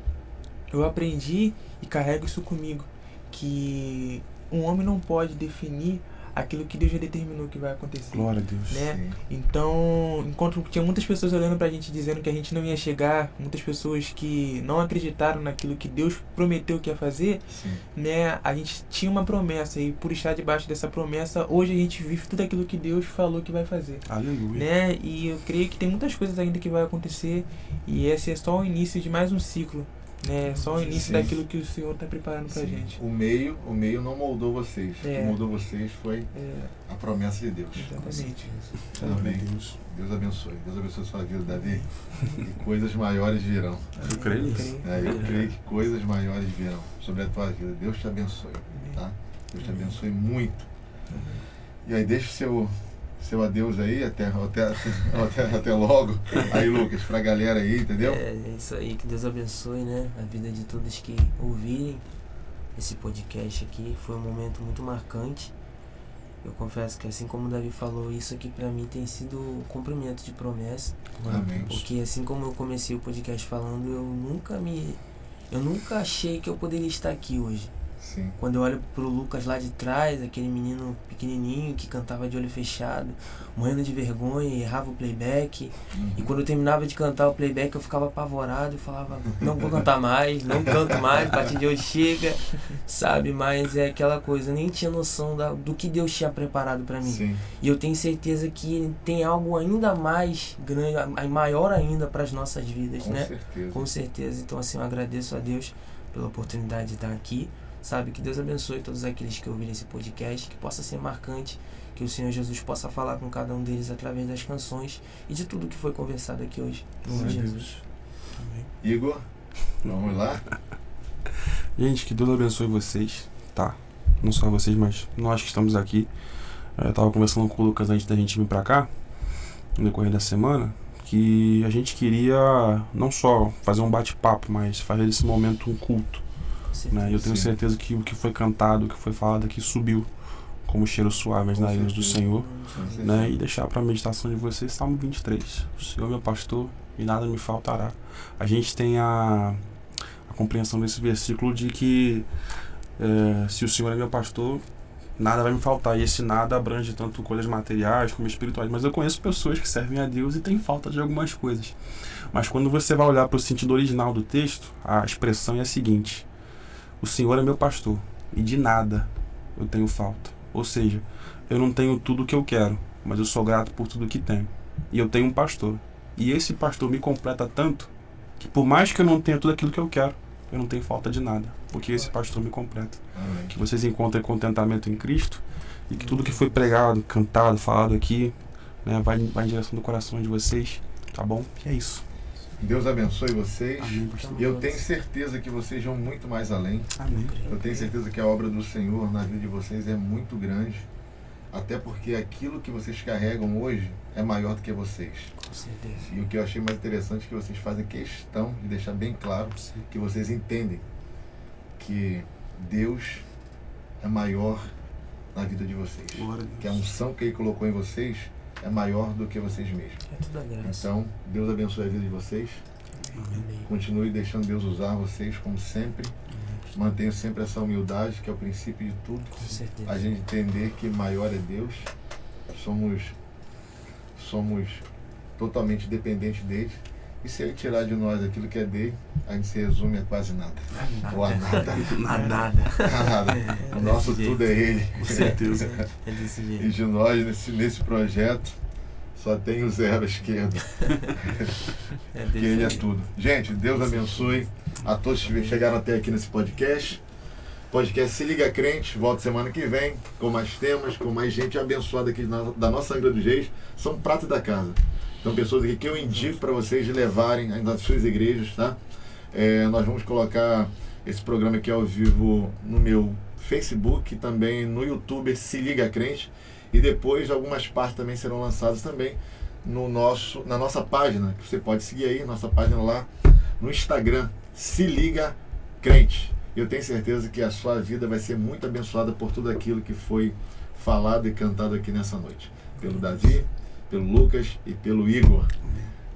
S7: eu aprendi e carrego isso comigo, que um homem não pode definir aquilo que Deus já determinou que vai acontecer.
S6: Glória a Deus.
S7: Né?
S1: Sim.
S7: Então, enquanto tinha muitas pessoas olhando pra gente dizendo que a gente não ia chegar, muitas pessoas que não acreditaram naquilo que Deus prometeu que ia fazer,
S1: Sim.
S7: né? A gente tinha uma promessa e por estar debaixo dessa promessa, hoje a gente vive tudo aquilo que Deus falou que vai fazer.
S6: Aleluia.
S7: Né? E eu creio que tem muitas coisas ainda que vai acontecer e esse é só o início de mais um ciclo. Né? Só o início
S1: Sim.
S7: daquilo que o Senhor está preparando pra
S1: Sim.
S7: gente.
S1: O meio não moldou vocês. O que moldou vocês foi a promessa de Deus.
S7: Exatamente.
S1: Amém. Deus abençoe. Deus abençoe a sua vida, Davi. E coisas maiores virão.
S6: Eu creio nisso.
S1: Eu creio que coisas maiores virão sobre a tua vida. Deus te abençoe. Tá? Deus te abençoe muito. E aí deixa o seu adeus aí, até logo. Aí, Lucas, pra galera aí, entendeu?
S5: É isso aí, que Deus abençoe, né? A vida de todos que ouvirem esse podcast aqui. Foi um momento muito marcante. Eu confesso que, assim como o Davi falou, isso aqui pra mim tem sido um cumprimento de promessa.
S1: Amém.
S5: Porque assim como eu comecei o podcast falando, eu nunca achei que eu poderia estar aqui hoje.
S1: Sim.
S5: Quando eu olho pro Lucas lá de trás, aquele menino pequenininho que cantava de olho fechado, morrendo de vergonha, errava o playback. E quando eu terminava de cantar o playback, eu ficava apavorado e falava, não vou cantar mais, não canto mais, a partir de hoje chega, sabe? Mas é aquela coisa, eu nem tinha noção do que Deus tinha preparado pra mim.
S1: Sim.
S5: E eu tenho certeza que tem algo ainda mais grande, maior ainda para as nossas vidas,
S1: Com
S5: né?
S1: certeza.
S5: Com certeza. Então, assim, eu agradeço a Deus pela oportunidade de estar aqui. Sabe, que Deus abençoe todos aqueles que ouvirem esse podcast, que possa ser marcante, que o Senhor Jesus possa falar com cada um deles através das canções e de tudo que foi conversado aqui hoje. Em nome de Jesus.
S6: Amém.
S1: Igor, vamos lá?
S6: Gente, que Deus abençoe vocês, tá? Não só vocês, mas nós que estamos aqui. Eu tava conversando com o Lucas antes da gente vir pra cá, no decorrer da semana, que a gente queria não só fazer um bate-papo, mas fazer desse momento um culto. Né? Eu tenho certeza que o que foi cantado, o que foi falado aqui subiu como cheiro suave nas narinas do Senhor, né? E deixar para a meditação de vocês Salmo 23. O Senhor é meu pastor e nada me faltará. A gente tem a compreensão desse versículo de que se o Senhor é meu pastor, nada vai me faltar. E esse nada abrange tanto coisas materiais como espirituais. Mas eu conheço pessoas que servem a Deus e têm falta de algumas coisas. Mas quando você vai olhar para o sentido original do texto, a expressão é a seguinte: o Senhor é meu pastor e de nada eu tenho falta. Ou seja, eu não tenho tudo o que eu quero, mas eu sou grato por tudo que tenho. E eu tenho um pastor. E esse pastor me completa tanto que por mais que eu não tenha tudo aquilo que eu quero, eu não tenho falta de nada, porque esse pastor me completa.
S1: Amém.
S6: Que vocês encontrem contentamento em Cristo e que tudo que foi pregado, cantado, falado aqui, né, vai em direção do coração de vocês, tá bom? E é isso.
S1: Deus abençoe vocês.
S6: Amém, pastor.
S1: E eu tenho certeza que vocês vão muito mais além.
S6: Amém.
S1: Eu tenho certeza que a obra do Senhor na vida de vocês é muito grande. Até porque aquilo que vocês carregam hoje é maior do que vocês.
S5: Com certeza.
S1: E o que eu achei mais interessante é que vocês fazem questão de deixar bem claro que vocês entendem que Deus é maior na vida de vocês.
S6: Glória a Deus.
S1: Que a unção que Ele colocou em vocês é maior do que vocês mesmos.
S5: É tudo a graça.
S1: Então, Deus abençoe a vida de vocês.
S5: Amém.
S1: Continue deixando Deus usar vocês como sempre. Mantenha sempre essa humildade, que é o princípio de tudo.
S5: Com certeza.
S1: A gente entender que maior é Deus. Somos totalmente dependentes dele. E se ele tirar de nós aquilo que é dele, a gente se resume a quase nada. Ou a nada.
S3: A nada.
S1: A nada. O nosso tudo é ele.
S3: Com certeza.
S5: É desse
S1: E
S5: jeito.
S1: de nós, nesse projeto, só tem o zero à esquerda.
S5: É
S1: Porque ele é
S5: desse jeito.
S1: tudo. Gente, Deus abençoe a todos que chegaram até aqui nesse podcast. Podcast Se Liga Crente, volta semana que vem, com mais temas, com mais gente abençoada aqui da nossa Angra dos Reis. São pratos da casa. São pessoas aqui que eu indico para vocês levarem nas suas igrejas, tá? Nós vamos colocar esse programa aqui ao vivo no meu Facebook, também no YouTube, Se Liga Crente. E depois algumas partes também serão lançadas também na nossa página, que você pode seguir aí, nossa página lá no Instagram, Se Liga Crente. Eu tenho certeza que a sua vida vai ser muito abençoada por tudo aquilo que foi falado e cantado aqui nessa noite. Pelo Davi, pelo Lucas e pelo Igor.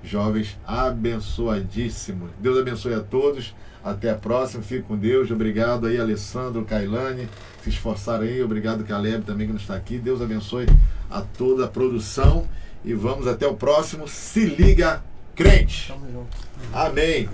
S1: Jovens abençoadíssimos. Deus abençoe a todos. Até a próxima. Fique com Deus. Obrigado aí, Alessandro, Kailane. Se esforçaram aí. Obrigado, Caleb, também que não está aqui. Deus abençoe a toda a produção. E vamos até o próximo. Se Liga Crente.
S5: Tamo junto.
S1: Amém.